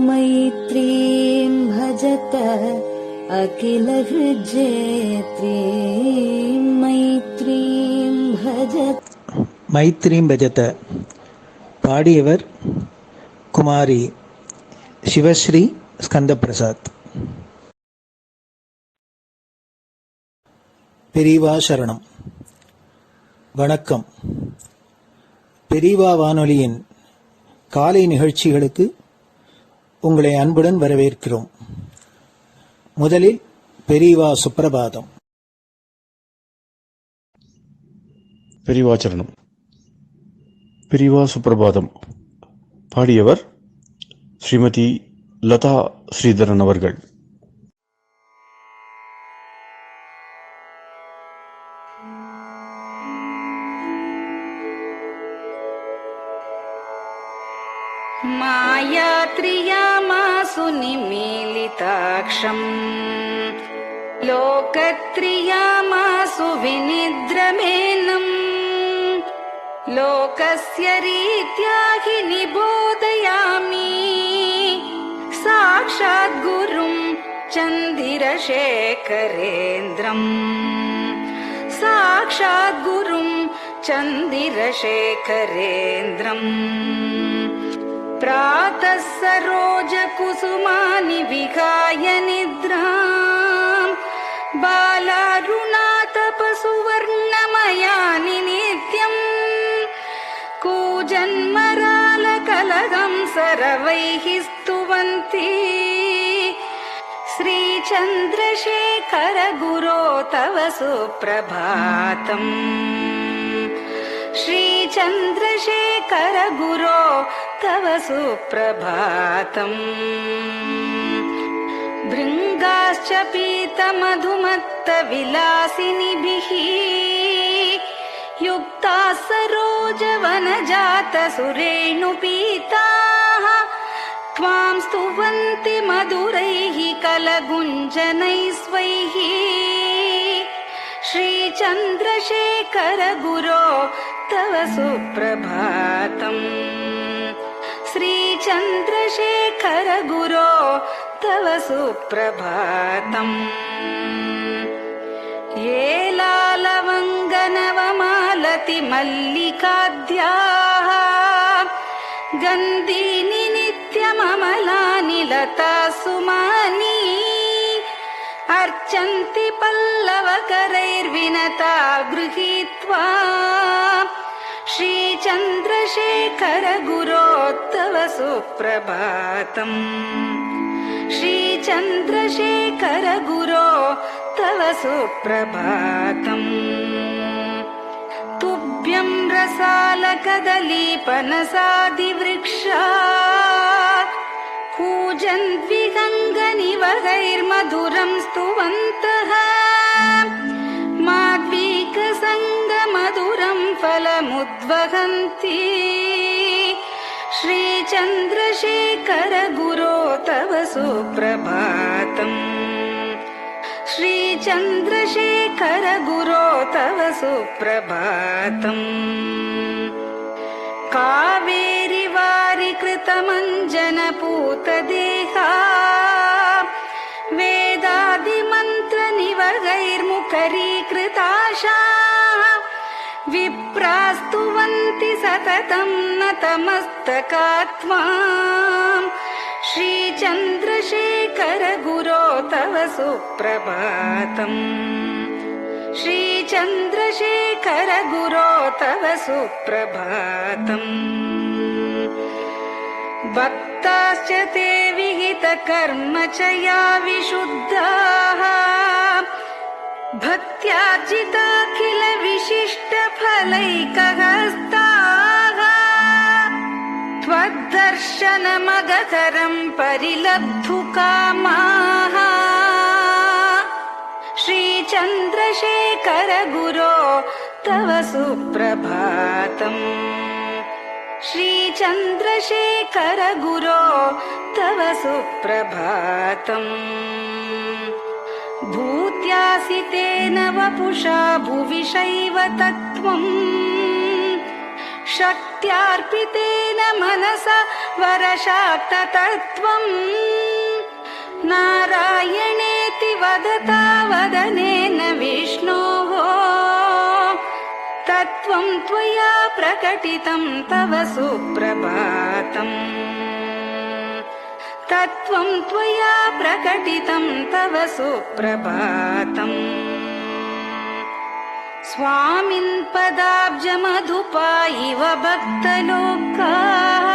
मैत्रीं भजत अखिलहृज्जेत्रीं मैत्रीं भजत. மைத்ரீம் பஜத பாடியவர் குமாரி சிவஸ்ரீ ஸ்கந்தபிரசாத். பெரியவா சரணம். வணக்கம். பெரியவா வானொலியின் காலை நிகழ்ச்சிகளுக்கு உங்களை அன்புடன் வரவேற்கிறோம். முதலில் பெரியவா சுப்பிரபாதம். பெரியவாச்சரணம். பெரியவா சுப்பிரபாதம் பாடியவர் ஸ்ரீமதி லதா ஸ்ரீதரன் அவர்கள். मायात्रियामासु निमीलिताक्षम् लोकत्रियामासु विनिद्रमेनम् लोकस्य रीत्या हि निबोधयामि साक्षात् गुरुं चन्दिरशेखरेन्द्रम् साक्षात् गुरुं चन्दिरशेखरेन्द्रम् प्रातः सरोजकुसुमानि विहाय निद्राम् बालारुणातपसुवर्णमयानि नित्यम् कूजन्मरालकलहं सरवैः स्तुवन्ति श्रीचन्द्रशेखर गुरो तव सुप्रभातम् श्रीचन्द्रशेखर गुरो तव सुप्रभातम् भृङ्गाश्च पीतमधुमत्तविलासिनिभिः युक्ताः सरोजवनजातसुरेणुपीताः त्वां स्तुवन्ति मधुरैः कलगुञ्जनैः स्वैः श्रीचन्द्रशेखर गुरो तव सुप्रभातम् श्रीचन्द्रशेखर गुरो तव सुप्रभातम् ये लालवङ्गनवमालति मल्लिकाद्याः गन्धीनि नित्यममलानि लता सुमानि अर्चन्ति पल्लवकरैर्विनता गृहीत्वा श्रीचन्द्रशेखर गुरो तव सुप्रभातम् श्रीचन्द्रशेखर गुरो तव सुप्रभातम् तुभ्यं रसालकदलीपनसादिवृक्षा कूजन्द्विगङ्गनिवगैर्मधुरं स्तुवन्तः माद्वीकसङ्गमधुरं फलमुद्वहन्ति श्रीचन्द्रशेखर गुरो तव सुप्रभातम् श्रीचन्द्रशेखर गुरो तव सुप्रभातम् कावेरी वारिकृतमञ्जनपूतदेहा वेदादिमन्त्रनिवगैर्मुखरीकृताशाः विप्रास्तुवन्ति सततं नतमस्तकात्माम् श्रीचन्द्रशेखर गुरो तव सुप्रभातम् श्रीचन्द्रशेखर गुरो तव सुप्रभातम् भक्ताश्च ते विहितकर्मचया विशुद्धाः भक्त्यार्जिताखिल विशिष्टफलैकहस्ताः त्वद्दर्शनमगहरं परिलब्धुकामाः श्रीचन्द्रशेखर गुरो तव सुप्रभातम् श्रीचन्द्रशेखर गुरो तव सुप्रभातम् भूत्यासि तेन वपुषा भुवि शैव तत्त्वम् शक्त्यार्पितेन मनसा वरशाक्ततत्त्वम् नारायणेति वदता वदनेन विष्णोः तत्त्वं त्वया प्रकटितं तव सुप्रभातम् तत्त्वं त्वया प्रकटितं तव सुप्रभातम् स्वामिन् पदाब्जमधुपा इव भक्तलोकाः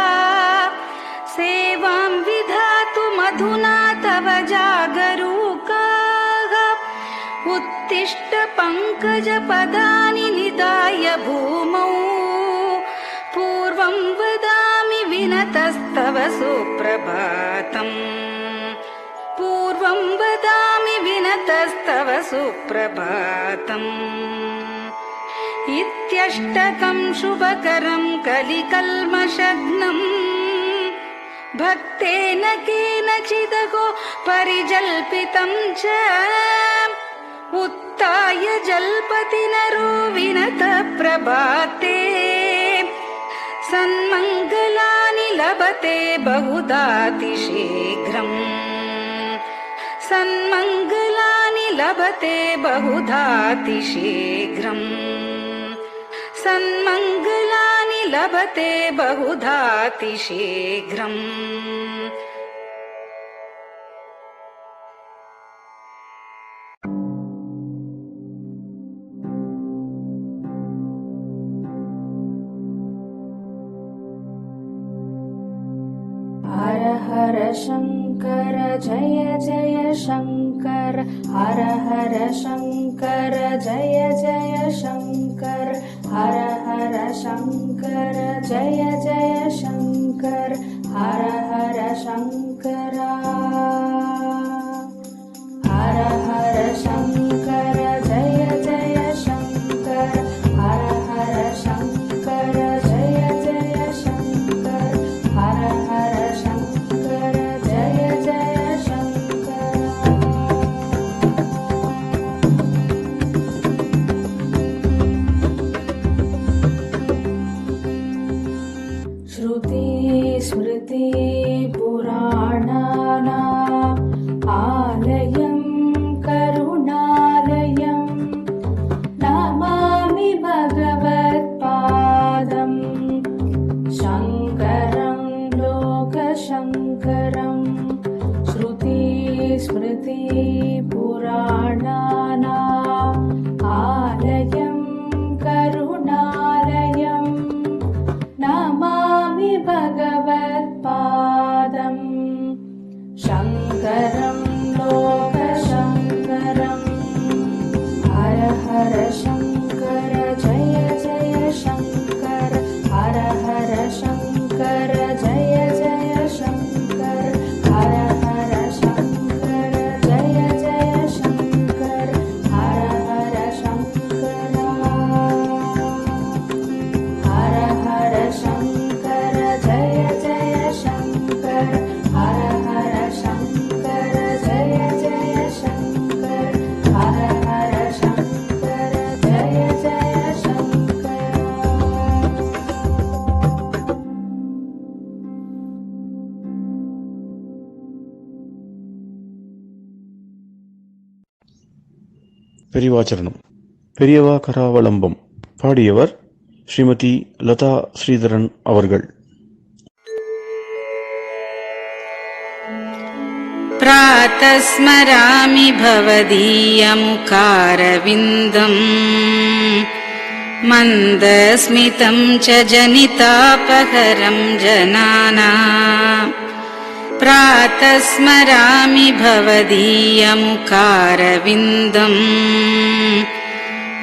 सेवां विधातुमधुना तव जागरूकाः उत्तिष्ठ पङ्कजपदानि निधाय भूमौ पूर्वं वदामि विनतस्तव सुप्रभातम् पूर्वं वदामि विनतस्तव सुप्रभातम् इत्यष्टकं शुभकरं कलिकल्मषघ्नम् भक्तेन केनचिदहो परिजल्पितं च उत्थाय जल्पति नरो विनत प्रभाते सन्मङ्गलानि लभते बहुधातिशीघ्रम् सन्मङ्गलानि लभते बहुधातिशीघ्रम् सन्मङ्गलानि लभते बहुधातिशीघ्रम् हर हर शङ्कर जय जय शङ्कर हर हर शङ्कर जय जय शङ्कर हर हर शङ्कर जय जय शङ्कर हर हर शङ्कर हर हर शङ्कर जय जय शङ्कर हर हर शङ्कर जय जय शङ्कर हर हर शङ्कर जय जय शङ्कर श्रुति स्मृति पुराणानाम् आलयं करुणालयं नमामि भगवत्पादम् शङ्करं लोकशङ्करं श्रुति स्मृति पुराणानाम् आलयं करुणालयं नमामि भगवत्पादम् शङ्करं लोकशङ्करम् हर हर शङ्कर जय जय शङ्कर हर हर शङ्कर जय जय शङ्कर हर हर शङ्कर जय जय शङ्कर हर हर शङ्कर हर हर शङ्कर जय जय शङ्कर हर हर शङ्कर जय जय शङ्कर हर हर शङ्कर जय जय शङ्कर பெரியவாச்சரணம். பெரியவா கராவலம்பம். பாடியவர் ஸ்ரீமதி லதா ஸ்ரீதரன் அவர்கள். प्रातः स्मरामि भवदीयमुखारविन्दम् मन्दस्मितं च जनितापहरं जनानाम् प्रातः स्मरामि भवदीयमुखारविन्दम्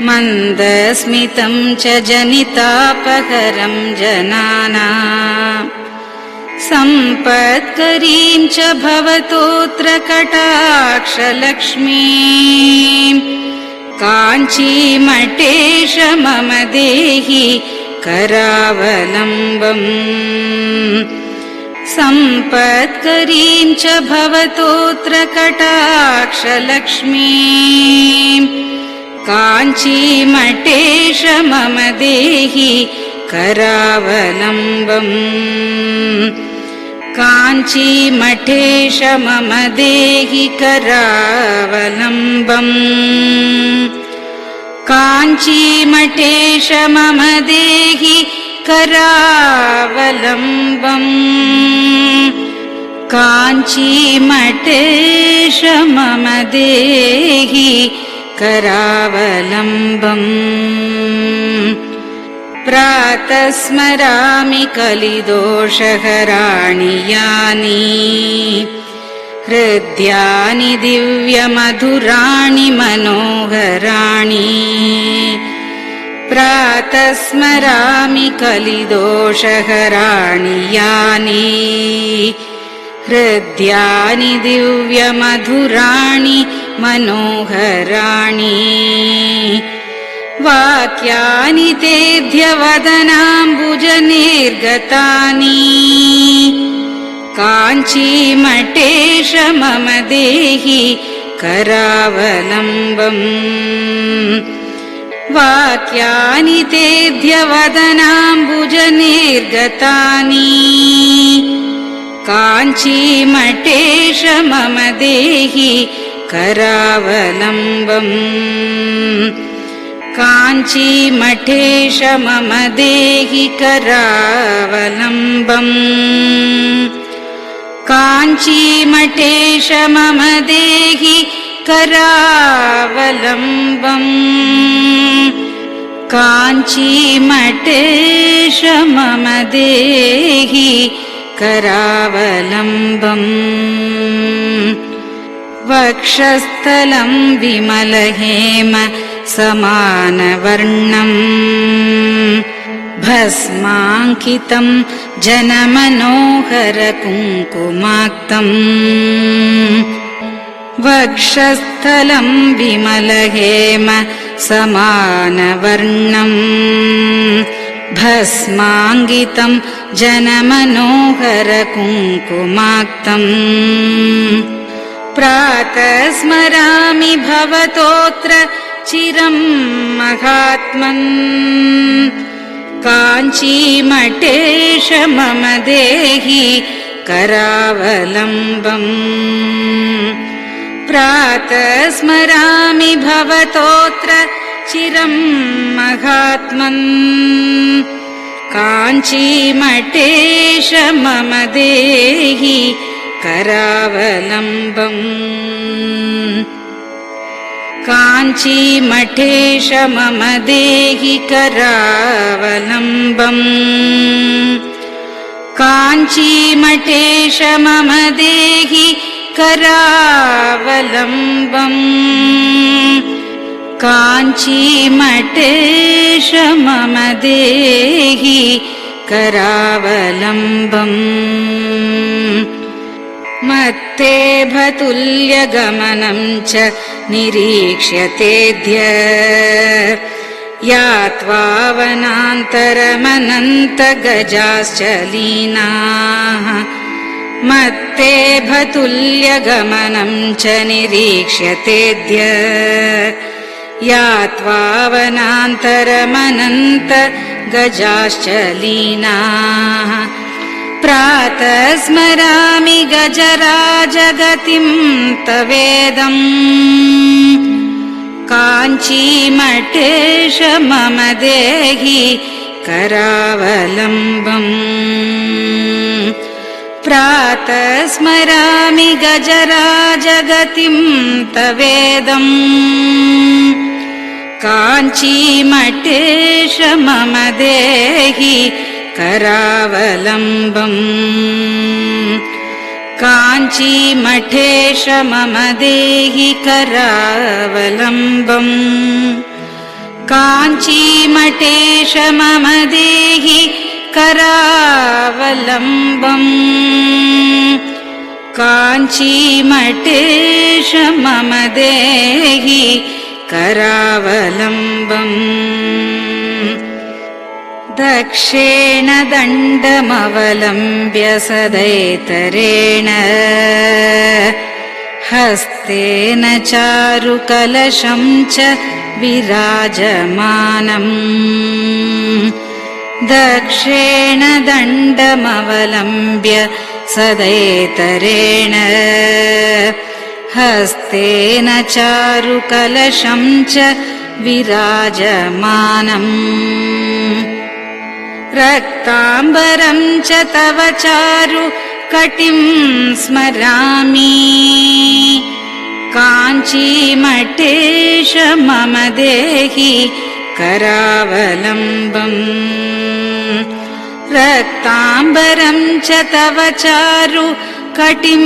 मन्दस्मितं च जनितापहरं जनानाम् सम्पत्करीं च भवतोऽत्र कटाक्षलक्ष्मीं काञ्चीमठेश मम देहि करावलम्बम् सम्पत्करीं च भवतोऽत्र कटाक्षलक्ष्मीं काञ्चीमठेश मम देहि करावलम्बम् काञ्चीमठेश मम देहि करावलम्बम् काञ्चीमठेश मम देहि करावलम्बम् काञ्चीमठेश मम देहि करावलम्बम् प्रातः स्मरामि कलिदोषहराणि यानि हृद्यानि दिव्यमधुराणि मनोहराणि प्रातः स्मरामि कलिदोषहराणि यानि हृद्यानि दिव्यमधुराणि मनोहराणि वाक्यानि तेऽध्यवदनाम्बुजनिर्गतानि काञ्चीमठेश मम देहि करावलम्बम् वाक्यानि तेऽध्यवदनाम्बुजनिर्गतानि काञ्चीमठेश मम देहि करावलम्बम् काञ्चीमठेश मम देहि करावलम्बम् काञ्चीमठेश मम देहि करावलम्बम् काञ्चीमठेश मम देहि करावलम्बम् वक्षस्थलं विमलहेम समानवर्णम् भस्माङ्कितं जनमनोहर कुङ्कुमाक्तम् वक्षस्थलं विमलहेम समानवर्णम् भस्माङ्कितं जनमनोहर कुङ्कुमाक्तम् प्रातः स्मरामि भवतोऽत्र चिरं महात्मन् काञ्चीमठेश मम देहि करावलम्बम् प्रातः स्मरामि भवतोऽत्र चिरं महात्मन् काञ्चीमठेश मम देहि करावलम्बम् काञ्चीमठेश मम देहि करावलम्बम् काञ्चीमठेश मम देहि करावलम्बम् काञ्चीमठेश मम देहि करावलम्बम् मत्तेभतुल्यगमनं च निरीक्ष्यतेऽद्य यात्वा वनान्तरमनन्तगजाश्च लीनाः मत्तेभतुल्यगमनं च निरीक्ष्यतेऽद्य यात्वा वनान्तरमनन्तगजाश्च लीनाः प्रातः स्मरामि गजराजगतिं तवेदम् काञ्चीमठेश मम देहि करावलम्बम् प्रातः स्मरामि गजराजगतिं तवेदम् काञ्चीमठेश मम देहि करावलम्बम् काञ्चीमठेश मम देहि करावलम्बम् काञ्चीमठेश मम देहि करावलम्बम् काञ्चीमठेश मम देहि करावलम्बम् दक्षेण दण्डमवलम्ब्य सदैतरेण हस्तेन चारुकलशं च विराजमानम् दक्षेण दण्डमवलम्ब्य सदैतरेण हस्तेन चारुकलशं च विराजमानम् रक्ताम्बरं च तव चारु कटिं स्मरामि काञ्चीमठेश मम देहि करावलम्बम् रक्ताम्बरं च तव चारु कटिं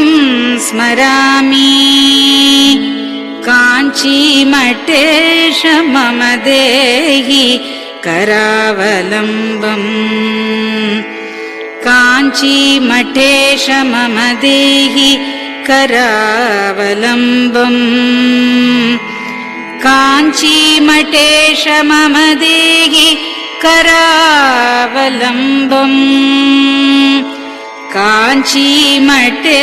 स्मरामि काञ्चीमठेश मम देहि करावलम्बम् काञ्चीमठेश मम देहि करावलम्बम् काञ्चीमठेश मम देहि करावलम्बम् काञ्चीमठेश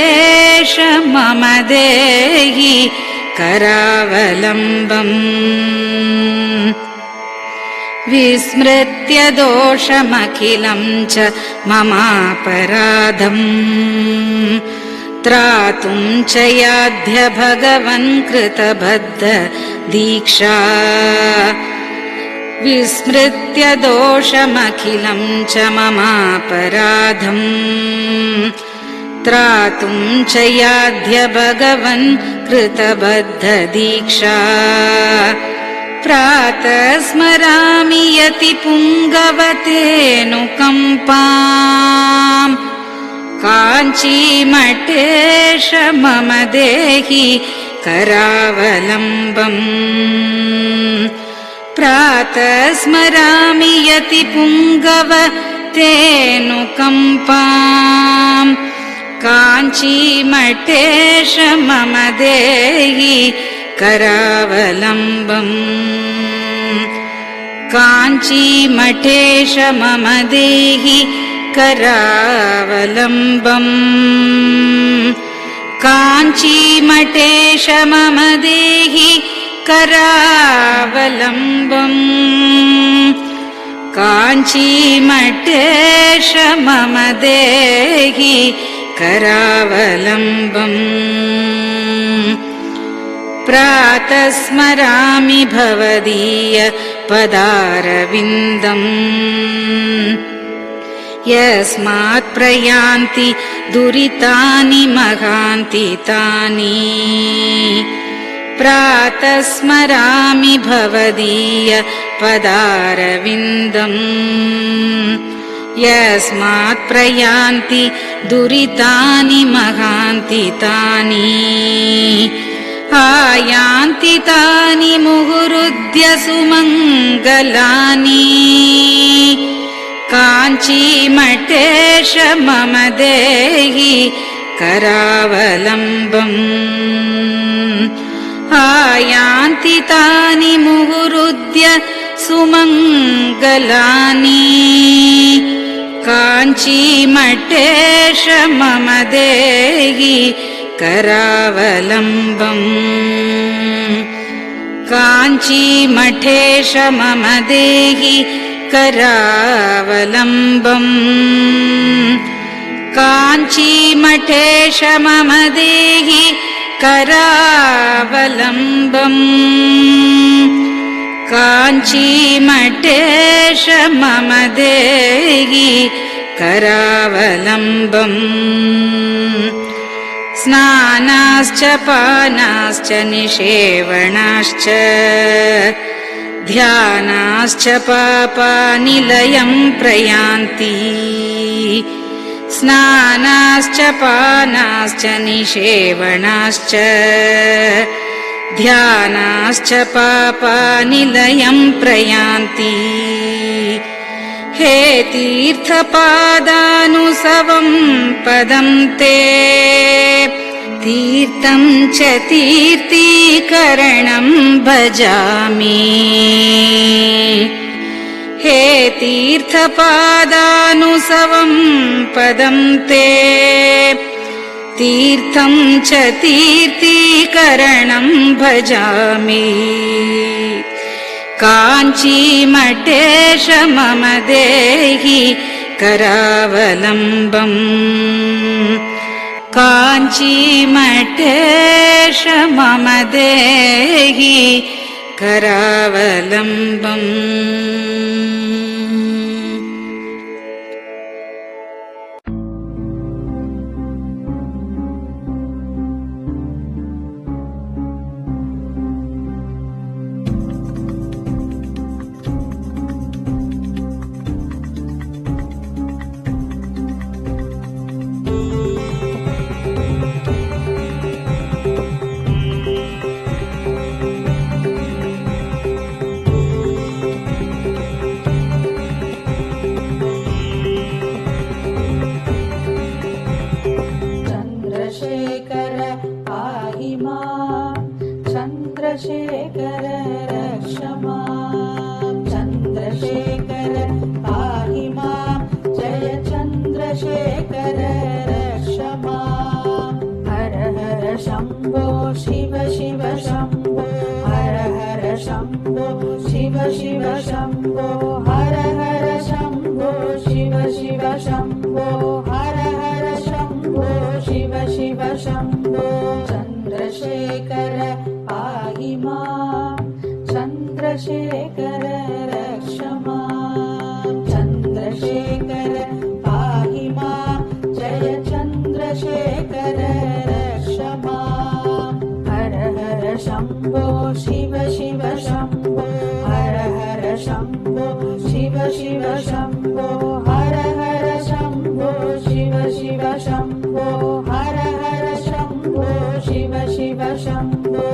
मम देहि करावलम्बम् विस्मृत्य दोषमखिलं च ममापराधम् त्रातुं च याध्य भगवन् कृतबद्ध दीक्षा विस्मृत्य दोषमखिलं च ममापराधम् त्रातुं च याध्य भगवन् कृतबद्ध दीक्षा प्रातः स्मरामि यति पुङ्गवतेऽनुकम्पाम् काञ्चीमठेश मम देहि करावलम्बम् प्रातः स्मरामि यति पुङ्गवतेऽनुकम्पाम् काञ्चीमठेश मम देहि करावलम्बम् काञ्चीमठेश मम देहि करावलम्बम् काञ्चीमठेश मम देहि करावलम्बम् काञ्चीमठेश मम देहि करावलम्बम् प्रातः स्मरामि भवदीय पदारविन्दम् यस्मात् प्रयान्ति दुरितानि महान्ति तानि प्रातः स्मरामि भवदीय पदारविन्दम् यस्मात् प्रयान्ति दुरितानि महान्ति तानि आयान्ति तानि मुहुरुद्य सुमङ्गलानि काञ्चीमठेश मम देहि करावलम्बम् आयान्ति तानि मुहुरुद्य सुमङ्गलानि काञ्चीमठेश मम देहि करावलम्बम् काञ्चीमठेश मम देहि करावलम्बम् काञ्चीमठेश मम देहि करावलम्बम् काञ्चीमठेश मम देहि करावलम्बम् स्नानाश्च पानाश्च निषेवणाश्च ध्यानाश्च पापानिलयं प्रयान्ति स्नानाश्च पानाश्च निषेवणाश्च ध्यानाश्च पापानिलयं प्रयान्ति हे तीर्थपादानुसवं पदं ते तीर्थं च तीर्थीकरणं भजामि हे तीर्थपादानुसवं पदं ते तीर्थं च तीर्थीकरणं भजामि काञ्चीमठेश मम देहि करावलम्बम् काञ्चीमठेश मम देहि करावलम्बम् चन्द्रशेखर पाहि मां चन्द्रशेखर रक्ष मां चन्द्रशेखर पाहि मां जय चन्द्रशेखर रक्ष मां हर हर शम्भो शिव शिव शम्भो हर हर शम्भो शिव शिव शम्भो हर हर शम्भो शिव शिव शम्भो हर हर शम्भो शिव शिव शम्भो चन्द्रशेखर पाहि मां चन्द्रशेखर रक्ष मां चन्द्रशेखर पाहि मां जय चन्द्रशेखर रक्ष मां हर हर शम्भो शिव शिव शम्भो हर हर शम्भो शिव शिव शम्भो हर हर शम्भो शिव शिव शम्भो हर हर शम्भो शिव शिव शम्भो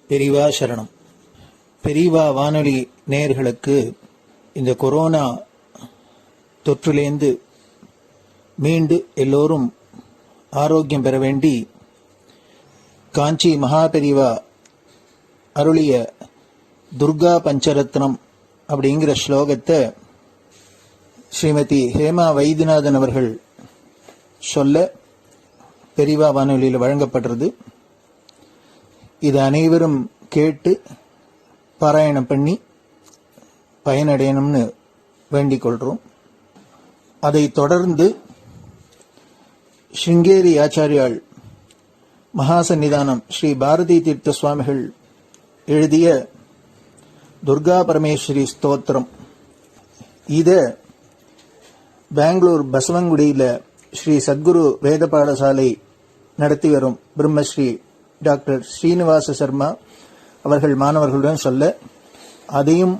பெரியவா சரணம். பெரியவா வானொலி நேயர்களுக்கு இந்த கொரோனா தொற்றிலேந்து மீண்டு எல்லோரும் ஆரோக்கியம் பெற வேண்டி காஞ்சி மகா பெரியவா அருளிய துர்கா பஞ்சரத்னம் அப்படிங்கிற ஸ்லோகத்தை ஸ்ரீமதி ஹேமா வைத்தியநாதன் அவர்கள் சொல்ல பெரியவா வானொலியில் வழங்கப்படுறது. இது அனைவரும் கேட்டு பாராயணம் பண்ணி பயனடையணும்னு வேண்டிக் கொள்றோம். அதைத் தொடர்ந்து ஸ்ருங்கேரி ஆச்சாரியாள் மகாசன்னிதானம் ஸ்ரீ பாரதி தீர்த்த சுவாமிகள் எழுதிய துர்கா பரமேஸ்வரி ஸ்தோத்திரம், இத பெங்களூர் பசவங்குடியில ஸ்ரீ சத்குரு வேத பாடசாலை நடத்தி வரும் பிரம்மஸ்ரீ டாக்டர் ஸ்ரீனிவாச சர்மா அவர்கள் மாணவர்களுடன் சொல்ல அதையும்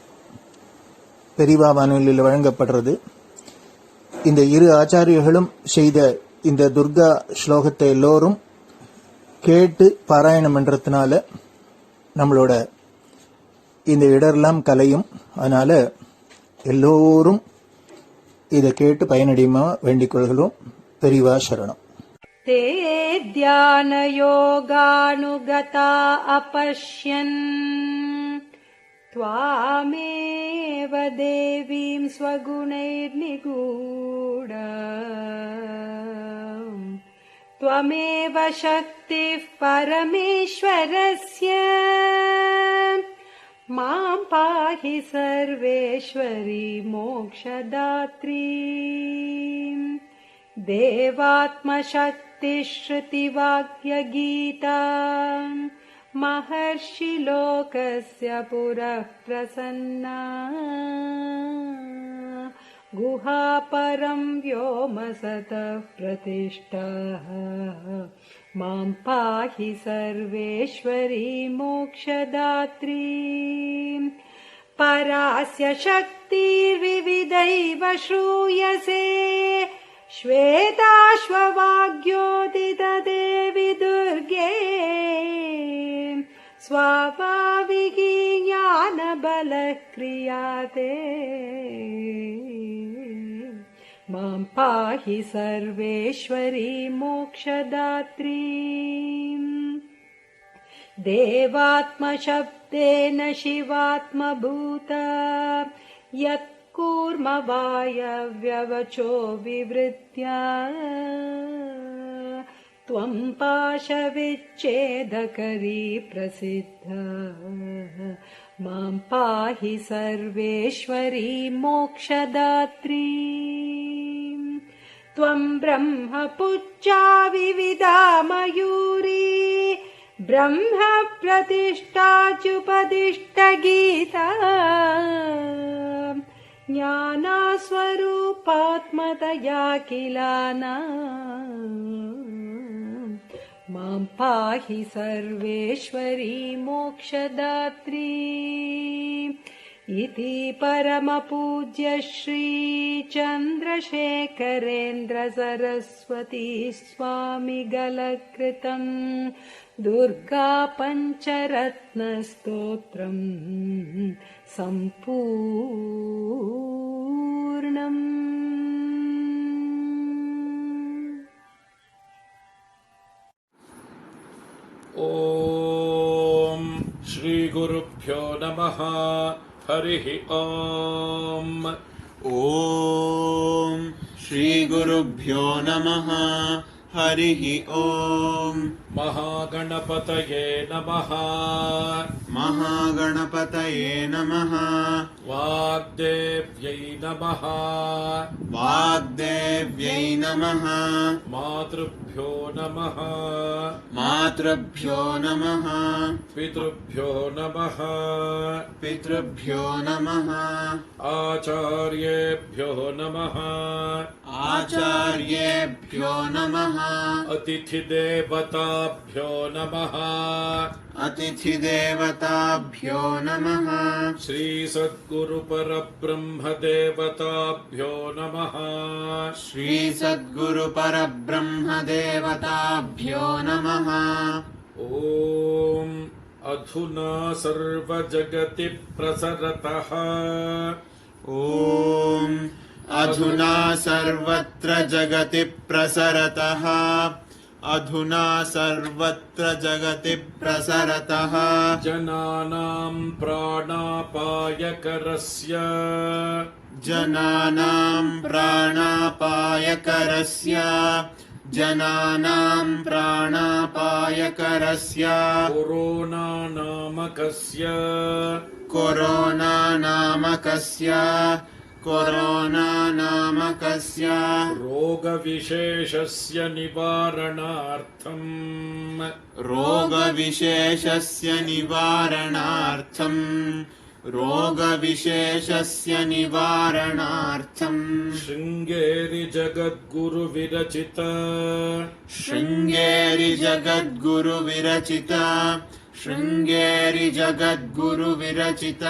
பெரியவா வானொலியில் வழங்கப்படுறது. இந்த இரு ஆச்சாரியர்களும் செய்த இந்த துர்கா ஸ்லோகத்தை எல்லோரும் கேட்டு பாராயணம் பண்றதுனால நம்மளோட இந்த இடரெல்லாம் கலையும். அதனால எல்லோரும் இதை கேட்டு பயனடையுமா வேண்டிக் கொள்கிறோம். பெரியவா சரணம். ते ध्यानयोगानुगता अपश्यन् त्वामेव देवीं स्वगुणैर्निगूढ त्वमेव शक्तिः परमेश्वरस्य मां पाहि सर्वेश्वरी मोक्षदात्री देवात्मशक्तिश्रुतिवाक्यगीता महर्षिलोकस्य पुरः प्रसन्ना गुहापरं व्योमसतः प्रतिष्ठः मां पाहि सर्वेश्वरी मोक्षदात्री परास्य शक्तिर्विविधैव श्रूयसे श्वेताश्ववाग्योदितदेवि दुर्गे स्वाभाविकी ज्ञानबलः क्रियाते मां पाहि सर्वेश्वरी मोक्षदात्री देवात्मशब्देन शिवात्मभूता यत्कूर्मवायव्यवचो विवृत्या त्वं पाशविच्छेदकरी प्रसिद्धा मां पाहि सर्वेश्वरी मोक्षदात्री त्वं ब्रह्मपुच्छा विविधा मयूरी ब्रह्म प्रतिष्ठाच्युपदिष्टगीता ज्ञानस्वरूपात्मतया किलाना मां पाहि सर्वेश्वरी मोक्षदात्री इति परमपूज्य श्री चन्द्रशेखरेन्द्र सरस्वती स्वामिगलकृतं दुर्गा पञ्चरत्नस्तोत्रम् सम्पूर्णम्। ॐ श्रीगुरुभ्यो नमः। हरिः ॐ। ॐ श्रीगुरुभ्यो नमः। हरिः ॐ। महागणपतये नमः। महागणपतये नमः। वाग्देव्यै नमः। वाग्देव्यै नमः। मातृभ्यो नमः। मातृभ्यो नमः। पितृभ्यो नमः। पितृभ्यो नमः। आचार्येभ्यो नमः। आचार्येभ्यो नमः। अतिथिदेवताभ्यो नमः। अतिथिदेवताभ्यो नमः। श्रीसद्गुरुपरब्रह्मदेवताभ्यो नमः। श्रीसद्गुरुपरब्रह्मदेवताभ्यो नमः। ॐ अधुना सर्वजगति प्रसरतः। ॐ अधुना सर्वत्र जगति प्रसरतः। अधुना सर्वत्र जगति प्रसरतः। जनानां प्राणापायकरस्य। जनानां प्राणापायकरस्य। जनानां प्राणापायकरस्य। Corona नामकस्य। Corona नामकस्य। Corona नामकस्य रोगविशेषस्य निवारणार्थम्। रोगविशेषस्य निवारणार्थम्। रोगविशेषस्य निवारणार्थम्। Sringeri जगद्गुरुविरचित। Sringeri जगद्गुरुविरचित। Sringeri जगद्गुरुविरचित।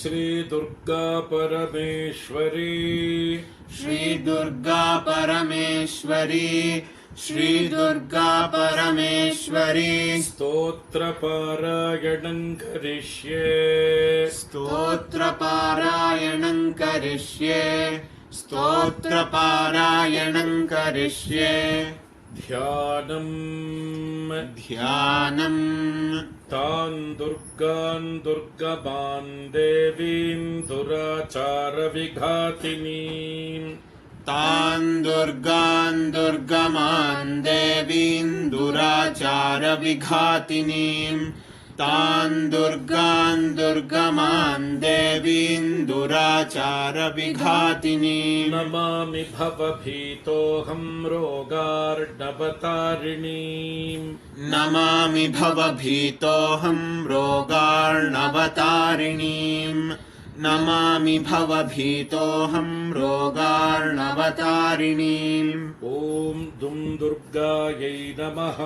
Shri Durga परमेश्वरी। श्रीदुर्गा परमेश्वरी। श्रीदुर्गा परमेश्वरी। स्तोत्रपारायणं करिष्ये। स्तोत्रपारायणं करिष्ये। स्तोत्रपारायणं करिष्ये। ध्यानम्। ध्यानम्। तान् दुर्गान् दुर्गमान् देवीं दुराचारविघातिनीम्। तान् दुर्गान् दुर्गमान् देवीन् दुराचारविघातिनीम्। तान् दुर्गान् दुर्गमान् देवीन् दुराचारविघातिनीम्। नमामि भवभीतोऽहं रोगार्णवतारिणीम्। नमामि भवभीतोऽहं रोगार्णवतारिणीम्। नमामि भवभीतोऽहं रोगार्णवतारिणीम्। ॐ दुं दुर्गायै नमः।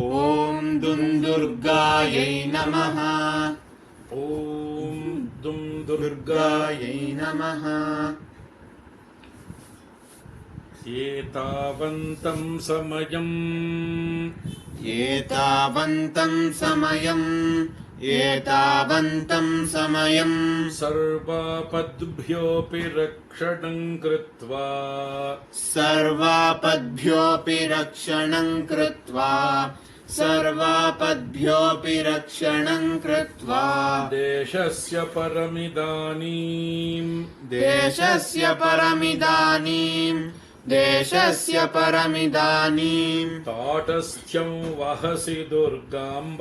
ॐ दुं दुर्गायै नमः। ॐ दुं दुर्गायै नमः। एतावन्तं समयम् एतावन्तं समयम् सर्वापद्भ्योऽपि रक्षणं कृत्वा देशस्य परमिदानीम् ताटस्थ्यं वहसि दुर्गाम्ब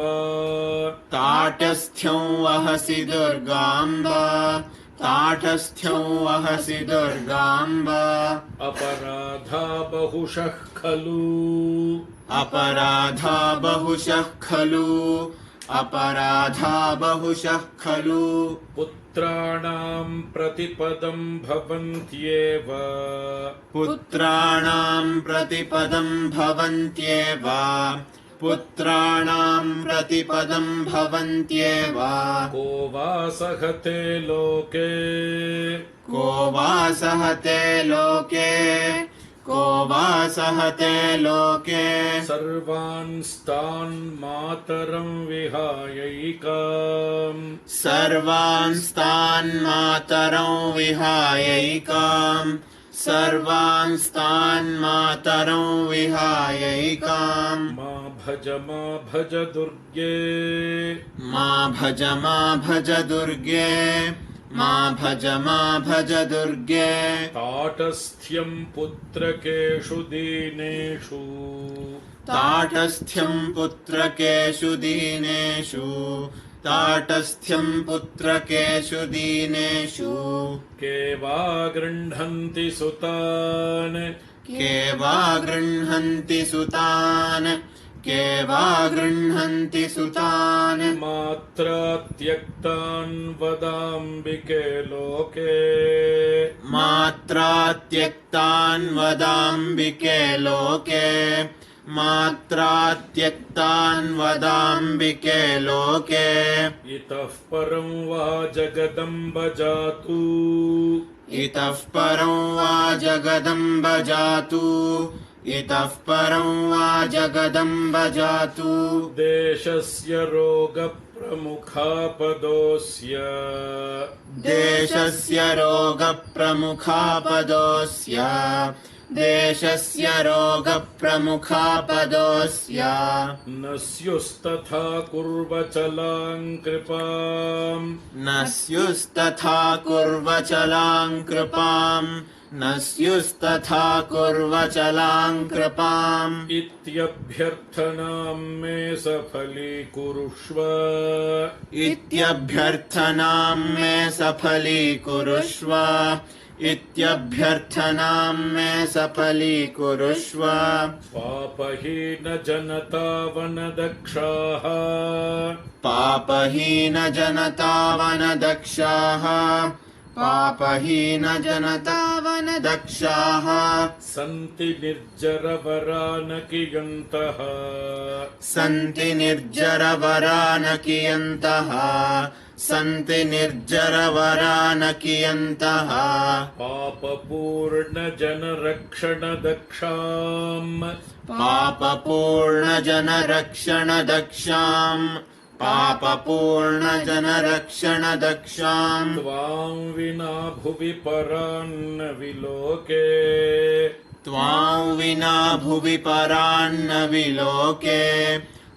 अपराधा बहुशः खलु पुत्राणां प्रतिपदं भवन्त्येव को वा सहते लोके सर्वांस्तान् मातरं विहायैकाम् मा भज दुर्गे ताटस्थ्यं पुत्रकेषु दीनेषु के वा गृह्णन्ति सुतान् मात्रा त्यक्तान् वदाम्बिके लोके इतः परं वा जगदम्ब जातु देशस्य रोगप्रमुखापदोऽस्य न स्युस्तथा कुर्वचलां कृपाम् इत्यभ्यर्थनां मे सफलीकुरुष्व पापहीन जनतावनदक्षाः सन्ति निर्जरवरानकियन्तः पापपूर्णजनरक्षणदक्षाम्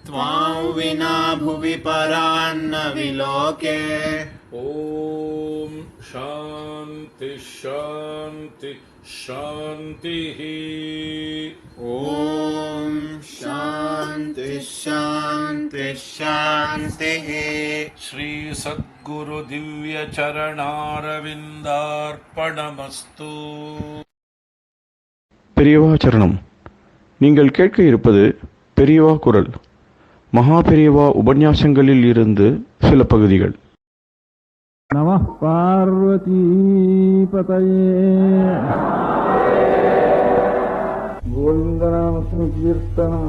त्वां विना भुवि परान्न विलोके ॐ शान्ति शान्ति शान्तिः ॐ शान्ति शान्ति शान्तिः श्री सद्गुरु दिव्य चरणारविन्दार्पणमस्तु பெரியவா சரணம். நீங்கள் கேட்க இருப்பது பெரியவா குரல். மகா பெரியவா உபன்யாசங்களில் இருந்து சில பகுதிகள். நம பார்வதி பதயே கோவிந்தநாமசங்கீர்த்தனம்.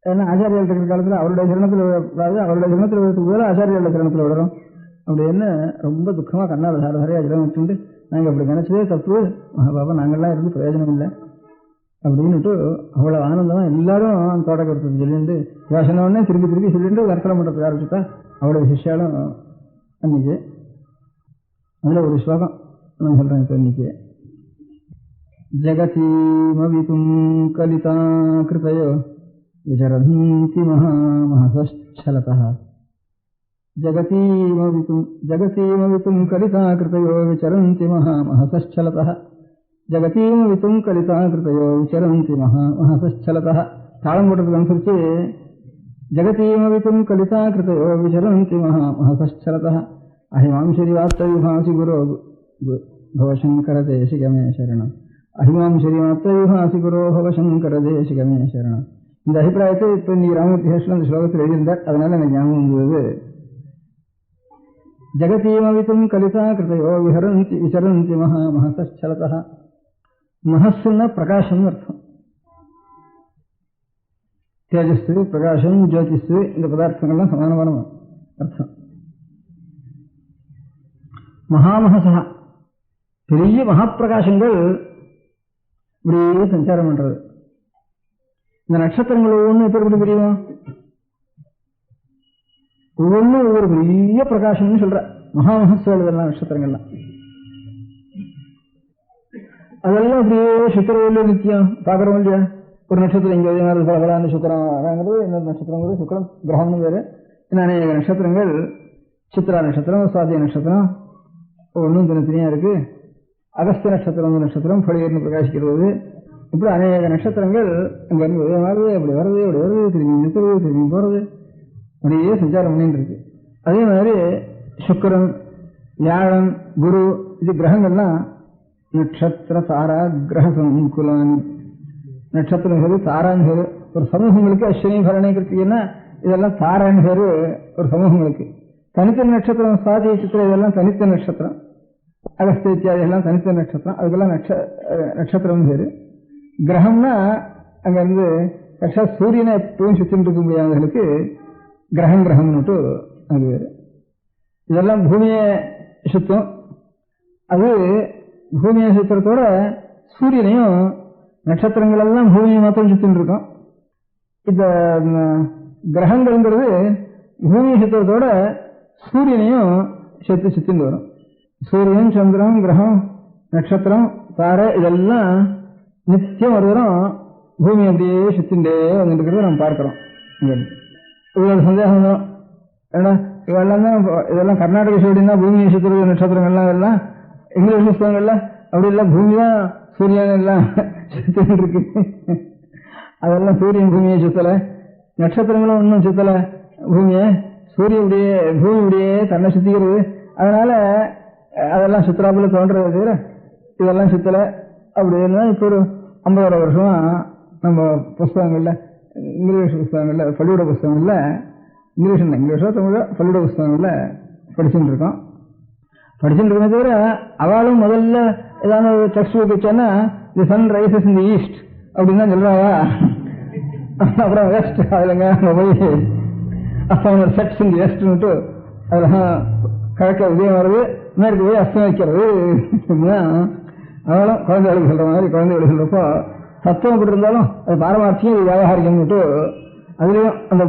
ஏன்னா ஆச்சாரியால் இருக்கிற காலத்தில் அவருடைய சரணத்தில் விடுறதுக்கு போல ஆச்சாரியால் சரணத்தில் விடுறோம். அப்படி என்ன ரொம்ப துக்கமாக கண்ணால் சார சாரையாக ஜலம் வச்சுட்டு நாங்கள் அப்படி நினைச்சதே தப்பு. பாப்பா நாங்கள்லாம் இருந்து பிரயோஜனம் இல்லை. அப்படின்னுட்டு அவ்வளவு ஆனந்தமா எல்லாரும் தோட்டக்கருத்து சொல்லிட்டு யோசனை உடனே திருப்பி திருப்பி சொல்லிட்டு கர்த்தனை பண்ணுறதுக்கு ஆரம்பிச்சுட்டா அவ்வளவு சிஷ்யாலும் அன்னைக்கு. அதுல ஒரு ஸ்லோகம் நான் சொல்றேன் இப்ப இன்னைக்கு. ஜகதீமவிதும் கலிதா கிருதயோ விசரந்தி மகாமஹசலதः. ஜகதீமவிதும் கலிதா கிருதயோ விசரந்தி மகாமஹசலதः. ஜகதீமவிதும் கலிதா கிருதயோ விசரந்தி மகாமஹசலதः. தாளம் போட்டதுக்கு அனுசரிச்சு ஜகதீமவிதும் கலிதா கிருதயோ விசரந்தி மகாமஹசலதः. அஹிமாம் ஸ்ரீவாத்மயுகாசி குரோ பவசங்கர தேசிகமே சரணம். அஹிமாம் ஸ்ரீவாத்மயுகாசி குரோ பவசங்கர தேசிகமே சரணம். இந்த அபிப்பிராயத்தை இப்ப நீ ராமூர்த்தி ஹேஷ்ல அந்த ஸ்லோகத்தில் எழுதியிருந்தார். அதனால எனக்கு ஞாபகம் வந்தது. ஜகதீமவிதும் கலிதா கிருதயோ விசரந்தி மகாமஹசலதः. மஹஸ்ன்னா பிரகாசம் அர்த்தம். தேஜஸ், பிரகாசம், ஜோதிஷ் இந்த பதார்த்தங்கள்லாம் சமானமான அர்த்தம். மகாமஹசா பெரிய மகாப்பிரகாசங்கள் இப்படியே சஞ்சாரம் பண்றது. இந்த நட்சத்திரங்கள் ஒவ்வொன்றும் எப்படி தெரியும்? ஒவ்வொன்றும் ஒவ்வொரு பெரிய பிரகாசம்னு சொல்ற மகாமஹஸ்வல் இதெல்லாம் நட்சத்திரங்கள்லாம். அதெல்லாம் அப்படியே சுக்கரவல்ல நித்தியம் பாக்குறோம் இல்லையா? ஒரு நட்சத்திரம் இங்கே பலபலான சுக்கரம் வாங்குறது, இன்னொரு நட்சத்திரம் சுக்கரம் கிரகம்னு வேறு. இன்னும் அநேக நட்சத்திரங்கள், சித்ரா நட்சத்திரம், சுவாதி நட்சத்திரம் ஒன்றும் தனித்தனியா இருக்கு. அகஸ்திய நட்சத்திரம் பழையர்னு பிரகாசிக்கிறது. இப்படி அநேக நட்சத்திரங்கள் அங்க இருந்து வருது, அப்படி வருது, அப்படி வருது, திரும்பி நிற்கிறது, திரும்பி போறது, அப்படியே சஞ்சாரம் பண்ணிட்டு இருக்கு. அதே மாதிரி சுக்கரன், வியாழன், குரு இது கிரகங்கள்லாம் நட்சத்திர தாரா கிரக சங்குலானி. நட்சத்திரம் பேரு, தாரான்னு பேரு. ஒரு சமூகங்களுக்கு அஸ்வினி பரணி கிருத்திகன்னா இதெல்லாம் தாரான்னு பேரு ஒரு சமூகங்களுக்கு. தனித்தனி நட்சத்திரம் சுவாதி சித்திரம் இதெல்லாம் தனித்தனி நட்சத்திரம். அகஸ்திய இத்தியாதி எல்லாம் தனித்தனி நட்சத்திரம். அதுக்கெல்லாம் நட்சத்திரம் பேரு. கிரகம்னா அங்க இருந்து சூரியனை எப்பவும் சுத்தின்னு இருக்க முடியாதவர்களுக்கு கிரகம்னுட்டு அது வேறு. இதெல்லாம் பூமியை சுத்தம். அது பூமியை சுத்தத்தோட சூரியனையும் நட்சத்திரங்கள் எல்லாம் பூமியை மாத்திரம் சுத்தின்னு இருக்கும். இந்த கிரகங்கள்ங்கிறது பூமியை சுத்தத்தோட சூரியனையும் சேர்த்து சுத்தின்னு வரும். சூரியன், சந்திரன், கிரகம், நட்சத்திரம், தாரை இதெல்லாம் நித்தியம் ஒரு தரம் பூமி அப்படியே சுத்தின்ண்டே வந்துட்டு இருக்கிறத நம்ம பார்க்கிறோம். இவ்வளவு சந்தேகம் தான். ஏன்னா இவெல்லாம் தான் இதெல்லாம் கர்நாடக சைடுனா பூமியை சுத்துறது நட்சத்திரங்கள்லாம் இதெல்லாம் இங்கிலீஷ் புஸ்தகங்கள்ல அப்படி இல்லை, பூமி தான் சூரியன் எல்லாம் சுத்தின்னு இருக்கு. அதெல்லாம் சூரியன் பூமியை சுத்தலை, நட்சத்திரங்களும் ஒன்றும் சுத்தலை பூமியை. பூமி இப்படியே தன்னை சுத்திக்கிறது. அதனால அதெல்லாம் சுத்தராப்புல தோன்றது தவிர இதெல்லாம் சுத்தலை. அப்படின்னா இப்போ ஒரு 50 வருஷமா நம்ம புஸ்தகங்கள்ல, இங்கிலீஷ் புஸ்தகங்கள்ல, பள்ளியோட புஸ்தகங்கள்ல, இங்கிலீஷோ தமிழோ பள்ளியோட புஸ்தகங்கள்ல படிச்சுட்டு இருக்கோம். படிச்சுட்டு இருக்கே தவிர அவளும் முதல்ல ஏதாவது ஒரு டெக்ஸ்ட் புக் வச்சான்னா the sun rises in the east அப்படின்னு தான் சொல்றாவா. அப்புறம் வெஸ்ட் அதுலங்க போய் அஸ்தமனம் செட்ஸ் இன் தி வெஸ்ட்னுட்டு அதெல்லாம் கிழக்க உதயம் வருது, மேற்கு போய் அஸ்தம் வைக்கிறது. அவளும் குழந்தைகளுக்கு சொல்ற மாதிரி குழந்தைகளுக்கு சொல்றப்போ தத்துவம் அப்படி இருந்தாலும் அது பாரமார்த்தியம், இது வியாபாரிக்கம்னுட்டு அதுலயும் அந்த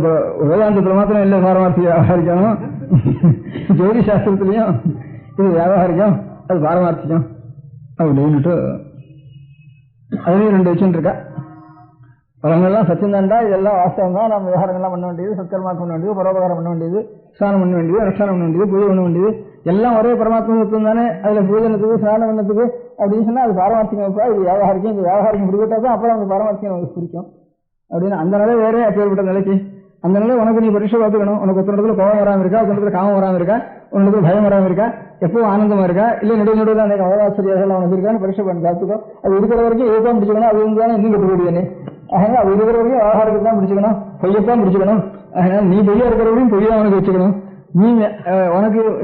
வேதாந்தத்துல மாத்திரம் இல்லை பாரமார்த்திய வியாபாரிக்கணும், ஜோதி சாஸ்திரத்திலையும் இது வியாபாரிக்கம், அது பாரமார்த்தியம் அப்படின்னுட்டு அதுலயும் 2 வச்சுட்டு இருக்கா. பழங்கள்லாம் சத்தியம் தாண்டா, இதெல்லாம் வாஸ்தவம் தான். நம்ம விவகாரங்கள்லாம் பண்ண வேண்டியது, சத்கர்மாக்கம் பண்ண வேண்டியது, பரோபகாரம் பண்ண வேண்டியது, ஸ்நானம் பண்ண வேண்டியது, அனுஷ்டானம் பண்ண வேண்டியது, பூஜை பண்ண வேண்டியது எல்லாம் ஒரே பரமாத்மா சத்துவம் தானே. அதுல பூஜனத்துக்கு ஸ்நானம் பண்ணத்துக்கு அப்படின்னு சொன்னா அது பாரமார்த்தியம் வைப்பா, இது வியாபாரிக்கும். இந்த வியாபாரிக்கும் பிடிக்கிட்டா தான் அப்புறம் அந்த பாரமார்த்தியம் நமக்கு பிடிக்கும் அப்படின்னு. அந்த நிலை வேற அப்பேற்பட்ட நிலைக்கு. அந்த நிலை உனக்கு நீ பரீட்சை பார்த்துக்கணும். உனக்கு ஒருத்தரத்துல கோபம் வராமல் இருக்கா, ஒருத்தரத்துல காமம் வராமல் இருக்கா, உன்னத்துல பயம் வராமல் இருக்கா, எப்பவும் ஆனந்தமா இருக்கா, இல்லை நடுவில் அன்னைக்கு அவகாசரியாக உனக்கு இருக்கான்னு பரீட்சை பண்ணி பார்த்துக்கோ. அது இருக்கிற வரைக்கும் இதுதான் பிடிச்சிக்கணும், அது இருந்தாலும் இன்னும் கட்டுக்கூடியனே. அதனால அது இருக்கிற வரைக்கும் ஆகாரத்துக்கு தான் பிடிச்சிக்கணும், பொய்யத்தான் பிடிச்சிக்கணும். அதனால நீ பொய்யா இருக்கிற வரையும் பொய்யா உனக்கு வச்சுக்கணும்.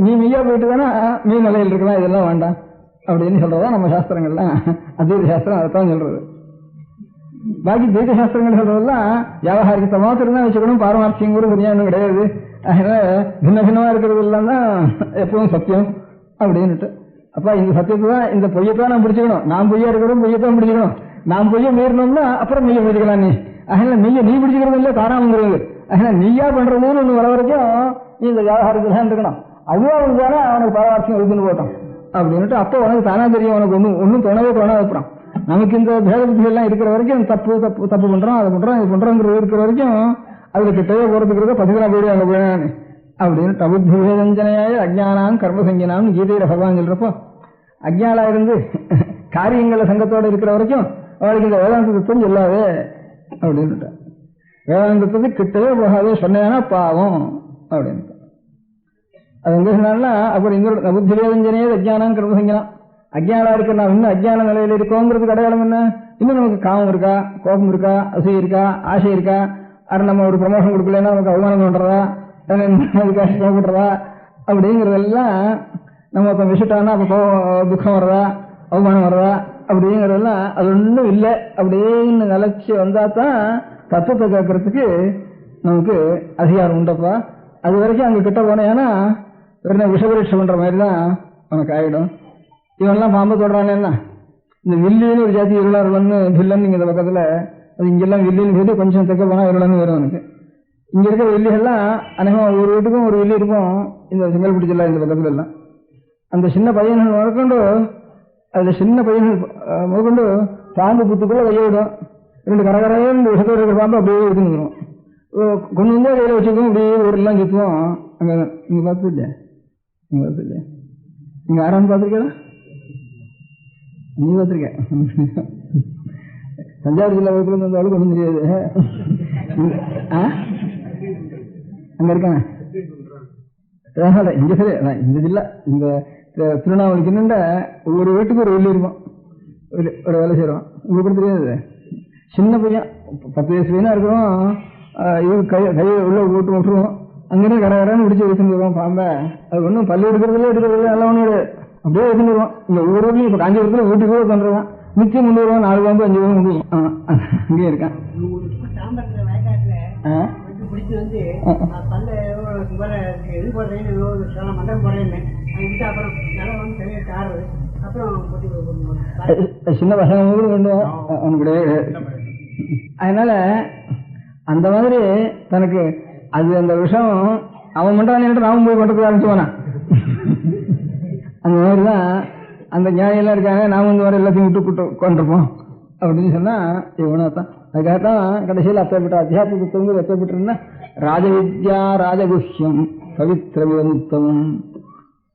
நீ மெய்யா போயிட்டு தானே மீ நிலையில் இருக்கலாம், இதெல்லாம் வேண்டாம் அப்படின்னு சொல்றதா நம்ம சாஸ்திரங்கள்லாம். அத்வைத சாஸ்திரம் அதைத்தான் சொல்றது. பாக்கி துவைத சாஸ்திரங்கள் சொல்றதெல்லாம் வியாபாரிகத்தை மாத்திரம் தான் வச்சுக்கணும், பாரமார்த்தியம் கூட புரியாமல் கிடையாது. அதனால பின்ன பின்னமா இருக்கிறது எல்லாம் தான் எப்பவும் சத்தியம் அப்படின்னுட்டு. அப்ப இந்த சத்தியத்தை தான், இந்த பொய்யத்தான் நான் பிடிச்சிக்கணும், நான் பொய்யா இருக்கிறோம் பொய்யத்தான் பிடிச்சிக்கணும், நாம் பொய்ய மீறினோம்னா அப்புறம் மெய்ய மீறிக்கலாம் நீ. அதனால மெய்ய நீ பிடிச்சிக்கிறது இல்லை, தாராமங்கிறது. அதனால நீயா பண்றதுன்னு ஒண்ணு வர வரைக்கும் நீ இந்த வியாபாரத்துல இருக்கணும். அதுவா இருந்தாலும் அவனுக்கு பரவார்த்தையும் எழுதுன்னு போட்டோம் அப்படின்ட்டு அப்போ உனக்கு தானா தெரியும். உனக்கு ஒன்னும் தோணவே தோணாது. அப்புறம் நமக்கு இந்த பேத புத்தி எல்லாம் இருக்கிற வரைக்கும் தப்பு தப்பு தப்பு பண்றோம், அதை பண்றோம், இது பண்றோங்கிறது இருக்கிற வரைக்கும் அதுல கிட்டவே போறதுக்கிறத பதினா போயிடு அங்க போயிடானு அப்படின்னு தபுத்தி வேதஞ்சனையாய அஜ்ஞானாம் கர்மசங்கினாம் கீதையில பகவான் சொல்றப்போ அஜ்ஞானா இருந்து காரியங்கள சங்கத்தோட இருக்கிற வரைக்கும் அவளுக்கு இந்த வேதாந்த தத்துவம் சொல்லாது அப்படின்னுட்ட. வேதாந்தத்துக்கு கிட்டவே போகாது சொன்னேன்னா பாவம் அப்படின்னு. அது எங்க சொன்னால அப்புறம் இந்த புத்தி வேதஞ்சனையே அஜ்ஞானம் கர்மசங்கினாம். அஜ்ஞானா இருக்க நாம் இன்னும் அஜ்ஞான நிலையில இருக்கோங்கிறதுக்கு அடையாளம் என்ன? இன்னும் நமக்கு காமம் இருக்கா, கோபம் இருக்கா, அசூயை இருக்கா, ஆசை இருக்கா, அது நம்ம ஒரு ப்ரமோஷன் கொடுக்கலன்னா நமக்கு அவமானம் பண்றதா, கஷ்டப்படுறதா அப்படிங்கறதெல்லாம் நம்ம இப்ப விசிட்டானா அப்ப துக்கம் வர்றதா, அவமானம் வர்றதா அப்படிங்கறதெல்லாம் அது ஒன்றும் இல்லை. அப்படின்னு நிலைச்சு வந்தாதான் தத்துவத்தை கேட்கறதுக்கு நமக்கு அதிகாரம் உண்டப்பா. அது வரைக்கும் அங்க கிட்ட போனேன்னா வெறும் விஷபரீட்சை பண்ற மாதிரி தான் உனக்கு ஆயிடும். இவன்லாம் பாம்பு தொடறானே என்ன, இந்த வில்லின்னு ஒரு ஜாதி இருளாருளன்னு வில்லன் இந்த பக்கத்துல அது இங்கெல்லாம் வில்லின்னு சொல்லி கொஞ்சம் தெக்க போனா இருளன்னு வரும் எனக்கு. இங்க இருக்கிற வில்லிகள்லாம் அநேகமா ஒரு வீட்டுக்கும் ஒரு வில்லி இருக்கும். இந்த செங்கல்பட்டு ஜில்லா இந்த பக்கத்துல எல்லாம் அந்த சின்ன பையன்கள் முதற்கொண்டு அதுல சின்ன பையன்கள் முதற்கொண்டு பாம்பு புத்துக்குள்ள கையிடும். 2 கரகரையும் விஷத்தோடு இருக்கிற பாம்பு அப்படியே இருக்குன்னு கொண்டு வந்து கையில வச்சுக்கோம். அப்படியே ஊரெல்லாம் சுத்துவோம். அங்க நீங்க பார்த்து இல்லையா? நீங்க பார்த்து இல்லையா? நீங்க யாரான்னு பார்த்துருக்கா? நீ பார்த்துருக்க? தஞ்சாவூர் ஜில்லா வகுப்புல அந்த அளவுக்கு ஒன்றும் தெரியாது. அங்க இருக்காங்க இங்க சரி. இந்த ஜில்லா இந்த திருவண்ணாமலைக்கு என்னண்ட ஒவ்வொரு வீட்டுக்கு ஒரு வெள்ளி இருக்கும், ஒரு வேலை செய்யறோம். உங்களுக்கு கூட தெரியாது. சின்ன பையன் 10 வயசு பையனா இருக்கிறோம். இது கையை உள்ள போட்டு விட்டுருவோம். அங்கிருந்து கரகரன்னு பிடிச்சி வச்சுருவோம் பாம்பை. அது ஒன்றும் பள்ளி எடுக்கிறதுல எடுக்கிறதுல நல்லா ஒன்று அப்படியே வச்சுருவோம். இந்த ஒவ்வொரு ஊர்லையும் இப்போ காஞ்சிபுரத்தில் வீட்டுக்கு கூட தந்துருவான். நிச்சயம் கொண்டு வருவான். 4 பாம்பு 5 பாம்பு கொண்டு வருவான். அங்கேயே இருக்கான். சின்ன பசங்க கூட கொண்டு அவனுக்கு. அதனால அந்த மாதிரி தனக்கு அது அந்த விஷயம் அவன் பண்றான் நாமும் போய் பண்றதுக்கு ஆரம்பிச்சுவானா. அந்த மாதிரிதான் அந்த ஞானியெல்லாம் இருக்காங்க. நாம இந்த மாதிரி எல்லாத்தையும் விட்டு கொண்டிருப்போம் அப்படின்னு சொன்னா இவனாத்தான். அதுக்காகத்தான் கடைசியில் அப்பேற்பட்ட அத்தியாத்மத்துவம் எப்பேற்பட்டிருந்தா ராஜவித்யா ராஜகுஹ்யம் பவித்ரவிதமுத்தமம்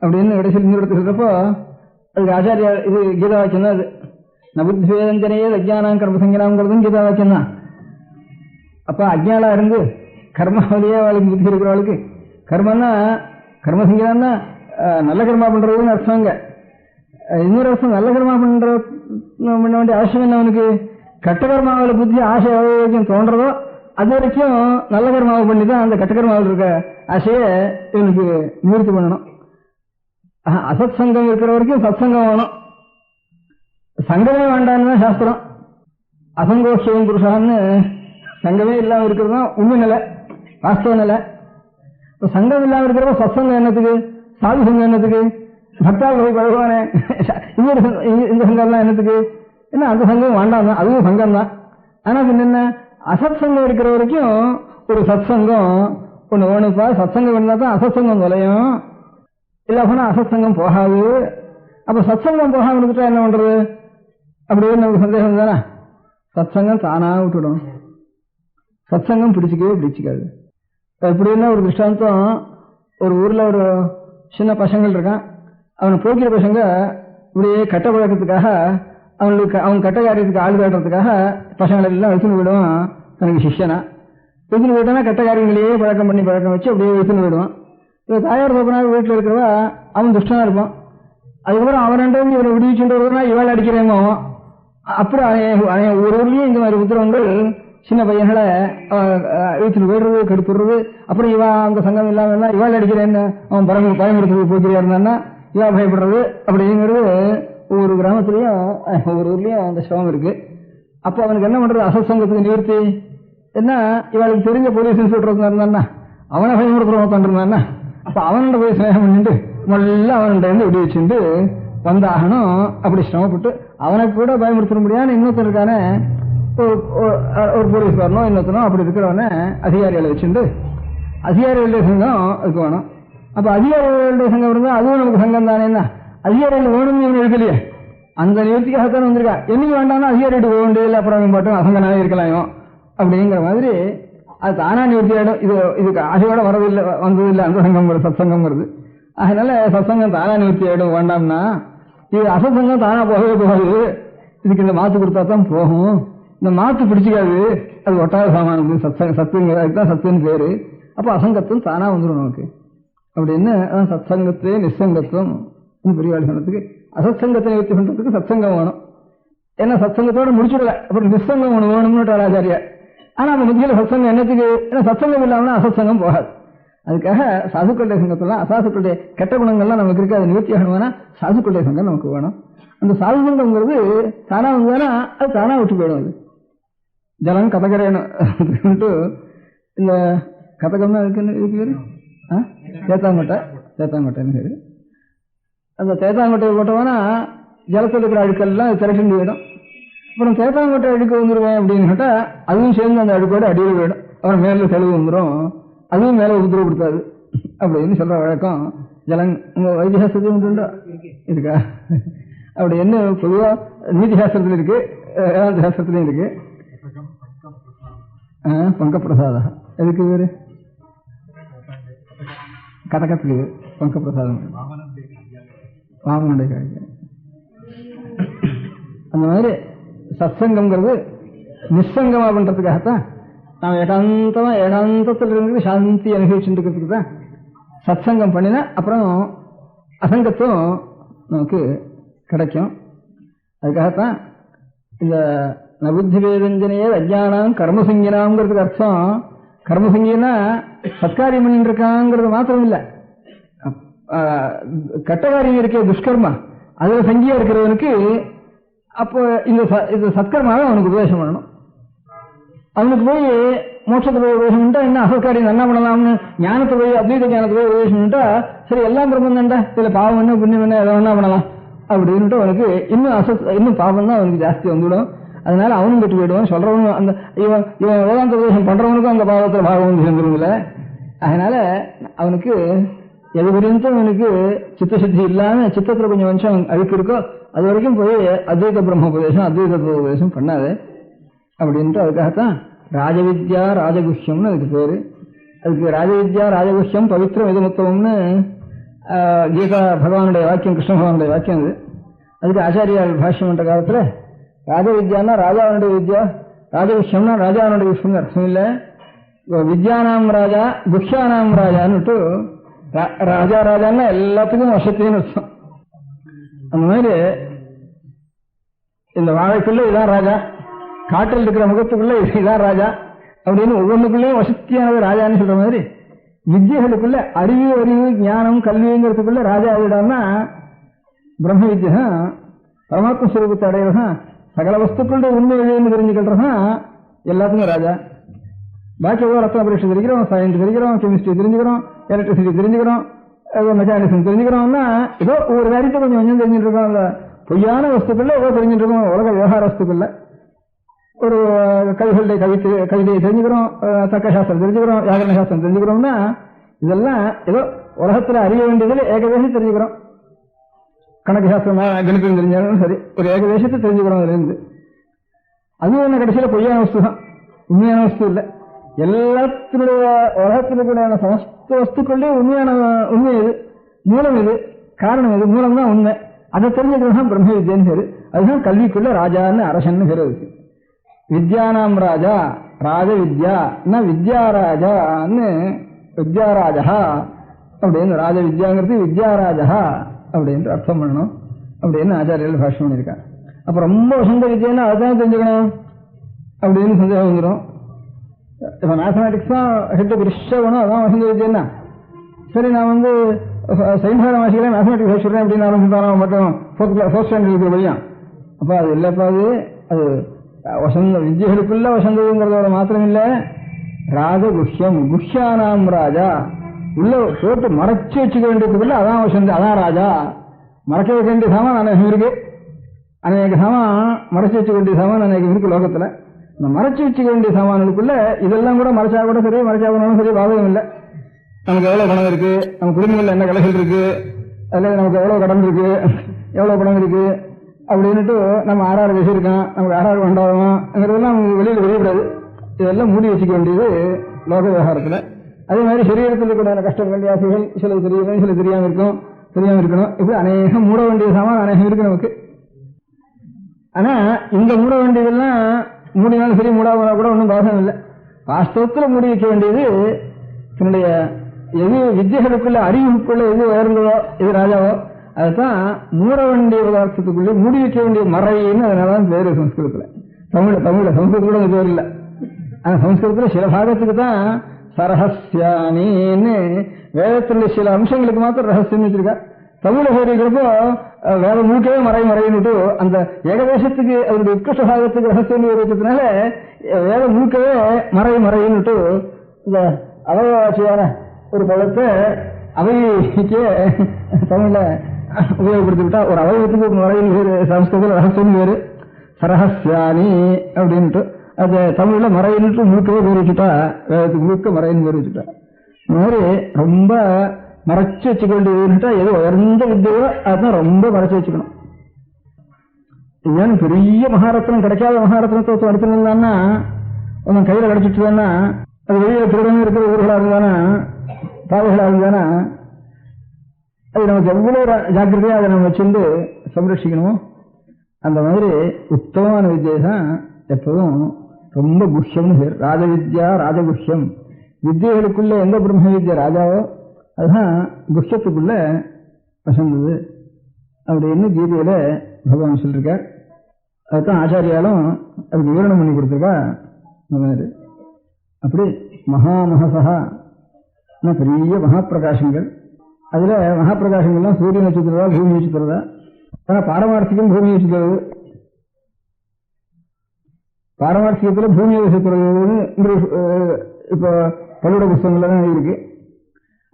அப்படின்னு கடைசியில் இந்த இடத்துல சொல்றப்போ அதுக்கு ஆச்சாரியா இது கீதா வாக்கியம் தான். அது நபுத்வேதஞ்சனையே அஜ்ஞானம் கர்மசங்கனாங்கிறதும் கீதா வாக்கியம் தான். அப்ப அஜ்ஞானா இருந்து கர்மாவலியே அவளுக்கு புத்தி இருக்கிறவளுக்கு கர்மன்னா கர்மசங்கனா நல்ல கர்மா பண்றதுன்னு அர்த்தங்க. இன்னொரு அர்த்தம் நல்ல கர்மா பண்ண வேண்டிய அவசியம் என்ன? அவனுக்கு கட்டகர்மாவில் புத்தி ஆசை வரைக்கும் தோன்றதோ அது வரைக்கும் நல்ல கர்மாவை பண்ணி தான் அந்த கட்டகர்மாவில் இருக்க ஆசையை இவனுக்கு நிவர்த்தி பண்ணணும். அசத் சங்கம் இருக்கிற வரைக்கும் சத் சங்கம் வேணும். சங்கமே வேண்டான்னு தான் சாஸ்திரம். அசங்கோஷம் புருஷான்னு சங்கமே இல்லாம இருக்கிறது தான் உண்மை நிலை, வாஸ்தவ நிலை. இப்ப சங்கம் இல்லாம இருக்கிறப்ப சத்சங்கம் என்னத்துக்கு, சாது சங்கம் என்னத்துக்கு, பக்தால் போய் பழகுவானே இந்த சங்கம்லாம் என்னத்துக்கு? என்ன அந்த சங்கம் வேண்டாம் தான், அதுவும் சங்கம் தான். ஆனா என்ன அசத் சங்கம் இருக்கிற வரைக்கும் ஒரு சத் சங்கம் ஒண்ணு வேணுப்பா. சத் சங்கம் வேணா தான் அசத் சங்கம் தொலையும், இல்ல போனா அசத் சங்கம் போகாது. அப்ப சத் சங்கம் போகாம இருந்துட்டா என்ன பண்றது அப்படின்னு நமக்கு சந்தேகம் தானே. சத் சங்கம் தானா விட்டுடும், சத் சங்கம் பிடிச்சிக்காது. எப்படின்னா ஒரு திருஷ்டாந்தம், ஒரு ஊர்ல ஒரு சின்ன பசங்கள் இருக்கான். அவனை போக்கிற பசங்க இப்படியே கட்ட பழக்கத்துக்காக அவனுக்கு அவன் கட்ட காரியத்துக்கு ஆள் காட்டுறதுக்காக பசங்களை எல்லாம் எடுத்துன்னு விடுவான். தனக்கு சிஷ்யனா எடுத்துன்னு போயிட்டானா கட்ட காரியங்களையே பழக்கம் வச்சு அப்படியே எடுத்துன்னு விடுவான். இப்போ தாயார் பாப்பனாக வீட்டில் இருக்கிறவா அவன் துஷ்டனா இருப்பான். அதுக்கப்புறம் அவன் இவரை விடுவிச்சுன்றதுனா இவாள் அடிக்கிறேமோ. அப்படி ஒரு ஊர்லயும் இந்த மாதிரி உத்தரவங்கள் சின்ன பையன்களை இழுத்துட்டு போயிடுறது, கெடுத்துடுறது. அப்புறம் இவன் அந்த சங்கம் இல்லாம இவாள் அடிக்கிறேன்னு அவன் பயமுறுத்துறது போக்கிறியா இருந்தான்னா இவா பயப்படுறது. அப்படிங்கிறது ஒவ்வொரு கிராமத்துலயும் ஒவ்வொரு ஊர்லயும் அந்த சிரமம் இருக்கு. அப்போ அவனுக்கு என்ன பண்றது? அசத் சங்கத்துக்கு நிவர்த்தி என்ன? இவளுக்கு தெரிஞ்ச போலீஸ் இன்ஸ்பெக்டர் இருந்தான்னா அவனை பயமுறுத்துறவன் உட்காந்துருந்தான்னா அப்ப அவன்கிட்ட போய் ஸ்நேகம் பண்ணிட்டு முதல்ல அவன்கிட்ட இருந்து விடு வச்சுட்டு வந்தாகணும். அப்படி சிரமப்பட்டு அவனுக்கு கூட பயமுறுத்த முடியாது. இன்னொருத்தர் இருக்கானே, ஒரு போலீஸ்காரனோ இன்னொருத்தனோ அப்படி இருக்கிறவன அதிகாரிகளை வச்சுட்டு அதிகாரிகளுடைய சங்கம் அதுக்கு வேணும். அப்ப அதிகாரிகளுடைய சங்கம் இருந்தா அதுவும் நமக்கு சங்கம் தானே. அதிகாரிகள் வேணும்னு இவன் இருக்கலையே, அந்த நிவர்த்திக்காகத்தான் வந்திருக்கா. என்னைக்கு வேண்டாம்னா அதிகாரிட்டு போக வேண்டியதில்லை, அப்புறம் மட்டும் அசங்கனாவே இருக்கலாம் அப்படிங்கிற மாதிரி அது தானா நிவர்த்தி ஆயிடும். இதுக்கு ஆசையோட வந்ததில்லை அந்த சங்கம் சத்சங்கம் வருது. அதனால சத்சங்கம் தானா நிவர்த்தி ஆயிடும். வேண்டாம்னா இது அசத்சங்கம் தானா போகவே போகாது. இதுக்கு இந்த மாத்து கொடுத்தா தான் போகும். இந்த மாத்து பிடிச்சிக்காது, அது ஒட்டாத சாமானது. அதுதான் சத்துன்னு பேரு. அப்ப அசங்கத்துவம் தானா வந்துடும் நமக்கு அப்படின்னு. சத்சங்கத்தே நிசங்கத்துவம் பெரியவாள் சொன்னதுக்கு அசத்சங்கத்தை நிவர்த்தி பண்றதுக்கு சத்சங்கம் வேணும். ஏன்னா சத்சங்கத்தோட முடிச்சுடல, அப்புறம் நிசங்கம் ஒண்ணு வேணும்னு ஆச்சாரியா. ஆனா அந்த முக்கிய சத்சங்கம் என்னத்துக்கு? ஏன்னா சத்சங்கம் இல்லாமனா அசத்சங்கம் போகாது. அதுக்காக சாதுக்களுடைய சங்கத்துல அசாதுக்களுடைய கெட்ட குணங்கள்லாம் நமக்கு இருக்கு, அதை நிவர்த்தி ஆகணும்னா சாதுக்களுடைய சங்கம் நமக்கு வேணும். அந்த சாது சங்கம்ங்கிறது தானா வந்ததுன்னா அது தானா விட்டு போயிடும். அது ஜலம் கதகரேனும் இந்த கதகம் இதுக்கு பேரு தேத்தாங்கொட்டைன்னு பேரு. அந்த தேத்தாங்கொட்டையை போட்டோம்னா ஜலத்தில் இருக்கிற அழுக்கெல்லாம் திரட்டி போயிடும். அப்புறம் தேத்தாங்கொட்டை அழுக்கு வந்துடுவேன் அப்படின்னு கேட்டா அதுவும் சேர்ந்து அந்த அழுக்கோட அடியில் போயிடும். அப்புறம் மேல தெளிவு வந்துடும், அதுவும் மேல உத்தரவுப்படுத்தாது அப்படின்னு சொல்ற வழக்கம் ஜலம் உங்க வைத்தியசாஸ்திரத்தையும் உண்டுண்டா இருக்கா? அப்படி என்ன பொதுவா நீதி சாஸ்திரத்துல இருக்கு, வேதாந்த சாஸ்திரத்திலையும் இருக்கு. பங்கப்பிரசாதம் எதுக்கு வேறு கதகத்துக்கு பங்கப்பிரசாதம் வாமனுடைய காய்க்கு. அந்த மாதிரி சத்சங்கம்ங்கிறது நிசங்கமா பண்றதுக்காகத்தான் நாம் ஏகாந்தத்தில் இருந்து சாந்தி அனுபவிச்சுட்டு இருக்கிறதுக்கு தான் சத்சங்கம் பண்ணினா அப்புறம் அசங்கத்துவம் நமக்கு கிடைக்கும். அதுக்காகத்தான் இந்த நபுத்தி வேதஞ்சனையே அஜ்ஞானம் கர்மசங்கினாங்கிறதுக்கு அர்த்தம். கர்மசங்கினா சத்காரியம் பண்ணிட்டு இருக்காங்கிறது மாத்திரம் இல்லை, கட்டகாரியம் இருக்கே துஷ்கர்மா அதுல சங்கியா இருக்கிறவனுக்கு அப்போ இந்த சத்கர்மாவை அவனுக்கு உபதேசம் பண்ணணும். அவனுக்கு போய் மோட்சத்தை போய் உபதேசம் பண்ணிட்டா என்ன அசத்காரியம் என்ன பண்ணலாம்னு ஞானத்தை போய் அத்வைத ஞானத்தை போய் உபதேசம் பண்ணிட்டா சரி எல்லாம் பிரம்மம் தான்டா, இதுல பாவம் என்ன புண்ணியம் என்ன எதை வேணா பண்ணலாம் அப்படின்ட்டு அவனுக்கு இன்னும் பாவம் தான் அவனுக்கு ஜாஸ்தி வந்துவிடும். அதனால அவனும் கெட்டு போயிடுவான். சொல்றவனும் அந்த இவன் வேதாந்த உபதேசம் பண்றவனுக்கும் அந்த பாவத்துல பாவம் சேர்ந்துருமில்ல. அதனால அவனுக்கு எது வரைக்கும் அவனுக்கு சித்தசுத்தி இல்லாம சித்தத்துல கொஞ்சம் வம்சம் அழுக்கு இருக்கோ அது வரைக்கும் போய் அத்வைத பிரம்ம உபதேசம் அத்வைத உபதேசம் பண்ணாது அப்படின்ட்டு. அதுக்காகத்தான் ராஜவித்யா ராஜகுஷ்யம்னு அதுக்கு பேரு. அதுக்கு ராஜவித்யா ராஜகுஷ்யம் பவித்திரம் எதுமுத்தவம்னு கீதா பகவானுடைய வாக்கியம், கிருஷ்ண பகவானுடைய வாக்கியம். அது அதுக்கு ஆச்சாரியால் பாஷ்யம் பண்ற காலத்துல ராஜவித்யானா ராஜாவனுடைய வித்யா, ராஜகுஷ்யம்னா ராஜாவனுடைய விஷயம் அர்த்தம் இல்லை. வித்யானாம் ராஜா குஷ்யானாம் ராஜான்னுட்டு ராஜா ராஜான்னா எல்லாத்துக்கும் வசத்தையும் அர்த்தம். அந்த மாதிரி இந்த வாழைக்குள்ள இதான் ராஜா, காட்டில் இருக்கிற முகத்துக்குள்ள இதான் ராஜா அப்படின்னு ஒவ்வொன்றுக்குள்ளேயும் வசத்தியானது ராஜான்னு சொல்ற மாதிரி வித்யைகளுக்குள்ள அறிவு ஞானம் கல்விங்கிறதுக்குள்ள ராஜா ஆகிடான்னா பிரம்ம வித்யா பரமாத்ம ஸ்வரூபத்தை அடையிறதான் சகல வஸ்துக்களுடைய உண்மை எழுதுன்னு தெரிஞ்சுக்கிறதான் எல்லாத்துக்கும் ராஜா. பாக்கி ஏதோ ரத்ன பரீட்சை தெரிஞ்சுக்கிறோம், சயின்ஸ் தெரிஞ்சுக்கிறோம், கெமிஸ்ட்ரி தெரிஞ்சுக்கிறோம், எலக்ட்ரிசிட்டி தெரிஞ்சுக்கிறோம், மெக்கானிசம் தெரிஞ்சுக்கிறோம்னா ஏதோ ஒவ்வொரு காரியத்தை கொஞ்சம் கொஞ்சம் தெரிஞ்சுட்டு இருக்கோம். அந்த பொய்யான வஸ்துக்கள்ல ஏதோ தெரிஞ்சுட்டு இருக்கோம். உலக விவகார வஸ்துக்கள்ல ஒரு கவிகளுடைய கவிதையை தெரிஞ்சுக்கிறோம், தர்க்கசாஸ்திரம் தெரிஞ்சுக்கிறோம், வியாகரண சாஸ்திரம் தெரிஞ்சுக்கிறோம்னா இதெல்லாம் ஏதோ உலகத்துல அறிய வேண்டியதுல ஏகதேசம் தெரிஞ்சுக்கிறோம். கணக்கு சாஸ்திரம் கணிதம் தெரிஞ்சாலும் சரி ஒரு ஏகதேசத்தை தெரிஞ்சுக்கிறோம். அதுல இருந்து அதுவும் என்ன கடைசியில பொய்யான வஸ்து தான், உண்மையான வஸ்து இல்லை. எல்லாத்தினுடைய உலகத்தினுடைய சமஸ்த வஸ்துக்களுடைய உண்மை எது, மூலம் எது, காரணம் எது, மூலம் தான் உண்மை. அதை தெரிஞ்சுக்கிறது தான் பிரம்ம வித்யான்னு பேரு. அதுதான் கல்விக்குள்ள ராஜான்னு அரசன்னு பேரு. அதுக்கு வித்யானாம் ராஜா ராஜ வித்யா வித்யாராஜான்னு வித்யாராஜா அப்படின்னு ராஜ வித்யாங்கிறது வித்யாராஜா அப்படின்னு அர்த்தம் பண்ணணும் அப்படின்னு ஆச்சாரியர்கள் பாஷ்யம் பண்ணியிருக்காங்க. அப்ப ரொம்ப வசந்த வித்யான்னு அதுதான் தெரிஞ்சுக்கணும் அப்படின்னு சந்தேகம் வந்துடும். இப்ப மேத்தமேட்டிக்ஸ் தான் ஹெட் பெருசா வேணும், அதான் வசந்த வித்யான்னா சரி நான் சயின்ஸ் வாசிக்கிறேன் மேத்தமேட்டிக்ஸ் வாசிக்கிறேன் அப்படின்னு ஆரம்பிச்சுட்டான் மட்டும் ஃபோர்த் ஸ்டாண்டர்ட் இருக்கிற பையன். அப்ப அது இல்லப்பா, அது வசந்த வித்யைகளுக்குள்ள வசந்ததுங்கிறதோட மாத்திரம் இல்ல, ராஜகுஷ்யம் குஷ்யானாம் ராஜா உள்ள போட்டு மறைச்சு வச்சுக்க வேண்டியதுக்குள்ள அதான் வசந்த, அதான் ராஜா மறைக்க வைக்க வேண்டிய சாமான் அநேகம் இருக்கு, அநேக சாமான் மறைச்சு வச்சுக்க வேண்டிய சாமான் அநேகம் இருக்கு லோகத்துல. இந்த மறைச்சு வச்சுக்க வேண்டிய சாமான்களுக்குள்ள இதெல்லாம் கூட மறைச்சா கூட சரி, மறைச்சா போனாலும் சரி, பாதகம் இல்லை. நமக்கு எவ்வளவு பணம் இருக்கு, நம்ம குடும்பங்கள்ல என்ன கலைகள் இருக்கு, அதுல நமக்கு எவ்வளவு கடன் இருக்கு, எவ்வளவு பணம் இருக்கு அப்படின்னுட்டு நம்ம ஆறாறு வச்சிருக்கோம், நமக்கு ஆறாறு வேண்டாமங்கிறதெல்லாம் வெளியில வெளியிடாது. இதெல்லாம் மூடி வச்சுக்க வேண்டியது லோக விவகாரத்துல. அதே மாதிரி சரீரத்தில் கூட கஷ்டங்கள் ஆசைகள் சில தெரியும், சில தெரியாம இருக்கணும். இப்படி அநேகம் மூட வேண்டிய சாமான் அநேகம் இருக்கு நமக்கு. ஆனா இந்த மூட வேண்டியதெல்லாம் மூடினாலும் சரி, மூடாம கூட ஒன்றும் பாசம் இல்லை. வாஸ்தவத்துல மூடி வைக்க வேண்டியது தன்னுடைய எது வித்தியர்களுக்குள்ள அறிவுக்குள்ள எது உயர்ந்ததோ எது ராஜாவோ அதுதான் மூட வேண்டிய பதார்த்தத்துக்குள்ளே மூடி வைக்க வேண்டிய மறைன்னு அதனாலதான் பேரு சம்ஸ்கிருதத்துல. தமிழ்ல சம்ஸ்கிருதத்துல அந்த பேர் இல்லை. ஆனா சம்ஸ்கிருதத்துல சில பாகத்துக்கு தான் சரஹஸ்யானின்னு வேதத்தினுடைய சில அம்சங்களுக்கு மாத்திரம் ரகசியம் வச்சிருக்கா. தமிழ இருக்கிறப்போ வேத மூக்கவே மறைன்னுட்டு அந்த ஏகதேசத்துக்கு அதனுடைய உட்கிருஷ்ட பாகத்துக்கு ரகசியம் வச்சதுனால வேத மூக்கவே மறைன்னுட்டு இந்த அவயவாட்சியான ஒரு பழத்தை அவைக்கே தமிழ்ல உபயோகப்படுத்தி விட்டா. ஒரு அவயவத்துக்கு ஒரு மறைன்னு வேறு, சம்ஸ்கிருதத்தில் ரகசியம் வேறு, சரஹஸ்யானி அப்படின்ட்டு. அது தமிழ்ல மறைன்னுட்டு மூக்கவே பேர் வச்சுட்டா, வேதத்துக்கு மூக்க மறைன்னு பேர் வச்சுட்டா. இந்த மாதிரி ரொம்ப மறைச்சு வச்சுக்க வேண்டியதுன்னுட்டா எது உயர்ந்த வித்தையோ அதுதான் ரொம்ப மறைச்சு வச்சுக்கணும். ஏன் பெரிய மகாரத்னம் கிடைக்காத மகாரத்னத்தை அடிச்சிருந்தான்னா அவன் கையில கிடைச்சிட்டுதானா, அது வெளியில திருடமே இருக்கிற ஊர்களா இருந்தானா, பாதைகளா இருந்தானா, அது நமக்கு எவ்வளவு ஜாக்கிரதையா அதை நம்ம வச்சுட்டு சம்ரட்சிக்கணுமோ அந்த மாதிரி உத்தமமான வித்தியை தான் எப்பவும் ரொம்ப குஹ்யம்னு பேர். ராஜவித்யா ராஜகுஹ்யம். வித்தியைகளுக்குள்ள எந்த பிரம்ம வித்யா ராஜாவோ அதுதான் குஹ்யத்துக்குள்ள வசந்தது அப்படின்னு கீதையில பகவான் சொல்லிருக்கார். அதுதான் ஆச்சாரியாலும் அதுக்கு விவரணம் பண்ணி கொடுத்துருக்கா. இந்த மாதிரி அப்படி மகாமகசா பெரிய மகாபிரகாசங்கள். அதுல மகாபிரகாசங்கள்லாம் சூரிய நட்சத்திரதா பூமி நட்சத்திரதா. ஆனா பாரமார்த்திகம் பூமி நட்சத்திரது. பாரமார்த்திகத்துல பூமி நட்சத்திரதுன்னு இப்ப பள்ளியோட புஸ்தகங்கள்ல தான் இருக்கு.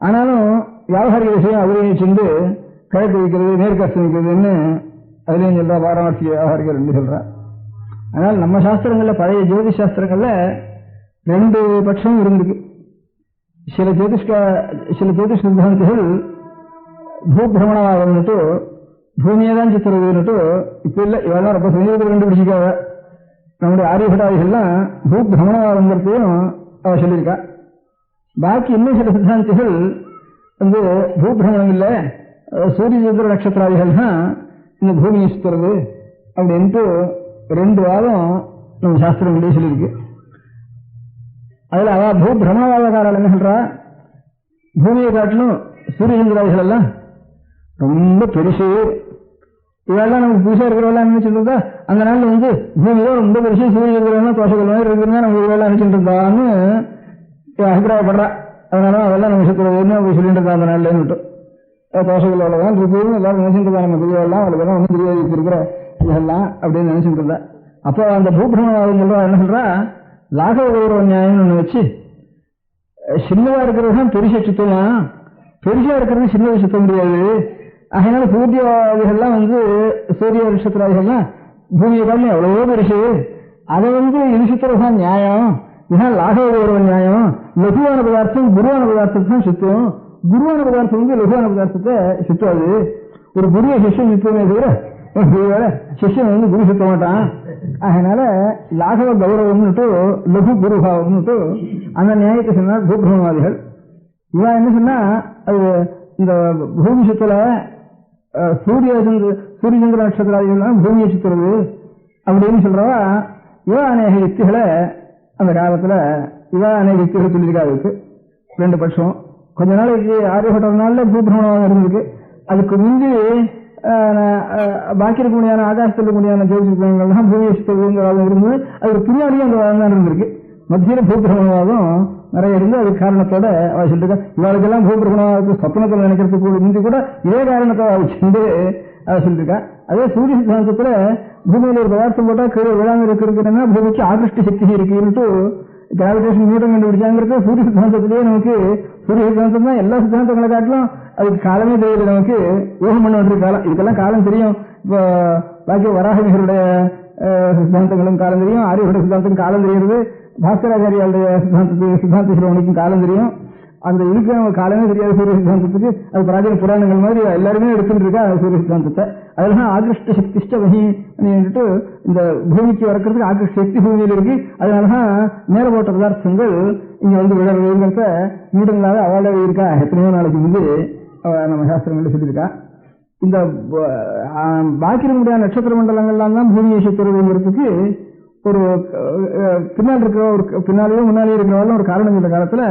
ஆனாலும் வியாபாரிக விஷயம் அதுலேயும் சென்று கிழக்கு வைக்கிறது, மேற்கு அஸ்தம் வைக்கிறதுன்னு அதுலேயும் சொல்றா. பாரமார்த்திக வியாபாரிகள் ரெண்டு சொல்றா. ஆனால் நம்ம சாஸ்திரங்கள்ல பழைய ஜோதிஷ் சாஸ்திரங்கள்ல ரெண்டு பட்சமும் இருந்திருக்கு. சில ஜோதிஷ் சித்தாந்திகள் பூபிரமணவாதம்னுட்டு பூமியை தான் சித்திரதுன்னுட்டு இப்ப இல்லை, இவெல்லாம் ரொம்ப சமீபத்தில் கண்டுபிடிச்சிக்காத நம்முடைய ஆரியபட்டாதிகள்லாம் பூபிரமணவாதங்கிறதையும் அவ சொல்லியிருக்கா. பாக்கி இன்னும் சில சித்தாந்திகள் வந்து பூபிரமணம் இல்லை, சூரிய சந்திர நட்சத்திராதிகள் தான் இந்த பூமியை சுத்துறது அப்படின்ட்டு ரெண்டு வாதம் நம்ம சாஸ்திரங்களே சொல்லியிருக்கு. அதுல அவ பூபிரமணவாதக்காரர்கள் என்ன சொல்றா, பூமியை காட்டிலும் சூரிய சந்திராதிகள் எல்லாம் ரொம்ப பெருசு, இவெல்லாம் நமக்கு புதுசா இருக்கிறவெல்லாம் நினைச்சிட்டு இருந்தா அந்த நாள்ல வந்து பூமிதான் ரொம்ப பெருசு, சூரிய சந்திரன் தோஷங்கள் மாதிரி இருக்குன்னா நம்ம இவெல்லாம் நினைச்சிட்டு இருந்தான்னு அபிப்பிராயப்படுறா. அதனால அதெல்லாம் நம்ம சுத்துறதுன்னு அவங்க சொல்லிட்டு இருந்தா அந்த நாள்ல விட்டு தோஷங்கள் அவ்வளவுதான் இருக்குன்னு எல்லாரும் நினைச்சிட்டு இருந்தா. நம்ம பெரியவெல்லாம் அவளுக்கு ஒன்றும் தெரியாது இருக்கிற இதெல்லாம் அப்படின்னு நினைச்சிட்டு இருந்தா. அப்போ அந்த பூபிரமணவாதம் சொல்றா என்ன சொல்றா, லாகவ கௌரவ நியாயம்னு ஒண்ணு வச்சு சின்னதா இருக்கிறது தான் பெருசை சுத்தலாம், பெருசா இருக்கிறது சின்னதை சுத்த முடியாது. அதனால சூரியவாதிகள்லாம் வந்து சூரிய நட்சத்திராதிகள்லாம் பூமியை காட்டிலும் எவ்வளவோ பெருசு, அதை வந்து இது சுத்துறதுதான் நியாயம், இதனால் லாகவ கௌரவ நியாயம். லகுவான பதார்த்தம் குருவான பதார்த்தத்தை தான் சுத்தும், குருவான பதார்த்தம் வந்து லகுவான பதார்த்தத்தை சுத்தாது. ஒரு குருவை சிஷ்யம் சுத்தமே தவிர சிஷ்யன் வந்து குரு சுத்த மாட்டான். அதனால லாகவ கௌரவம்னுட்டு லகு குருபாவம்னுட்டு அந்த நியாயத்தை சொன்னார் பூபிரமவாதிகள். இவன் என்ன சொன்னா, அது இந்த பூமி சுத்தல சூரிய சந்திர நட்சத்திராதிகள் பூமியை சுத்துறது அப்படின்னு சொல்றவா இவ அநேக யுக்திகளை அந்த காலத்துல அநேக யுக்திகளை சொல்லியிருக்காது. ரெண்டு பட்சம் கொஞ்ச நாளைக்கு ஆரியப்பட்ட நாள்ல பூபிரமணம் இருந்திருக்கு. அதுக்கு முந்தி பாக்கி இருக்க முடியாத ஆகாசத்தில் இருக்க முடியாத ஜோதிஷங்கள்லாம் பூமியை சுத்துறதுங்கிறதும் இருந்தது. அதுக்கு பின்னாடியும் அந்த வாதம் தான் இருந்திருக்கு. மத்தியில பூபிரமணவாதம் நிறைய இருந்து அது காரணத்தோட அவ சொல்லிருக்கா. இவளுக்கெல்லாம் பூபிரமணவாதத்துக்கு சொப்பனத்தில் நினைக்கிறதுக்கு முந்தி கூட இதே காரணத்தை வச்சுட்டு அவ சொல்லிருக்கா. அதே சூரிய சித்தாந்தத்துல பூமியில ஒரு பதார்த்தம் போட்டா கீழே விழாம இருக்குன்னா பூமிக்கு ஆகிருஷ்டி சக்தி இருக்குன்னுட்டு கிராவிடேஷன் நியூட்டன் கண்டுபிடிச்சாங்கிறது சூரிய சித்தாந்தத்திலேயே நமக்கு சூரிய சித்தாந்தம் தான் எல்லா சித்தாந்தங்களை காட்டிலும் அதுக்கு காலமே தெரியல. நமக்கு யோகம் பண்ண வேண்டிய காலம், இதுக்கெல்லாம் காலம் தெரியும். இப்போ பாக்கி வராகமிகருடைய சித்தாந்தங்களும் காலம் தெரியும், ஆரியருடைய சித்தாந்தம் காலம் தெரியுது, பாஸ்கராச்சாரியாருடைய சித்தாந்த சிரோமணிக்கும் காலம் தெரியும். அந்த இதுக்கு அவங்க காலமே தெரியாது சூரிய சித்தாந்தத்துக்கு. அது பிராச்சீன புராணங்கள் மாதிரி எல்லாருமே எடுத்துட்டு இருக்கா சூரிய சித்தாந்தத்தை. அதெல்லாம் ஆகிருஷ்ட சக்திஷ்ட வகிட்டு இந்த பூமிக்கு வரக்கிறதுக்கு ஆகிருஷ்ட சக்தி பூமியில் இருக்கு. அதனாலதான் மேல போட்ட பதார்த்தங்கள் இங்க வந்து விழறதுங்கிறத நியூட்டன்லாக அவளே இருக்கா எத்தனையோ நாளைக்கு முன்பு நம்ம சாஸ்திரங்கள் சொல்லியிருக்கா. இந்த பாக்கி இருக்கக்கூடிய நட்சத்திர மண்டலங்கள்லாம் தான் பூமியை சுற்றுறதுங்கிறதுக்கு ஒரு பின்னால் இருக்கிற ஒரு பின்னாலேயோ முன்னாலேயே இருக்கிறவங்களும் ஒரு காரணம் இந்த காலத்துல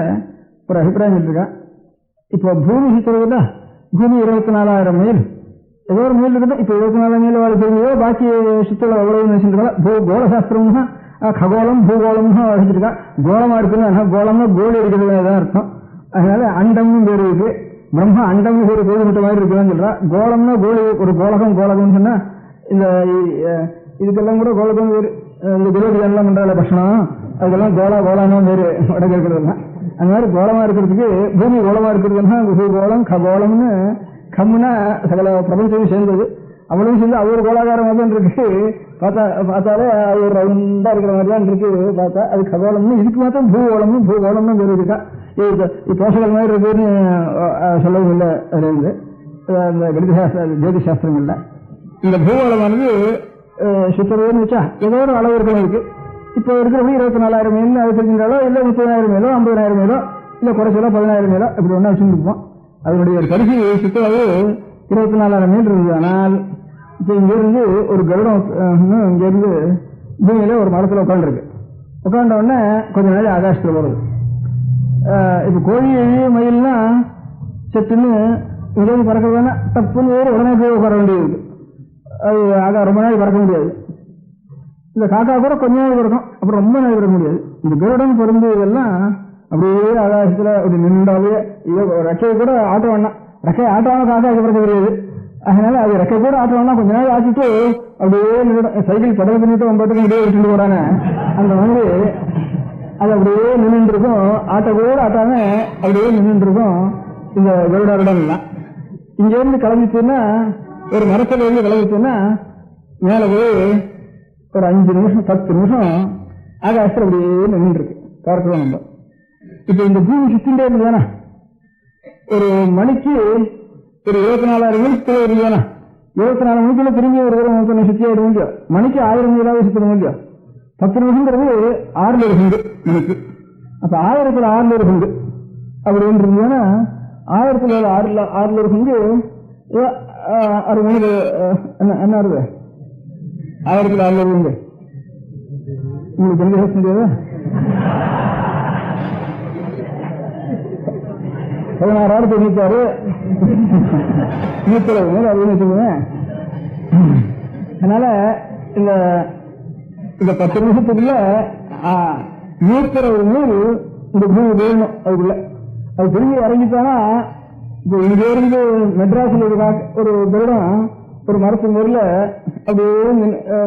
ஒரு அபிப்பிராயம் சொல்லிருக்கா. இப்போ பூமி சுற்றுறதுல பூமி 24,000 மைல் ஏதோ ஒரு மைல் இருக்கட்டும். இப்போ 24 மைல் வாழ் தெரிஞ்சோ பாக்கி சுற்றுலா எவ்வளவு நினைச்சுருக்கா. கோலசாஸ்திரம்னா ககோளம் பூகோளம்னு வச்சிருக்கா. கோலமா இருக்குன்னு கோலம்னா கோல் எடுக்கிறது தான் அர்த்தம். அதனால அண்டம்னு பேர் இருக்கு. பிரம்மா அண்டம் ஒரு கோழி முட்டை மாதிரி இருக்குன்னு சொல்றா. கோலம்னா கோழி ஒரு கோலகம்னு சொன்னா இந்த இதுக்கெல்லாம் கூட கோலகம் வேறு. இந்த குலோபியான்லாம் பண்றாங்க பட்சணம், அதுக்கெல்லாம் கோலானோ வேறு வடக்கு இருக்கிறதுலாம். அந்த மாதிரி கோலமா இருக்கிறதுக்கு பூமி கோலமா இருக்கிறதுனா கோலம் ககோளம்னு கம்முனா சகல பிரபஞ்சமும் சேர்ந்தது. அவளும் சேர்ந்து அது ஒரு கோலாகாரம் தான் இருக்கு. பார்த்தாலே அது ஒரு ரவுண்டா இருக்கிற மாதிரி தான் இருக்கு. பார்த்தா அது ககோளம்னு, இதுக்கு மாத்திரம் பூகோளம்னு பேர் இருக்கா. போஷகள் மாதிரி இருக்குன்னு சொல்லவும் இல்லை. அதுல இருந்து அந்த கணித சாஸ்திர ஜோதி சாஸ்திரங்கள்ல இந்த பூகோளமானது சுத்தம் வச்சா ஏதோ ஒரு அளவு இருக்கணும் இருக்கு. இப்போ இருக்கிறது 24,000 மைல் அது தெரிஞ்சாலோ இல்லை 30,000 மேலோ 50,000 மேலோ இல்லை குறைச்சலோ 10,000 மேலோ இப்படி ஒன்றா வச்சுருப்போம். அதனுடைய ஒரு பரிசு சுத்தளவு 24,000 மைல் இருந்தது. ஆனால் இப்போ இங்கிருந்து ஒரு கருடம் இங்கிருந்து பூமியில ஒரு மரத்தில் உட்காந்துருக்கு. உட்காண்ட உடனே கொஞ்ச நாள் ஆகாசத்தில் போகிறது. இப்போ கோழி மயில்னா செட்டுன்னு இங்கிருந்து பறக்கிறதுனா தப்புன்னு வேறு உடனே போய் உட்கார வேண்டியது இருக்கு. அது ரொம்ப நாள் பறக்க முடியாது. இந்த காக்கா கூட கொஞ்ச நாள் பறக்கும், அப்புறம் ரொம்ப நாள் பறக்க முடியாது. இந்த கருடன் பிறந்து இதெல்லாம் அப்படியே ஆகாசத்துல அப்படி நின்றாலே ரெக்கையை கூட ஆட்ட வேணாம். ரெக்கையை ஆட்டாம காக்காக்கு பறக்க முடியாது. அதனால அது ரெக்கை கூட ஆட்ட வேணாம். கொஞ்ச நாள் ஆட்டிட்டு அப்படியே சைக்கிள் படகு பண்ணிட்டு 9 அப்படியே விட்டுட்டு போறானே அந்த மாதிரி அது அப்படியே நின்று இருக்கும். ஆட்ட கூட ஆட்டாம அப்படியே நின்று இருக்கும் இந்த கருடாருடன் எல்லாம். இங்க இருந்து கிளம்பிச்சுன்னா ஒரு மரத்துல இருந்து கிளம்பிச்சுன்னா மேல போய் ஒரு 5 நிமிஷம் 10 நிமிஷம் ஆகாசத்தில் அப்படியே நின்று இருக்கு பார்க்கலாம் நம்ம. இப்ப இந்த பூமி சுத்திண்டே இருந்ததானா ஒரு மணிக்கு ஒரு 24,000 மைல் இருந்ததானா 24 மணிக்குள்ள திரும்பி ஒரு தடவை சுத்தியா இருக்க முடியும். மணிக்கு 1000 மைலாவது சுத்தணும் இல்லையா. 10 நிமிஷங்கிறது 6 செண்டு மணிக்கு. அப்ப 1000ல் 6 செண்டு அப்படின்னு இருந்ததுன்னா 1000ல் 6 செண்டு 6 மணிக்கு என்ன ஆறுது 1000ல் 6 செண்டு உங்களுக்கு எங்க பேச முடியாது. 16,96 160 மேல அப்படின்னு வச்சுக்கோங்க. அதனால இந்த 10 நிமிஷத்துக்குள்ள 160 மைல் இந்த பூமி வேணும். அதுக்குள்ள அது திரும்பி இறங்கிட்டானா இப்போ இங்க இருந்து மெட்ராஸில் ஒரு கருடம் ஒரு மரத்து மேல அப்படியே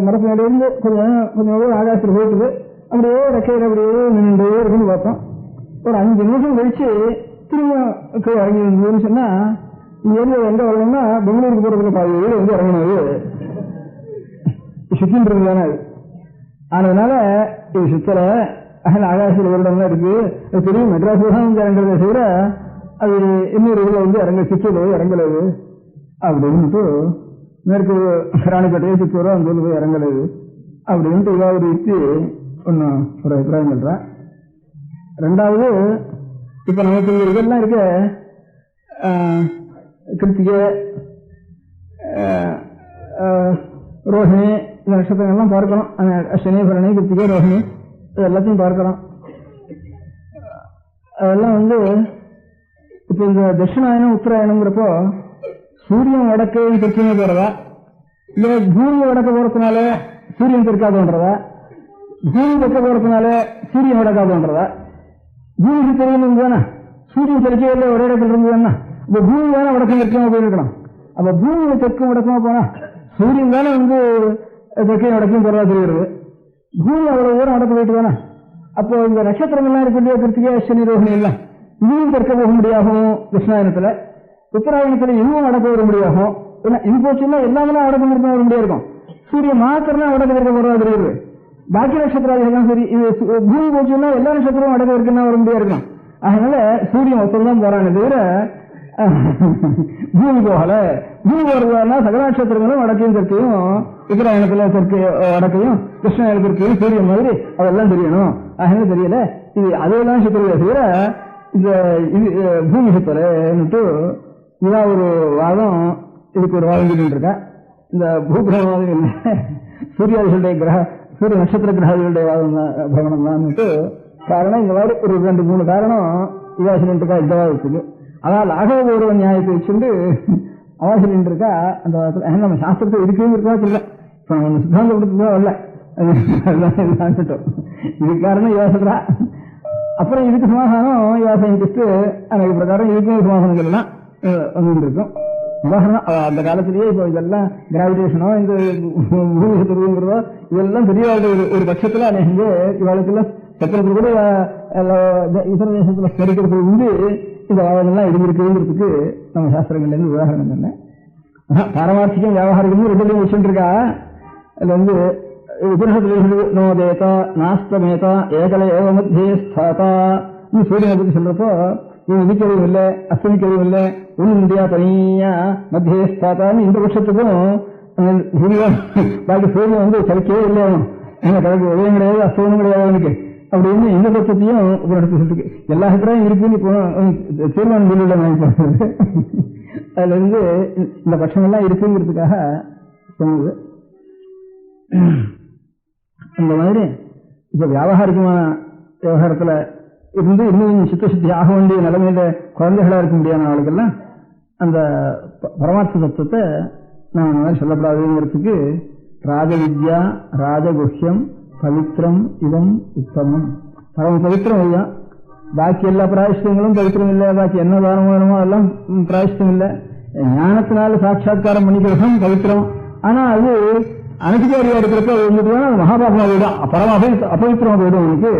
மரத்து மேல இருந்து கொஞ்சம் ஆகாசத்தில் போயிட்டுது. அப்படியே ரெக்கையில் அப்படியே நின்று இருக்குன்னு பார்த்தோம். ஒரு 5 நிமிஷம் கழிச்சு திரும்ப இறங்கி இருந்ததுன்னு சொன்னா இங்க இருந்து எங்க வரணும்னா பெங்களூருக்கு போறதுக்கு பாதி வந்து இறங்கினது சுத்தின் இருக்குதானே. அதனால இது சுத்தல ஆகாசத்தில் வருடம்லாம் இருக்கு. அது தெரியும் மெட்ராஸ் தான் வந்து இறங்குறத தவிர அது இன்னொரு இதுல வந்து இறங்க சுற்றுல இறங்கலது அப்படின்ட்டு மேற்கு ராணிப்பேட்டையை சுற்றுறோம் அந்த போய் இறங்கலது அப்படின்ட்டு இதாவது இருக்கு ஒன்னு ஒரு அபிப்பிராயம் சொல்றேன். ரெண்டாவது இப்ப நமக்கு இதெல்லாம் இருக்க கிருத்திகை ரோஹிணி இந்த நட்சத்திரங்கள்லாம் பார்க்கிறோம். அஸ்வினி பரணி கிருத்திகை ரோஹிணி இது எல்லாத்தையும் பார்க்கிறோம். அதெல்லாம் வந்து இப்ப இந்த தட்சிணாயனம் உத்தராயணம்ங்கிறப்போ சூரியன் வடக்கு தெற்குமே போறதா இல்ல பூமி வடக்க போறதுனால சூரியன் தெற்காதுன்றதா பூமி தெற்க போறதுனால சூரியன் வடக்காதுன்றதா பூமிக்கு தெரியும் தானே சூரியன் தெற்கே இல்லை ஒரே இடத்துல இருந்ததுன்னா இப்ப பூமி தானே வடக்கம் தெற்கமா போயிருக்கணும். அப்ப பூமியில தெற்கும் வடக்கமா போனா சூரியன் தானே வந்து தெற்கையும் வடக்கையும் போறதா தெரிகிறது. பூமி அவ்வளவு தூரம் வடக்கு போயிட்டு தானே. அப்போ இந்த நட்சத்திரங்கள்லாம் இருக்கு இல்லையா கிருத்திகை அஸ்வினி ரோஹிணி எல்லாம் இதுவும் தெற்க போக முடியாகும் கிருஷ்ணாயனத்துல, உத்தராயணத்துல இதுவும் வடக்க வர முடியாகும். இது போச்சுன்னா எல்லாமே வடக்கு நிறுத்தம் வர முடியாது இருக்கும். சூரியன் மாத்திரம் தான் வடக்கு இருக்க போறதா தெரியுது. பாக்கி நட்சத்திரம் சரி, இது பூமி போச்சுன்னா எல்லா நட்சத்திரமும் வடக்கு இருக்குன்னா வர முடியாது இருக்கும். அதனால சூரியன் ஒருத்தர் தான் போறானே தவிர பூமி போகல. பூமி போறதுனா சகல நட்சத்திரங்களும் வடக்கையும் தெற்கையும், உத்தராயணத்துல தெற்கு வடக்கையும் கிருஷ்ணாயணத்திற்கையும் சூரியன் மாதிரி அதெல்லாம் தெரியணும். அதனால தெரியல. இது அதெல்லாம் சுத்தரவே தவிர இந்த பூமி சுத்தரன்னுட்டு இதான் ஒரு வாதம். இதுக்கு ஒரு வாதம் சொல்லிட்டு இருக்கா. இந்த பூகிரகவாதம் இல்லை, சூரிய நட்சத்திர கிரகங்களுடைய வாதம் தான், பிரகணம் தான்ட்டு காரணம். இந்த மாதிரி ஒரு 2-3 காரணம் இதா சொல்லிட்டு இருக்கா இந்த வாதத்துக்கு. அதாவது ஆகவ நியாயத்தை வச்சுட்டு அவா சொல்லிட்டு இருக்கா. அந்த நம்ம சாஸ்திரத்தை இருக்கவே இருக்கா இல்லை, இப்ப நம்ம சித்தாந்த கொடுத்துதான் வரல, இதுக்கு காரணம் இவா சொல்றா. அப்புறம் இதுக்கு சமாதானம் இவா சயின்டிஸ்ட் எனக்கு பிரகாரம் இதுக்கும் சமாதானங்கள் எல்லாம் வந்துட்டு இருக்கும். உதாரணம் அந்த காலத்திலேயே இப்போ இதெல்லாம் கிராவிடேஷனோ இந்த பூமி சுத்துறதுங்கிறதோ இதெல்லாம் தெரியாத ஒரு பட்சத்துல அநேக இவாளுக்கெல்லாம் சத்திரத்தில் கூட இதர தேசத்துல கிடைக்கிறது உண்டு. இந்த வாதங்கள்லாம் எழுதியிருக்குங்கிறதுக்கு நம்ம சாஸ்திரங்கள்ல இருந்து உதாரணம் என்ன பாரமார்த்திகம் வியாபாரிகம் 2 வச்சுட்டு இருக்கா. அதுல வந்து உபனிஷத்துல நோதேதா நாஸ்தமேதா ஏகல ஏவ மத்தியே ஸ்தாதா சூரியனை பத்தி சொல்றப்போ இவன் உதிக்கவும் இல்லை அஸ்தமிக்கவும் இல்லை, ஒண்ணு இந்தியா தனியா மத்தியே ஸ்தாதான்னு இந்த பட்சத்துக்கும் பாக்கி சூரியன் வந்து கிடைக்கவே இல்லை, கிழக்கு உதயம் கிடையாது அஸ்தவனும் கிடையாது அவனுக்கு அப்படின்னு இந்த பட்சத்தையும் உபனிஷத்து சொல்லிருக்கு. எல்லா இடத்துலையும் இருக்குன்னு இப்போ தீர்மானம் சொல்லிவிட நினைப்பாங்க. அதுல இருந்து இந்த பட்சங்கள்லாம் இருக்குங்கிறதுக்காக சொன்னது. இந்த மாதிரி இப்ப வியாபாரத்துல இருந்து இன்னும் சித்தசுத்தி ஆக வேண்டிய நிலைமையில குழந்தைகளா இருக்க முடியாத ஆளுக்கெல்லாம் அந்த பரமார்த்த தத்துவத்தை நான் இந்த மாதிரி சொல்லப்படாதுங்கிறதுக்கு ராஜவித்யா ராஜகுஹ்யம் பவித்ரம் இதம் உத்தமம். பரம பவித்திரம் இல்லையா, பாக்கி எல்லா பிராயஷ்டங்களும் பவித்திரம் இல்லை, பாக்கி என்ன தானம் வேணுமோ அதெல்லாம் பிராயஷ்டம் இல்லை. ஞானத்தினால சாட்சா்காரம் பண்ணிக்கிறதும் பவித்திரம். ஆனா அது அனதிகாரியா இருக்கிறப்ப வந்துட்டு அது மகாபாபமா போயிடும், பரம அபவித்திரமா போயிடும் அவனுக்கு.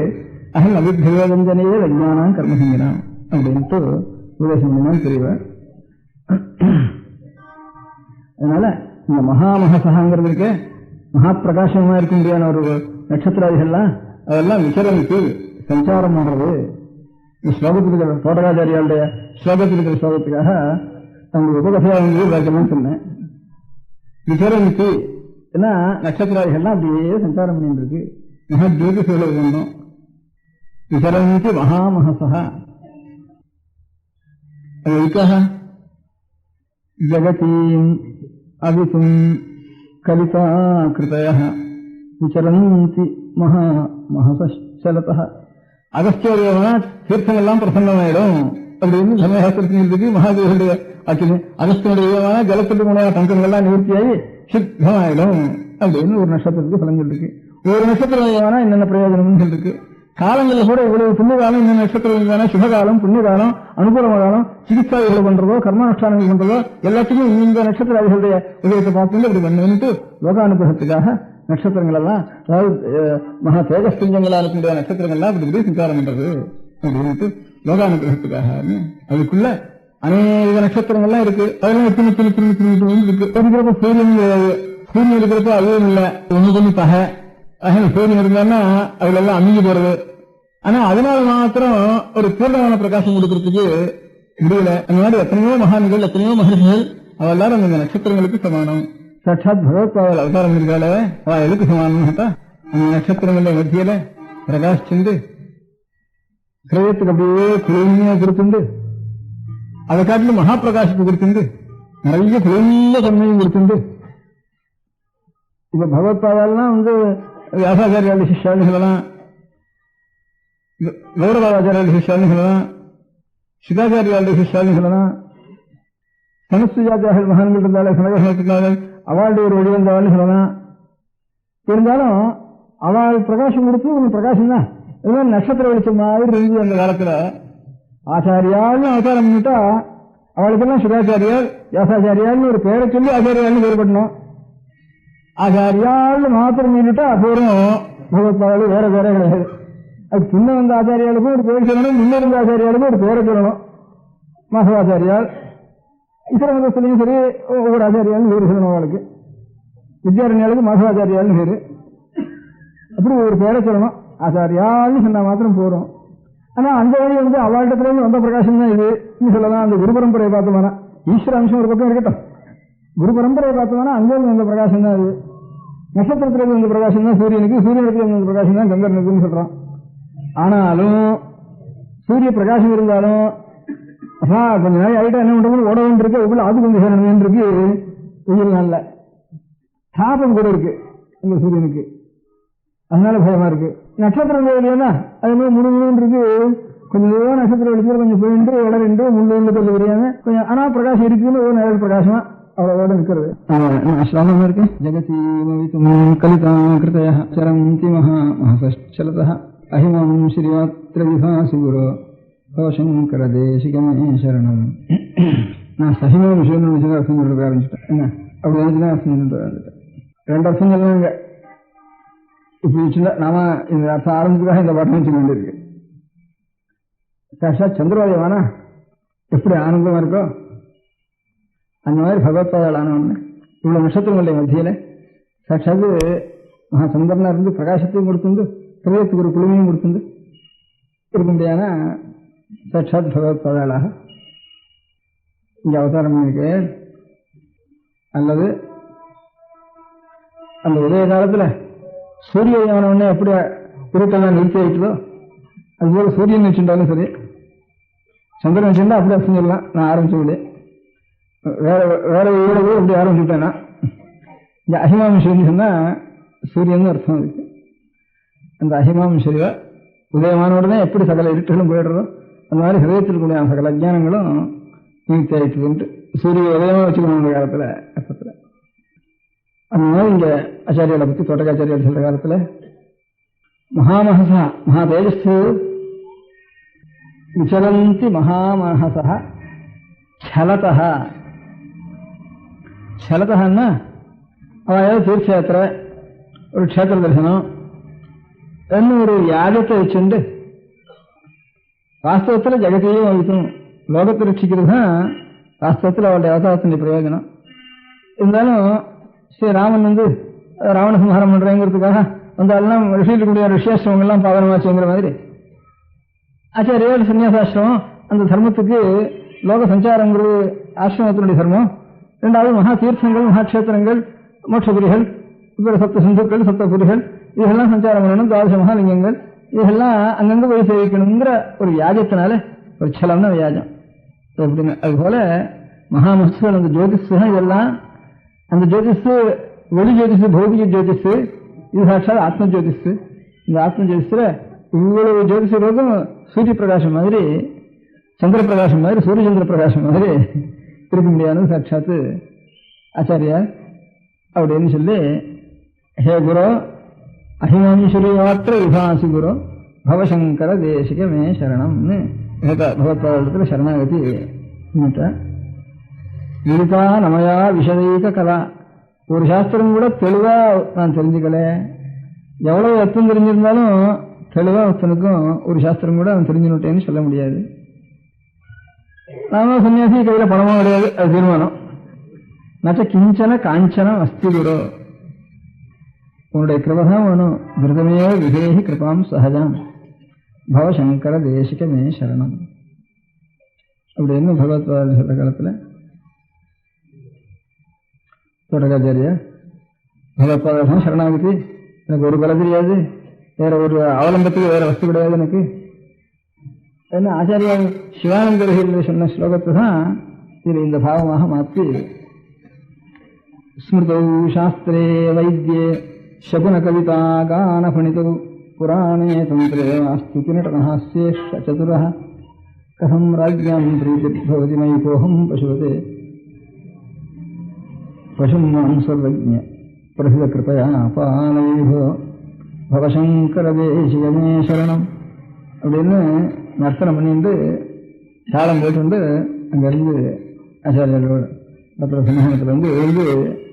அகல் அபித்வேதஞ்சனையே விஞ்ஞானம் கர்மசங்கனம் அப்படின்ட்டு உபதேசம் பண்ணான்னு தெரியவன். அதனால இந்த மகாமகசகாங்கிறதுக்கு மகா பிரகாசமா இருக்க முடியாத ஒரு நட்சத்திராதிகள்லாம் அதெல்லாம் விசரமித்து சஞ்சாரம் பண்றது. இந்த ஸ்லோகத்துக்கு தோட்டகாச்சாரியாளுடைய ஸ்லோகத்தில் இருக்கிற ஸ்லோகத்துக்காக அவங்களுக்கு உபகதையா வந்து சொன்னேன். விசரமித்து ஏன்னா நட்சத்திராதிகள்லாம் அப்படியே சஞ்சாரம் பண்ணிட்டு இருக்கு. மகாத்வீக சொல்ல சொன்னோம். விசரமித்து மகாமகசா அதுக்காக ஜகதீம் அவிதும் கலிதா கிருதய விசரந்தி மகாமகசலத. அகஸ்தியோதயம்னா தீர்த்தங்கள்லாம் பிரசன்னமாயிடும் அப்படின்னு தர்மசாஸ்திரத்திற்கு மகாதேவனுடைய ஆட்சி. அகஸ்தியோடைய ஜலத்துக்கு மூலமாக தங்கங்கள்லாம் நிவர்த்தியாகி சித்தமாயிடும் அப்படின்னு ஒரு நட்சத்திரத்துக்கு பலன் சொல்லிருக்கு. ஒரு நட்சத்திரம் என்னென்ன பிரயோஜனம்னு சொல்லிருக்கு. காலங்களில் கூட இவ்வளவு புண்ணிய காலம், இந்த நட்சத்திரம் சுபகாலம், புண்ணிய காலம், அனுகூல காலம், சிகிச்சைகளை பண்றதோ கர்மானுஷ்டானங்கள் பண்றதோ எல்லாத்துக்கும் இந்த நட்சத்திராதிகளுடைய உதயத்தை பார்த்து இப்படி பண்ணிட்டு லோகானுகிரகத்துக்காக நட்சத்திரங்கள் எல்லாம், அதாவது மகா தேஜஸ்பிஞ்சங்களா இருக்கின்ற நட்சத்திரங்கள்லாம் இப்படி இப்படி சஞ்சாரம் பண்றது அப்படின்ட்டு லோகானுகிரகத்துக்காக. அதுக்குள்ள அநேக நட்சத்திரங்கள்லாம் இருக்கு. அதெல்லாம் சின்ன சின்ன சின்ன சின்ன இருக்கு. இருக்கிறப்ப சூரியன் இருக்கிறப்ப அதுவும் இல்லை, ஒண்ணு கொஞ்சம் பகை. சூரியன் இருந்தான்னா அதுல எல்லாம் அமைஞ்சு போறது. ஆனா அதனால மாத்திரம் ஒரு பூர்ணமான பிரகாசம் கொடுக்கறதுக்கு முடியல. அந்த மாதிரி எத்தனையோ மகான்கள், எத்தனையோ மகர்ஷிகள் அவ எல்லாரும் அந்த நட்சத்திரங்களுக்கு சமானம். சாட்சாத் பகவத்பாதல் அவதாரம் இருக்கால அவ எதுக்கு சமானம் கேட்டா அந்த நட்சத்திரங்கள மத்தியில பிரகாசிச்சுண்டு ஹிரதத்துக்கு அப்படியே குளிர்மையா கொடுத்துண்டு அதை காட்டிலும் மகா பிரகாசத்தை கொடுத்துண்டு நிறைய குளிர்ந்த தன்மையும் கொடுத்துண்டு. இப்ப பகவத்பாதாலாம் வந்து வியாசாச்சாரியாளுடைய சிஷ்யான்னு சொல்லலாம், கௌரவாச்சாரியாளுடைய சிஷ்யான்னு சொல்லலாம், சிதாச்சாரியாளுடைய சிஷ்யான்னு சொல்லலாம், சமஸ்திஜாச்சாரியர்கள் மகான்கள் இருந்தாலும் சனகர்கள் அவளுடைய ஒரு வடிவந்தாள்னு சொல்லலாம். இருந்தாலும் அவள் பிரகாசம் கொடுத்து ஒரு பிரகாசம் தான். இதுமாதிரி நட்சத்திர வெளிச்சம் மாதிரி இருந்தது அந்த காலத்துல. ஆச்சாரியாள்னு அவதாரம் பண்ணிட்டா அவளுக்கெல்லாம் சிதாச்சாரியார் வியாசாச்சாரியாள்னு ஒரு பேரை சொல்லி ஆச்சாரியாள்னு வேறுபடணும். ஆச்சாரியாள்னு மாத்திரம் மீறிட்டா அப்புறம் பகவத்பாதாலும் வேற வேற கிடையாது. அது சின்ன வந்த ஆச்சாரியாளுக்கும் ஒரு பேர் சொல்லணும், முன்னிருந்த ஆச்சாரியாளுக்கும் ஒரு பேரை சொல்லணும். மாசவாச்சாரியால் இத்தனை மதத்திலையும் சரி ஒவ்வொரு ஆச்சாரியாலும் பேர் சொல்லணும். அவளுக்கு வித்யாரண்யாளுக்கு மாசவாச்சாரியால்னு பேரு. அப்படி ஒரு பேரை சொல்லணும். ஆச்சாரியால்னு சொன்னா மாத்திரம் போறோம். ஆனா அந்த வழி அவள்கிட்ட வந்த பிரகாசம் தான் இது சொல்லலாம். அந்த குரு பரம்பரையை பார்த்தோம்னா ஈஸ்வர அம்சம் ஒரு பக்கம் இருக்கட்டும், குரு பரம்பரையை பார்த்தோம்னா அங்கிருந்து வந்த பிரகாசம் தான் அது. நட்சத்திரத்திலிருந்து வந்த பிரகாசம் தான் சூரியனுக்கு, சூரியனுக்கு வந்த பிரகாசம் தான் சந்திரனுக்குன்னு சொல்றான். ஆனாலும் சூரிய பிரகாசம் இருந்தாலும் கொஞ்ச நாள் ஆகிட்டா என்ன பண்றது, உடம்பு இருக்கு, அதுக்குள்ள அது கொஞ்சம் சேரணும் இருக்கு. வெயில் நாள்ல தாபம் கூட இருக்கு இந்த சூரியனுக்கு, அதனால பயமா இருக்கு. நட்சத்திரம் இல்லையா அது மாதிரி முழு இருக்கு. கொஞ்சம் தூரம் நட்சத்திர வெளிச்சத்தில் கொஞ்சம் போயிட்டு இடறிண்டு முள்ளு கொண்டு தெரியாம கொஞ்சம், ஆனா பிரகாசம் இருக்குன்னு ஒரு நிழல் பிரகாசமா அவ்வளவோட இருக்கிறது. ஸ்லோகம் இருக்கு. ஜெகதி கலிதா கிருதய சரந்தி மகாசலத அஹிமம் ஸ்ரீவாத்திர விபாசி குரு கோஷங்கர தேசிகமே சரணம். நான் சகிம விஷயம் அர்த்தம் சொல்ல ஆரம்பிச்சுட்டேன். என்ன அப்படி நினைச்சுதான் அர்த்தம் சொல்ல ஆரம்பிச்சிட்டேன். 2 அர்த்தம் சொல்லாங்க. இப்படி வச்சுன்னா நாம இந்த அர்த்தம் ஆரம்பிச்சுக்காக இந்த பாட்டம் வச்சுக்க வேண்டியிருக்கு. சாட்சாத் சந்திரோதயமானா எப்படி ஆனந்தமா இருக்கோ அந்த மாதிரி பகவத்பாதாளானவன்னு இவ்வளவு நட்சத்திரங்களுடைய மத்தியில சாட்சாத் மகா சந்திரனா இருந்து பிரகாசத்தையும் கொடுத்துண்டு பிரதயத்துக்கு ஒரு குழுமையும் கொடுத்துண்டு இருக்க முடியாத சாட்சாத் பகவத்பாதாளாக இங்க அவதாரம் இருக்கு. அல்லது அந்த உதய காலத்துல சூரிய உதயமானவொடனே எப்படி இருட்டெல்லாம் நிறுத்தி ஆயிட்டதோ அதுபோல சூரியன் வச்சுட்டாலும் சரி, சந்திரன் வச்சுட்டா அப்படி அர்த்தம் சொல்லலாம். நான் ஆரம்பிச்சவில்லை, வேற வீடவே அப்படி ஆரம்பிச்சுட்டேன்னா இந்த அஹிமாமிஸ்வரி சொன்னா சூரியன் அர்த்தம் இருக்கு. அந்த அஹிமாமிஸ்வரிவ உதயமான உடனே எப்படி சகல இருட்டுகளும் போயிடுறதோ அந்த மாதிரி ஹிருதயத்தில் கூடிய சகல அஜ்ஞானங்களும் நிறுத்தி ஆயிடுச்சுன்ட்டு சூரிய உதயமா வச்சுக்கணும் அந்த காலத்துல அர்த்தத்துல. அந்த மாதிரி இங்க ஆச்சாரியாலை பத்தி தோட்டக்காச்சாரியால் சொல்ற காலத்துல மகாமஹசா மகா தேஜஸ்ஸு விசலந்தி மகாமஹசா சலதா. சலதன்னா அதாவது தீர்த்தயாத்திரை, ஒரு க்ஷேத்திர தரிசனம் என்ன ஒரு யாகத்தை வச்சுண்டு வாஸ்தவத்தில் ஜெகத்தையும் வைக்கணும், லோகத்தை ரட்சிக்கிறது தான் வாஸ்தவத்தில் அவருடைய அவதாரத்தினுடைய பிரயோஜனம். இருந்தாலும் ஸ்ரீராமன் ராவண சம்ஹாரம் பண்றேங்கிறதுக்காக வந்தாலும் ரிஷியிலுடைய ரிஷியாசிரமங்கள்லாம் பாவனமாச்சுங்கிற மாதிரி ஆச்சாரியால் சன்னியாசாசிரமம் அந்த தர்மத்துக்கு லோக சஞ்சாரங்கிறது ஆசிரமத்தினுடைய தர்மம். 2வது மகா தீர்த்தங்கள், மகாட்சேத்திரங்கள், மோட்சபுரிகள், சப்த சிந்துக்கள், சப்தபுரிகள் இதெல்லாம் சஞ்சாரம் பண்ணணும். 12 மகாலிங்கங்கள் இதெல்லாம் அங்கங்க போய் சேவிக்கணுங்கிற ஒரு யாகத்தினால ஒரு சலம்னா வியாஜம் அப்படின்னு. அதுபோல மகாமஹசுகள் அந்த ஜோதிஷ் இதெல்லாம், அந்த ஜோதிஷ் வெளி ஜோதிஷ், பௌதிக ஜோதிஷ், இது சாட்சாத் ஆத்ம ஜோதிஷ். இந்த ஆத்ம ஜோதிஷத்துல இவ்வளவு ஜோதிஷர்களுக்கும் சூரிய பிரகாசம் மாதிரி, சந்திர பிரகாசம் மாதிரி, சூரிய சந்திர பிரகாசம் மாதிரி இருக்க முடியாது சாட்சாத்து ஆச்சாரியார் அப்படின்னு சொல்லி, ஹே குரு அஹிமாஞ்சலி மாத்திர விபாசி குரு பவசங்கர தேசிகமே சரணம்னு பகவத்பாதத்துல சரணாகதி. கீதா நமயா விஷதீக கலா. ஒரு சாஸ்திரம் கூட தெளிவா நான் தெரிஞ்சுக்கல. எவ்வளவு அர்த்தம் தெரிஞ்சிருந்தாலும் தெளிவா ஒருத்தனுக்கும் ஒரு சாஸ்திரம் கூட அவன் தெரிஞ்சுட்டேன்னு சொல்ல முடியாது. நாம சன்னியாசி கையில பணமும் கிடையாது, அது தீர்மானம். நச்ச கிஞ்சன காஞ்சனம் அஸ்தி குரு. உன்னுடைய கிருபதான் வேணும். விரதமே விதேகி கிருபாம் சகஜம் பவசங்கர தேசிகமே சரணம் அப்படின்னு பகவத்பாத சொல்ற காலத்துல தோட்டக்காச்சாரியா பகவத்பாத சரணாகதி. எனக்கு ஒரு பல தெரியாது, வேற ஒரு அவலம்பத்துக்கு வேற வஸ்து கிடையாது எனக்கு. ஏன்னா ஆச்சாரியா சிவானந்தர்கள் சொன்ன ஸ்லோகத்தை தான் இது இந்த பாவமாக மாற்றி ஸ்மிருதௌ சாஸ்திரே வைத்தியே சகுன கவிதா கான பணிதௌ புராணே தந்திரே ஆஸ்துதி நடனஹாஸ்யே சதுரஹ கஹம் ராஜ்ஞாம் பிரீதிர்பவதி மயிகோஹம் பசுவதே பசும் மாம் சர்வஜ்ஞ பிரசித கிருபயா பாலயோ பவசங்கர தேசிகமே சரணம் அப்படின்னு நர்த்தனம் பண்ணிட்டு தாளம் போட்டு அங்கிருந்து ஆச்சாரியர்களோட டாக்டர் சன்னிதானத்திலிருந்து எழுந்து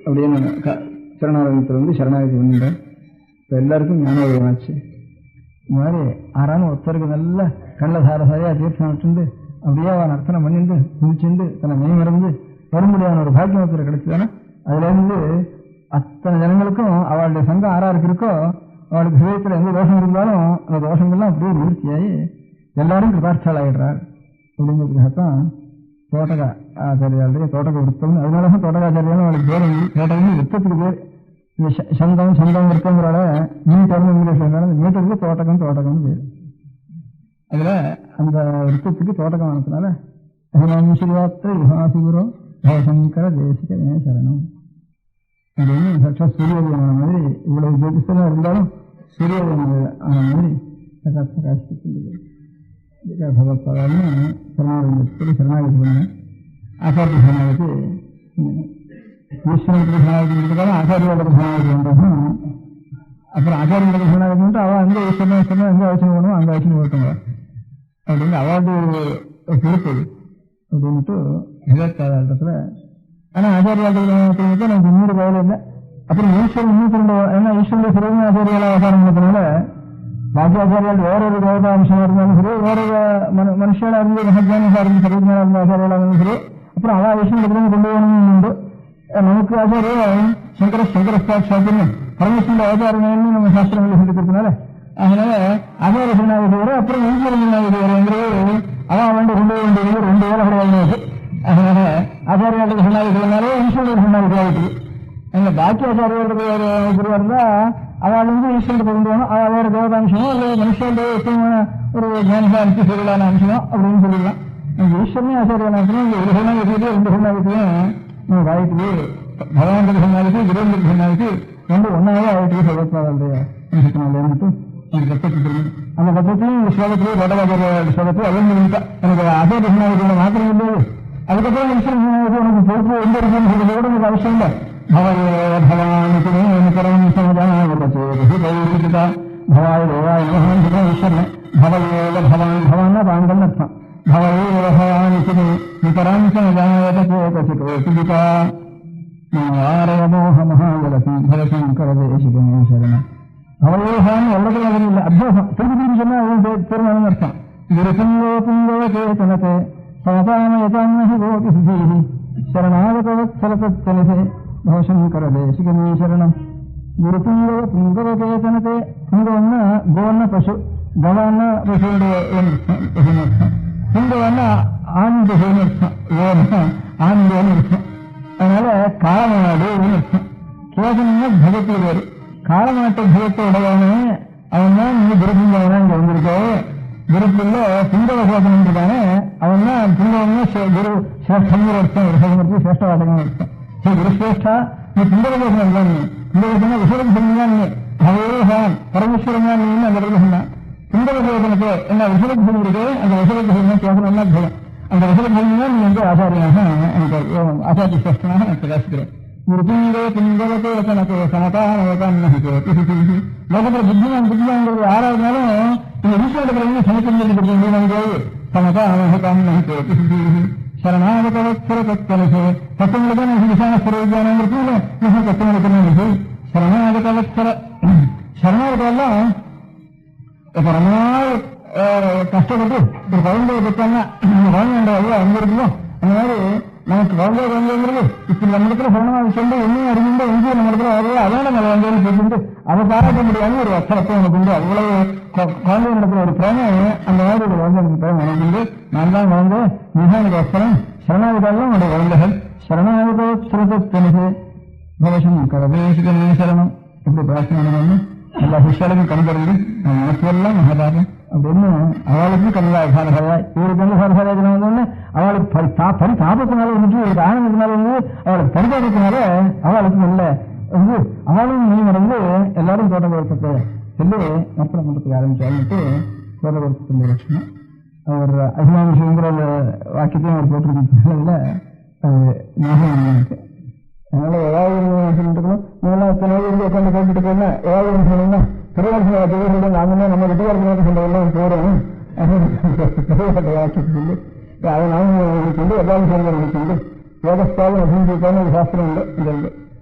அப்படியே நான் சரணாலயத்திலிருந்து சரணாகதி பண்ணிட்டேன். இப்போ எல்லாருக்கும் ஞானோதயம் ஆச்சு. இந்த மாதிரி ஆறான ஒருத்தருக்கு நல்ல கண்ணில் சாரசாரியா தீர்த்தம் வச்சுண்டு அப்படியே அவன் அர்த்தனை பண்ணிட்டு குதிச்சுண்டு தன்னை மெய்மறந்து வரும்படியான ஒரு பாக்கியம் ஒருத்தர் கிடைச்சதானே அதுல இருந்து அத்தனை ஜனங்களுக்கும் அவளுடைய சங்கம் ஆறாருக்கு இருக்கோ அவளுக்கு ஹிருதயத்தில் எந்த தோஷம் இருந்தாலும் அந்த தோஷங்கள்லாம் அப்படியே நிவர்த்தியாகி எல்லாரும் கிருதார்த்தால் ஆகிடுறார் அப்படிங்கிறதுக்காகத்தான் தோட்டக ஆச்சாரியாளுடைய தோட்டக விருத்தம். அதனாலதான் தோட்டகாச்சாரியாலும் அவளுக்கு பேர் தோட்டகம் விருத்தத்துக்கு பேர். இந்த சந்தம் விருத்தங்கிறோட மீட்டர்னு இங்கிலீஷ்ல மீட்டருக்கு தோட்டகம் பேர். அதுல அந்த விருத்தத்துக்கு தோட்டகம் ஆனதுனால ஸ்ரீவாத்திர யுகாசிபுரோ பவசங்கர தேசிக சரணம் அப்படின்னு சட்சா சூரியோதயமான மாதிரி இவ்வளவு ஜோதிஷம் இருந்தாலும் சூரியோதயம் ஆன மாதிரி பகவத்பாதான்னு சரணாகதி பண்ணேன். ஆச்சாரிய சரணாகதி ஈஸ்வரனுக்கு சரணாகதி ஆச்சாரியோட சரணாகதி வந்ததும் அப்புறம் ஆச்சாரியோட சரணாகதி வந்துட்டு அவள் அங்கே ஈஸ்வரன் சொன்னா எங்கே அவசியம் பண்ணுவோம் அங்கே அவசியம் கொடுத்தவங்க அப்படின்னு அவார்டு பொறுப்பு அப்படின்ட்டு இடத்துல. ஆனா ஆச்சாரியாளர்கள் நமக்கு 100 கவலை இல்லை. அப்புறம் ஈஸ்வரன் 102 ஏன்னா ஈஸ்வரனுடைய சிறந்த ஆச்சாரியால அவதாரம் பண்ணதுனால பாக்கியாச்சாரியால் வேறொரு தேவதாம்சமா இருந்தாலும் சரி, வேறொரு மனுஷாலா இருந்து மகஜானிகா இருந்து சர்வஜானா இருந்த ஆச்சாரியாலா இருந்தாலும் சரி, அப்புறம் அவா ஈஸ்வரன் கொண்டு போகணும்னு உண்டு. நமக்கு ஆச்சாரியம் சங்கரஸ்தாட்சாத்தின்னு பரமேஸ்வரன் அவதாரம்னு நம்ம சாஸ்திரங்களை சொல்லிக்கிறதுனால அதனால ஆச்சாரிய சரணாகதி வர அப்புறம் ஈஸ்வர சரணாகதி வரங்கிறது அவன் வந்து கொண்டு போக வேண்டியது 2 வேலை கிடையாது. அதனால ஆச்சாரியாளுக்கு சரணாகதினாலே ஈஸ்வரனுடைய சரணாகதி ஆகிட்டு. எங்க பாக்கி ஆச்சாரியாளுக்கு குருவா இருந்தா அவள் வந்து ஈஸ்வரனுக்கு கொண்டு போகணும். அவள் வேற தேவதாம்சமோ அல்லது மனுஷனுடைய உத்தமமான ஒரு ஞானசாந்தி செயலான அம்சமோ அப்படின்னு சொல்லிடலாம். நம்ம ஈஸ்வரனே ஆச்சாரியான இந்த சரணாகதியிலே 2 சரணாகதியும் நம்ம வாய்க்கு பகவானுடைய சரணாகதி குருவனுடைய சரணாகதி 2 ஒன்னாவே ஆயிட்டு சர்வத்வாவுடைய இருந்துட்டு எனக்கு கற்றுக்கு அந்த பக்கத்தையும் இந்த ஸ்லோகத்திலேயே தோட்டகாச்சாரிய ஸ்லோகத்தில் அழிஞ்சிருந்தா எனக்கு ஆச்சாரிய சரணாகதியோட மாத்திரம் இல்லையே. அதுக்கப்புறம் ஈஸ்வரன் சரணாகதி உனக்கு பொறுப்பு எந்த இருக்குன்னு சொல்றது கூட எனக்கு அவசியம் இல்லை. பவானி பரம் சமஜானேதா பவாய தேவாய நமஹான் சொல்றேன் ஈஸ்வரன். பவயேவ பவான் பவான்னா தாங்கள் அர்த்தம். பவயேவ பவானி பரம் சமஜானேதா ஆரயமோக மகாஜலசி பரசங்கர தேசிகமே சரணம். அவயோகான்னு எல்லாத்தையும் அதில் இல்லை, அத்தியாசம் திருப்பி சொன்னா தீர்மானம் அர்த்தம். குருபுங்கோ புங்கோ சேதனத்தை சமதாமயதாமி கோபி சுதீஹி சரணாகதவத்சலதத்தனிதே பவசங்கர தேசிகமே சரணம். குருபுங்கோ புங்கவ சேதனத்தை புங்கவன்னா கோவன்னா பசு, கவன்னா பசுடைய பசுன்னு அர்த்தம். புங்கவன்னா ஆண் பசுன்னு அர்த்தம், கோவன்னா ஆண்கோன்னு அர்த்தம். அதனால காலமாடு அர்த்தம். கேசனம்னா பகத்து பேரு. காலமாட்ட பகத்தை உடையவனே அவன் தான் நீ குருபுங்கவனா இங்க வந்திருக்கோ. குருப்புல புங்கவ சேதனம் இருக்கானே அவன் தான் புங்கவன்னா குரு சேஷ்டங்கிற அர்த்தம். ரிஷபங்கிறது சேஷ்டவாதகம் அர்த்தம். குருஸ்ரேஷ்டா நீ புங்கவகேசனம் தான். நீ புங்கவசனா விஸ்வரம் சொன்னான். நீ பகவான் பரமேஸ்வரன் தான் நீ அந்த இடத்துல சொன்னான். புங்கவகேசனத்தை என்ன விஸ்வரத்வம் இருக்கு, அந்த விஸ்வரத்வம் கேசனம்னா பலம். அந்த விசலபூமி தான் நீ வந்து ஆச்சாரியனாக எனக்கு ஆச்சாரிய சேஷ்டனாக எனக்கு பிரகாசிக்கிறேன். ஒரு புங்கோ புங்கவத்தோ தனக்கு சமதானவதான் லோகத்துல புத்திமான்கிறது யாராயிருந்தாலும் இந்த ஈஸ்வரத்துல சமத்தம் சமதானவதான் சரணாகதவத்சரத்தனசே தத்துவங்களுக்கான விசான ஸ்வரூபானங்கிறது தத்துவங்களுக்கான சரணாகதவத்சர சரணாகதெல்லாம் இப்ப ரொம்ப நாள் கஷ்டப்பட்டு ஒரு குழந்தைய பெற்றாங்க, குழந்தை அங்க இருக்கணும். அந்த மாதிரி நமக்கு குழந்தைங்கிறது இப்ப நம்ம இடத்துல சரணமா சொல்லி என்னையும் அறிஞ்சுட்டு எங்கேயும் நம்ம இடத்துல வருது அதோட நம்ம குழந்தைகள் பேசிட்டு அதை பாராட்ட முடியாத ஒரு அச்சரத்தை எனக்கு உண்டு. அவ்வளவு குழந்தை நடக்கிற ஒரு பிரேமம் அந்த மாதிரி ஒரு குழந்தைக்கு பிரேமம் எனக்கு உண்டு. நான் தான் குழந்தை மிக எனக்கு வசனம் சரணாகதெல்லாம் என்னுடைய குழந்தைகள் சரணாகதோ சுரதத்தனிது பவசம் கரதேசிகமே சரணம் இப்படி பிரார்த்தனை எல்லா சிஷ்யாளுக்கும் கண்பறிந்து மனசெல்லாம் மகாதாரம் அப்படின்னு அவளுக்கு கல்லாய் இவருக்கு வந்து சாரசாரியா வந்தோடனே அவளுக்கு பரிதாபத்தினால இருந்துச்சு, இவருக்கு ஆனந்தத்தினால இருந்து அவளுக்கு பரிதாபத்தினால அவளுக்கு நல்ல வந்து அவளும் நீ மறந்து எல்லாரும் தோட்டத்தை சொல்லி நற்பணம் பண்றதுக்கு ஆரம்பிச்சாருன்ட்டு தோட்டத்தை லட்சணம் அவர் அபிமானிஷங்கிற வாக்கியத்தையும் அவர் போட்டிருக்கல ஞாபகம் எனக்கு. அதனால ஏதாவது சொல்லிட்டு இதெல்லாம் இத்தனை உட்காந்து கேட்டுட்டு போனா ஏதாவது சொன்னீங்கன்னா திருவாரூர் நாங்க நம்ம விட்டுவாரத்தில் சொல்றதெல்லாம் போறோம் வாக்கியத்தை சொல்லி அதை நாங்கள் கொண்டு எதாவது சொல்றது கொண்டு வேதஸ்தாலும் அசிந்திக்கான ஒரு சாஸ்திரம் இல்லை. இந்த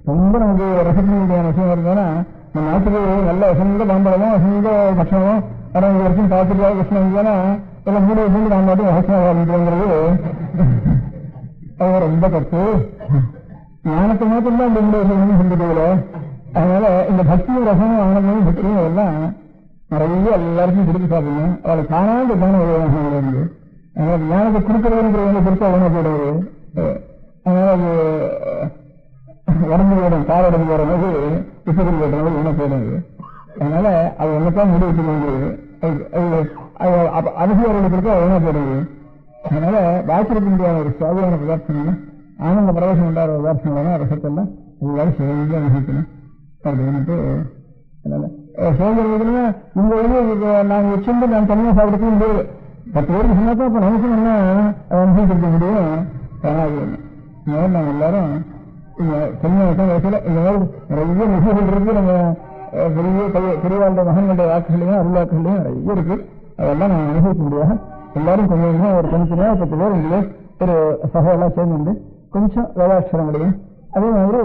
ரொம்ப நமக்கு ரசத்தினுடைய விஷயம் இருந்ததுன்னா நம்ம நாட்டுக்கு நல்ல வசந்த பாம்பளமோ வசந்த பட்சமோ ஆனால் இது வரைக்கும் பார்த்துட்டு கிருஷ்ணன் தானே எல்லாம் மூணு மூணு நான் மட்டும் ரகசியங்கிறது அது ரொம்ப தப்பு. ஞானத்தை மாத்திரம் தான் இந்த மூணு வருஷம் சிந்திக்கல. அதனால இந்த பக்தியும் ரசமும் ஆனந்தமும் பக்தியும் எல்லாம் நிறைய எல்லாருக்கும் திருப்பி சாப்பிடணும். அவளை காணாத ஞானம் இருந்து அதனால ஞானத்தை கொடுக்கறதுங்கிறவங்க பெருசா உணவு போடுவது. அதனால அது உடம்பு போடும் கால உடம்பு போற போது இப்படி போடுற மாதிரி உணவு போடுறது. அதனால அது ஒன்றுதான் முடிவு வேண்டியது. அனுபவர்களுக்கு உணவு போடுறது. அதனால பாக்கியத்தின் ஒரு சுவாதியான பதார்த்தம் ஆனந்த பிரவேசம் உண்டாகிற பதார்த்தங்களான ரசத்தெல்லாம் எல்லாரும் சேர்ந்து அனுபவிக்கணும் அப்படின்ட்டு. அதனால சேர்ந்து இந்த இது நாங்கள் வச்சிருந்து நான் தனியாக சாப்பிடுறதுக்கு முடியாது. 10 பேருக்கு சொன்னாக்கா அப்போ நமக்கு என்ன அதை அனுபவிக்க முடியும். தானாக நாங்கள் எல்லாரும் தனியாக வயசுல இந்த மாதிரி நிறைய நிகழ்வுகள் இருக்கு. நம்ம பெரியவாழ்ந்த மகன்களுடைய வாக்குகளையும் அருள் வாக்குகளையும் நிறைய இருக்கு. அதெல்லாம் நான் அனுபவிக்க முடியாது. எல்லாரும் கொஞ்சம் கொஞ்சம் ஒரு தனித்தனியாக 10 பேர் இங்கே ஒரு சகையெல்லாம் சேர்ந்து கொஞ்சம் வேதாட்சரங்களையும் அதே மாதிரி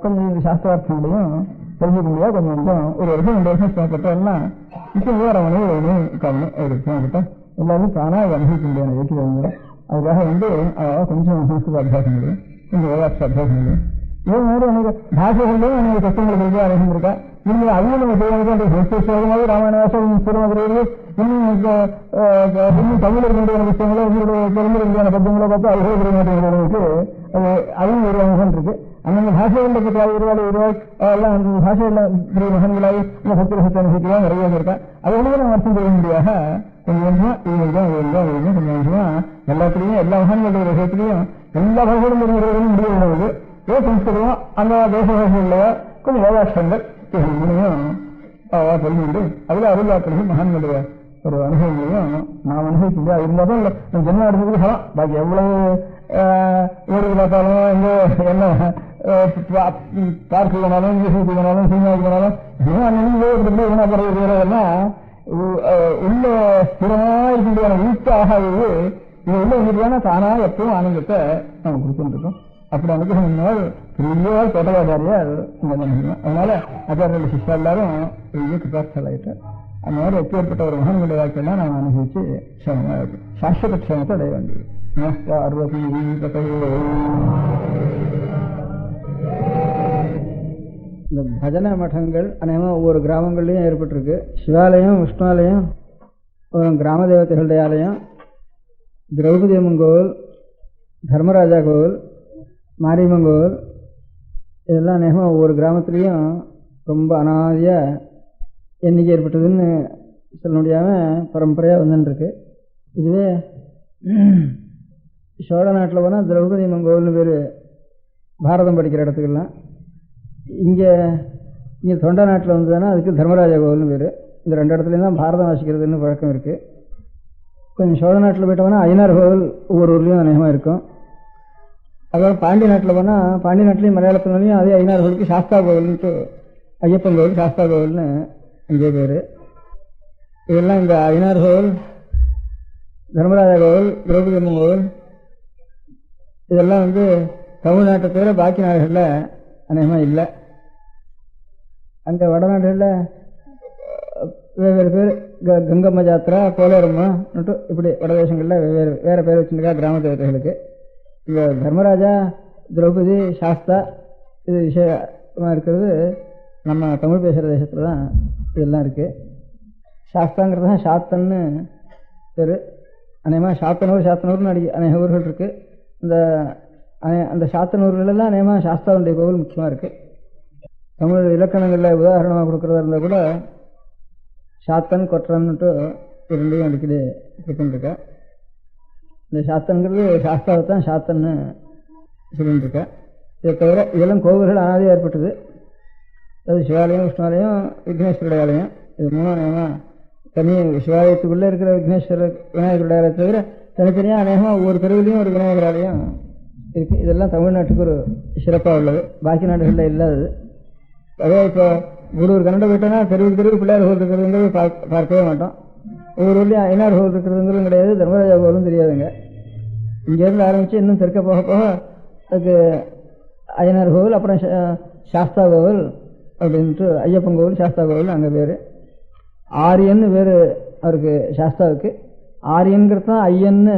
கொஞ்சம் சாஸ்திரார்த்தங்களையும் தெரிஞ்சுக்க முடியாது. கொஞ்சம் கொஞ்சம் ஒரு வருஷம் 2 வருஷம் பட்டெல்லாம் இப்போ வேறவனே கிட்ட எல்லாரும் தானாக அனுபவிக்க முடியாது ஏற்றுவாங்க. அதுக்காக கொஞ்சம் சம்ஸ்கிருத அபியாசங்களையும் கொஞ்சம் வேதாட்ச அபியாசங்களையும் இதே மாதிரி எனக்கு பாஷைகள்லையும் எனக்கு கஷ்டங்கள் இருக்கு அனுபவிச்சிருக்கா. இன்னும் அதையும் நம்ம செய்யறது ராமாயண வாசம் சிறுமதுரையிலே இன்னும் தமிழ் இருக்கின்ற விஷயங்களோ உங்களுடைய பெருமையான பத்தியங்களோ பார்த்து அழுகை மாட்டேங்கிறவங்களுக்கு அதுவும் ஒரு அனுபவம் இருக்கு. அந்தந்த பாஷைகளில் பற்றி 20 ரூபாய் எல்லாம் அந்த பாஷையில் பெரிய மகன்களாகி இந்த சத்திர சத்திய அனுபவிக்கலாம் நிறைய இருக்கா. அது ஒன்று நம்ம அர்த்தம் செய்ய முடியாத கொஞ்சம் கொஞ்சமா கொஞ்சம் கொஞ்சமா எல்லாத்துலேயும் எல்லா மகன்களுடைய விஷயத்திலையும் எல்லா பாஷைகளும் தெரிஞ்சுக்கிறதும் முடிவு. ஏதோ சம்ஸ்கிருதம் அந்த தேச பாஷைகள்லையோ கொஞ்சம் வேதாட்சங்கள் மூணையும் தெரிஞ்சுக்கிட்டு அதில் அருளாக்களும் மகான்களுடைய ஒரு அனுபவங்களையும் நாம் அனுபவிக்க முடியாது. இருந்தாலும் இல்லை நம்ம ஜென்மம் எடுத்துக்கிட்டு சொல்லலாம். பாக்கி எவ்வளவு ஊருக்கு பார்த்தாலும் எங்கே என்ன பார்க்கு போனாலும் மியூசிக்கு போனாலும் சினிமாவுக்கு போனாலும் அன்னைக்கு வீணாப்படுறதுலாம் உள்ள ஸ்திரமா இருக்கின்ற வீட்டாக இது உள்ள வந்துட்டுனா தானாக எப்பவும் ஆனந்தத்தை நம்ம கொடுத்துட்டு இருக்கோம். அப்படி அனுகிரகம் பெரிய தோட்டவாச்சாரியார் இங்கே நினைக்கிறோம். அதனால ஆச்சாரியர்கள் சிஷ்யா எல்லாரும் பெரிய கிருபார்த்தலாயிட்டார். அந்த மாதிரி எப்பேற்பட்ட ஒரு மகன்களுடைய வாக்கியெல்லாம் நாம் அனுபவிச்சு க்ஷேமமாக இருக்கும். சாஸ்வத க்ஷேமத்தை அடைய வேண்டியது. இந்த பஜனை மட்டங்கள் அநேகமாக ஒவ்வொரு கிராமங்கள்லையும் ஏற்பட்டிருக்கு. சிவாலயம், விஷ்ணுவாலயம், கிராம தேவதைகளுடைய ஆலயம், திரௌபதி அம்மன் கோவில், தர்மராஜா கோவில், மாரியம்மன் கோவில், இதெல்லாம் அநேகமாக ஒவ்வொரு கிராமத்துலேயும் ரொம்ப அனாதியாக எண்ணிக்கை ஏற்பட்டதுன்னு சொல்ல முடியாமல் பரம்பரையாக வந்துருக்கு. இதுவே சோழ நாட்டில் போனால் திரௌபதி அம்மன் கோவில்னு பேர் பாரதம் படிக்கிற இடத்துக்கெல்லாம். இங்கே தொண்டை நாட்டில் வந்ததுன்னா அதுக்கு தர்மராஜா கோவில்னு பேர். இந்த 2 இடத்துலையும் தான் பாரதம் வாசிக்கிறதுன்னு பழக்கம் இருக்குது. கொஞ்சம் சோழ நாட்டில் போயிட்டோம்னா ஐயனார் கோவில் ஒவ்வொரு ஊர்லேயும் அநேகமாக இருக்கும். அப்புறம் பாண்டி நாட்டில் போனால் பாண்டி நாட்டிலையும் மலையாளத்திலையும் அதே ஐயனார் கோவிலுக்கு சாஸ்தா கோவில்னுட்டு ஐயப்பன் கோவில் சாஸ்தா கோவில்னு அங்கே பேர். இதெல்லாம் இந்த ஐயனார் கோவில், தர்மராஜா கோவில், திரௌபதி அம்மன் கோவில் இதெல்லாம் தமிழ்நாட்டை தவிர பாக்கி நாடுகளில் அநேகமாக இல்லை. அந்த வடநாடுகளில் வெவ்வேறு பேர் கங்கம்மா ஜாத்திரா, கோலேரம்மான்ட்டு இப்படி வடதேசங்களில் வேறு பேர் வச்சுருக்கா கிராம தேவதைகளுக்கு. இந்த தர்மராஜா, திரௌபதி, சாஸ்தா இது விஷயமாக இருக்கிறது நம்ம தமிழ் பேசுகிற தேசத்தில் தான் இதெல்லாம் இருக்குது. சாஸ்தாங்கிறது தான் சாத்தன்னு பேர். அநேகமாக சாத்தனூர்னு அநேக ஊர்கள் இருக்குது. அந்த சாத்தனூர்களெல்லாம் அநேகமாக சாஸ்தாவுடைய கோவில் முக்கியமாக இருக்குது. தமிழ் இலக்கணங்களில் உதாரணமாக கொடுக்குறதா இருந்தால் கூட சாத்தன், கொற்றன்னுட்டு 2 அடிக்கடி கொடுத்துருக்கா. இந்த சாத்தன்கிறது சாஸ்தாவை தான் சாத்தன்னு சொல்லிட்டுருக்கா. இதை தவிர இதெல்லாம் கோவில்கள் அனாதியாக ஏற்பட்டது. அது சிவாலயம், விஷ்ணுவாலயம், விக்னேஸ்வருடைய ஆலயம். இது 3 அநேகமாக தனி சிவாலயத்துக்குள்ளே இருக்கிற விக்னேஸ்வரர் விநாயகருடைய ஆலயத்தை தவிர தனித்தனியாக அநேகமாக ஒவ்வொரு தெருவிலையும் ஒரு விநாயகர் ஆலயம் இருக்குது. இதெல்லாம் தமிழ்நாட்டுக்கு ஒரு சிறப்பாக உள்ளது, பாக்கி நாடுகளில் இல்லாதது. அதே இப்போ ஒரு கன்னடம் போயிட்டோன்னா தெருவுக்கு பிள்ளையார் கோவில் இருக்கிறதுங்கிறது பார்க்கவே மாட்டோம். ஒவ்வொரு ஊர்லேயும் ஐயனார் கோவில் இருக்கிறதுங்கிறதும் கிடையாது, தர்மராஜா கோவிலும் தெரியாதுங்க. இங்கேருந்து ஆரம்பித்து இன்னும் தெற்க போக போக அதுக்கு ஐயனார் கோவில், அப்புறம் சாஸ்தா கோவில் அப்படின்ட்டு ஐயப்பன் கோவில், சாஸ்தா கோவில் அங்கே பேர். ஆரியன்னு வேறு அவருக்கு சாஸ்தாவுக்கு. ஆரியன்கிறது தான் ஐயன்னு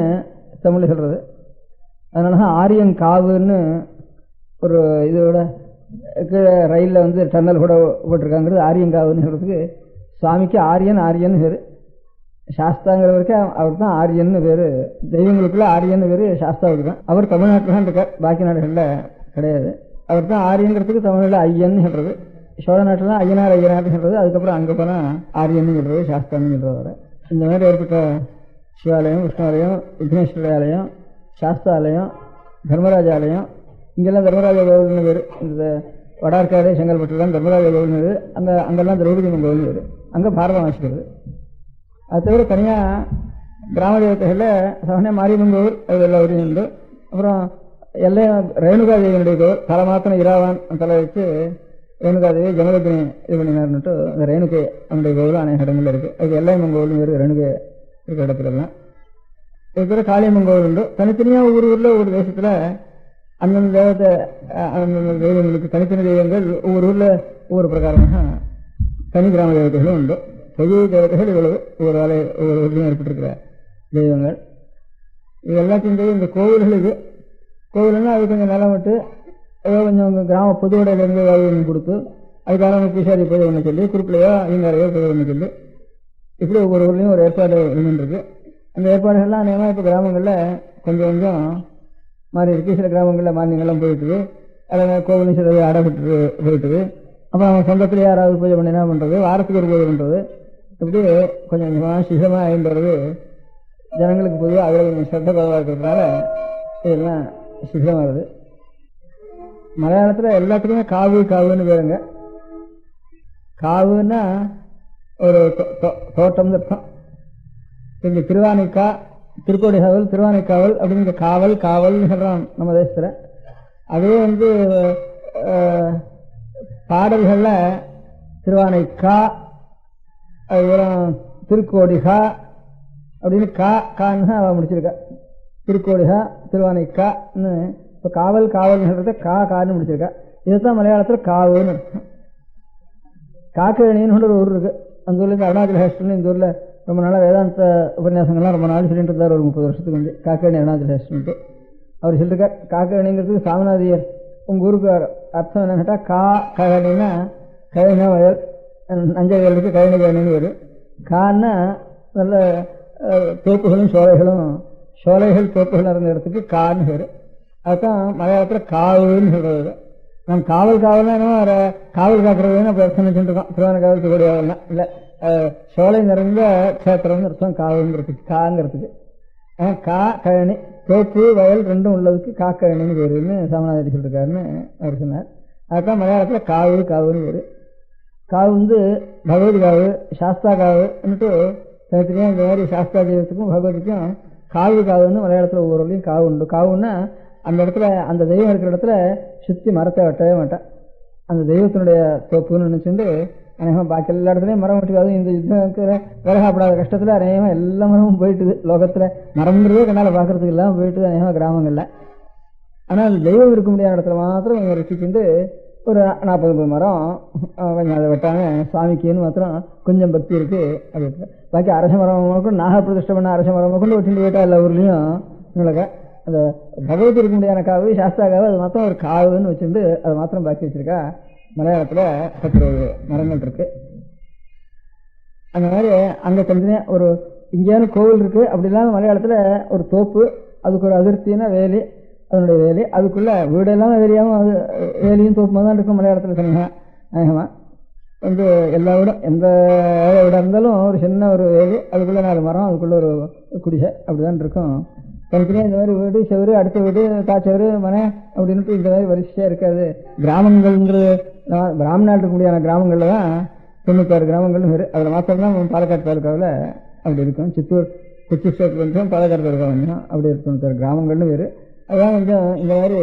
தமிழ் சொல்கிறது. அதனால தான் ஆரியன் காவுன்னு ஒரு இதோட ரயிலில் வந்து டன்னல் கூட போட்டிருக்காங்கிறது ஆரியங்காவுன்னு சொல்கிறதுக்கு. சுவாமிக்கு ஆரியன் பேர், சாஸ்தாங்கிறவருக்கு அவர் தான் ஆரியன்னு பேர். தெய்வங்களுக்குள்ள ஆரியன்னு பேர் சாஸ்தாவுக்கு தான். அவர் தமிழ்நாட்டில் தான் இருக்கார், பாக்கி நாடுகளில் கிடையாது. அவர் தான் ஆரியங்கிறதுக்கு தமிழில் ஐயன்னு சொல்கிறது. சோழ நாட்டில் தான் ஐயனார்னு சொல்கிறது. அதுக்கப்புறம் அங்கே போனால் ஆரியன்னு சொல்கிறது, சாஸ்தான்னு சொல்கிறது. இந்த மாதிரி ஏற்பட்ட சிவாலயம், விஷ்ணாலயம், விக்னேஸ்வர ஆலயம், சாஸ்தா ஆலயம், தர்மராஜ ஆலயம், இங்கெல்லாம் தர்மராஜ கோவில்னு பேர். இந்த வடார்காடு செங்கல்பட்டுலாம் தர்மராஜ கோவில்னு பேர். அங்கெல்லாம் திரௌபதிமன் கோவில்னு பேர். அங்கே பாரதம் வாசிக்கிறது. அது தவிர தனியாக கிராம தேவதைகளில் சாதாரண மாரியம்மன் கோவில் அது எல்லா ஊரையும் உண்டு. அப்புறம் எல்லையும் ரேணுகாதேவியினுடைய கோவில் தலை மாத்திரம் இராவான் தலை வச்சு ரேணுகாதேவி ஜமதக்னி இது பண்ணினார்னுட்டு அந்த ரேணுகை அவனுடைய கோவில் அநேக இடங்களில் இருக்குது. அது எல்லையம்மன் கோவில்னு பேர் ரேணுகை இருக்கிற இடத்துலலாம். இது பேர் காளியம்மன் கோவில் உண்டு. தனித்தனியாக ஊரில் ஒரு தேசத்தில் அந்தந்த தெய்வத்தை அந்தந்த தெய்வங்களுக்கு தனித்தனி தெய்வங்கள் ஒவ்வொரு ஊரில் ஒவ்வொரு பிரகாரமாக தனி கிராம தேவதைகளும் உண்டு. பொது தேவதைகள் இவ்வளவு ஒவ்வொரு ஊர்லையும் ஏற்பட்டிருக்கிற தெய்வங்கள். இது எல்லாத்தையும் தெய்வம் இந்த கோவில்களுக்கு. கோவில்னா அது கொஞ்சம் நிலம் விட்டு ஏதோ கொஞ்சம் கிராம பொதுவடையிலேருந்து ஏதாவது கொடுத்து அதுக்காக பூசாரி பூஜை ஒன்று சொல்லி குறிப்பிலையோ ஐயங்காரையோ பூஜை ஒன்று சொல்லி இப்படி ஒவ்வொரு ஊர்லேயும் ஒரு ஏற்பாடு இருந்துருக்கு. அந்த ஏற்பாடுகள்லாம் அநேகமாக இப்போ கிராமங்களில் கொஞ்சம் கொஞ்சம் மாறி இருக்குது. சில கிராமங்களில் மானியங்கள்லாம் போயிட்டுது. அதில் கோவிலும் சிலது அடைபட்டு போயிட்டுது. அப்புறம் அவங்க சொந்தத்தில் யாராவது பூஜை பண்ணி என்ன பண்ணுறது, வாரத்துக்கு ஒரு பூஜை பண்ணுறது, இப்படி கொஞ்சம் கொஞ்சமாக சிசமாக ஆகின்றது. ஜனங்களுக்கு பொதுவாக அதில் கொஞ்சம் சட்ட குறைவாக இருக்கிறதுனால இதெல்லாம் சிசமாகுது. மலையாளத்தில் எல்லாத்துக்குமே காவுன்னு பேருங்க. காவுன்னா ஒரு தோட்டம்னு அர்த்தம். இங்கே திருவானைக்கா, திருக்கோடிகாவல், திருவானைக்காவல் அப்படிங்கிற காவல்னு சொல்கிறோம் நம்ம தேசத்தில். அதே வந்து பாடல்களில் திருவானைக்கா, அதுக்கப்புறம் திருக்கோடிகா அப்படின்னு கான்னு அவள் முடிச்சிருக்கா. திருக்கோடிகா, திருவானைக்கான்னு. இப்போ காவல்னு சொல்கிறத கான்னு முடிச்சிருக்கா. இதுதான் மலையாளத்தில் காவுன்னு அர்த்தம். காக்கேணின்னு ஒரு ஊர் இருக்குது. அந்த ஊர்லேருந்து அருணாச்சல ஹேஸ்டல்னு இந்த ஊரில் ரொம்ப நாளாக வேதாந்த உபன்யாசங்கள்லாம் ரொம்ப நாள் சொல்லிட்டு இருந்தார். ஒரு 30 வருஷத்துக்கு வந்து காக்கேணி அருணாச்சல ஹேஸ்டல்ன்ட்டு அவர் சொல்லியிருக்கார். காக்கேணிங்கிறதுக்கு சாமிநாதியர் உங்கள் ஊருக்கு அர்த்தம் என்னன்னு கேட்டால் கழனின்னா கழனினா வயல், நஞ்சை வயலுக்கு கழனின்னு வரும். கான்னா நல்ல தோப்புகளும் சோலைகள் தோப்புகள் இருந்த இடத்துக்கு கான்னு பேர். அதுதான் மலையாளத்தில் காவுன்னு சொல்கிறது. நம்ம காவல்னா என்னமோ காவல் காக்கிறதுன்னு அப்போ அர்த்தம் வச்சுட்டு இருக்கோம். திருவானைக்காவல் திருக்கோடிகாவல்னா இல்லை, சோலை நிறைந்த கஷேத்திரம்னு அர்த்தம் காவுங்கிறதுக்கு, காங்கிறதுக்கு. கழனி தோப்பு வயல் ரெண்டும் உள்ளதுக்கு காக்கழனின்னு பேருன்னு சாமநாதரி சொல்லிருக்காருன்னு அவர் சொன்னார். அதுதான் மலையாளத்தில் காவுன்னு பேர். காவு வந்து பகவதி காவு, சாஸ்தா காவுன்னுட்டு தனித்தனியாக இந்த மாதிரி சாஸ்தா தெய்வத்துக்கும் பகவதிக்கும் காவுன்னு மலையாளத்தில் ஒவ்வொருலையும் காவு உண்டு. காவுன்னா அந்த இடத்துல அந்த தெய்வம் இருக்கிற இடத்துல சுற்றி மரத்தை வெட்டவே மாட்டேன். அந்த தெய்வத்தினுடைய தோப்புன்னு நினச்சிட்டு அநேகமாக பாக்கி எல்லா இடத்துலையும் மரம் வெட்டி, அதுவும் இந்த யுத்தத்துக்கு விலகாப்படாத கஷ்டத்தில் அநேகமாக எல்லா மரமும் போயிட்டுது. லோகத்தில் மரம்ங்கிறதே கண்ணால் பார்க்கறதுக்கு இல்லாமல் போயிட்டுது அநேகமாக கிராமங்களில். ஆனால் தெய்வம் இருக்க முடியாத இடத்துல மாத்திரம் இவங்க ரசிச்சுட்டு ஒரு 40-50 மரம் கொஞ்சம் அதை வெட்டாமல் சுவாமிக்குன்னு மாத்திரம் கொஞ்சம் பக்தி இருக்குது. அது பாக்கி அரச மரம் கொண்டு நாக பிரதிஷ்டை பண்ண அரச மரம் கொண்டு வெட்டிட்டு போயிட்டா எல்லா ஊர்லேயும் உங்களுக்கு அந்த பகவதி இருக்க முடியாத காவு, சாஸ்தா காவு, அது மாத்திரம் ஒரு காவுன்னு வச்சுட்டு அதை மாத்திரம் பாக்கி வச்சிருக்கா. மலையாளத்தில் 10 மரங்கள் இருக்கு. அந்த மாதிரி அங்கே தனித்தனியாக ஒரு இங்கேயான கோவில் இருக்கு. அப்படி இல்லாமல் மலையாளத்தில் ஒரு தோப்பு, அதுக்கு ஒரு அதிர்த்தினா வேலி, அதனுடைய வேலி, அதுக்குள்ள வீடெல்லாம் வேலியாகவும் அது வேலியும் தோப்புமா தான் இருக்கும் மலையாளத்தில் தனியாக. அநேகமாக வந்து எல்லா வீடும் எந்த வீடாக இருந்தாலும் ஒரு சின்ன ஒரு வேலி, அதுக்குள்ளே 4 மரம், அதுக்குள்ளே ஒரு குடிசை, அப்படிதான் இருக்கும். தனித்தனியாக இந்த மாதிரி வீடு செவரு, அடுத்த வீடு காய்ச்சவரு மனை அப்படின்ட்டு இந்த மாதிரி வரிசையாக இருக்காது. கிராமங்கள்ங்கிறது பிராமணால் இருக்க முடியாத கிராமங்களில் தான் 96 கிராமங்கள்னு பேர். அதில் மாத்திரம்தான் பாலக்காடு தாலுக்காவில் அப்படி இருக்கும். சித்தூர் கொச்சி ஸ்டேட் கொஞ்சம் பாலக்காடு தாலுக்கா கொஞ்சம் அப்படி 96 கிராமங்கள்னு பேர். அதுதான் கொஞ்சம் இந்த மாதிரி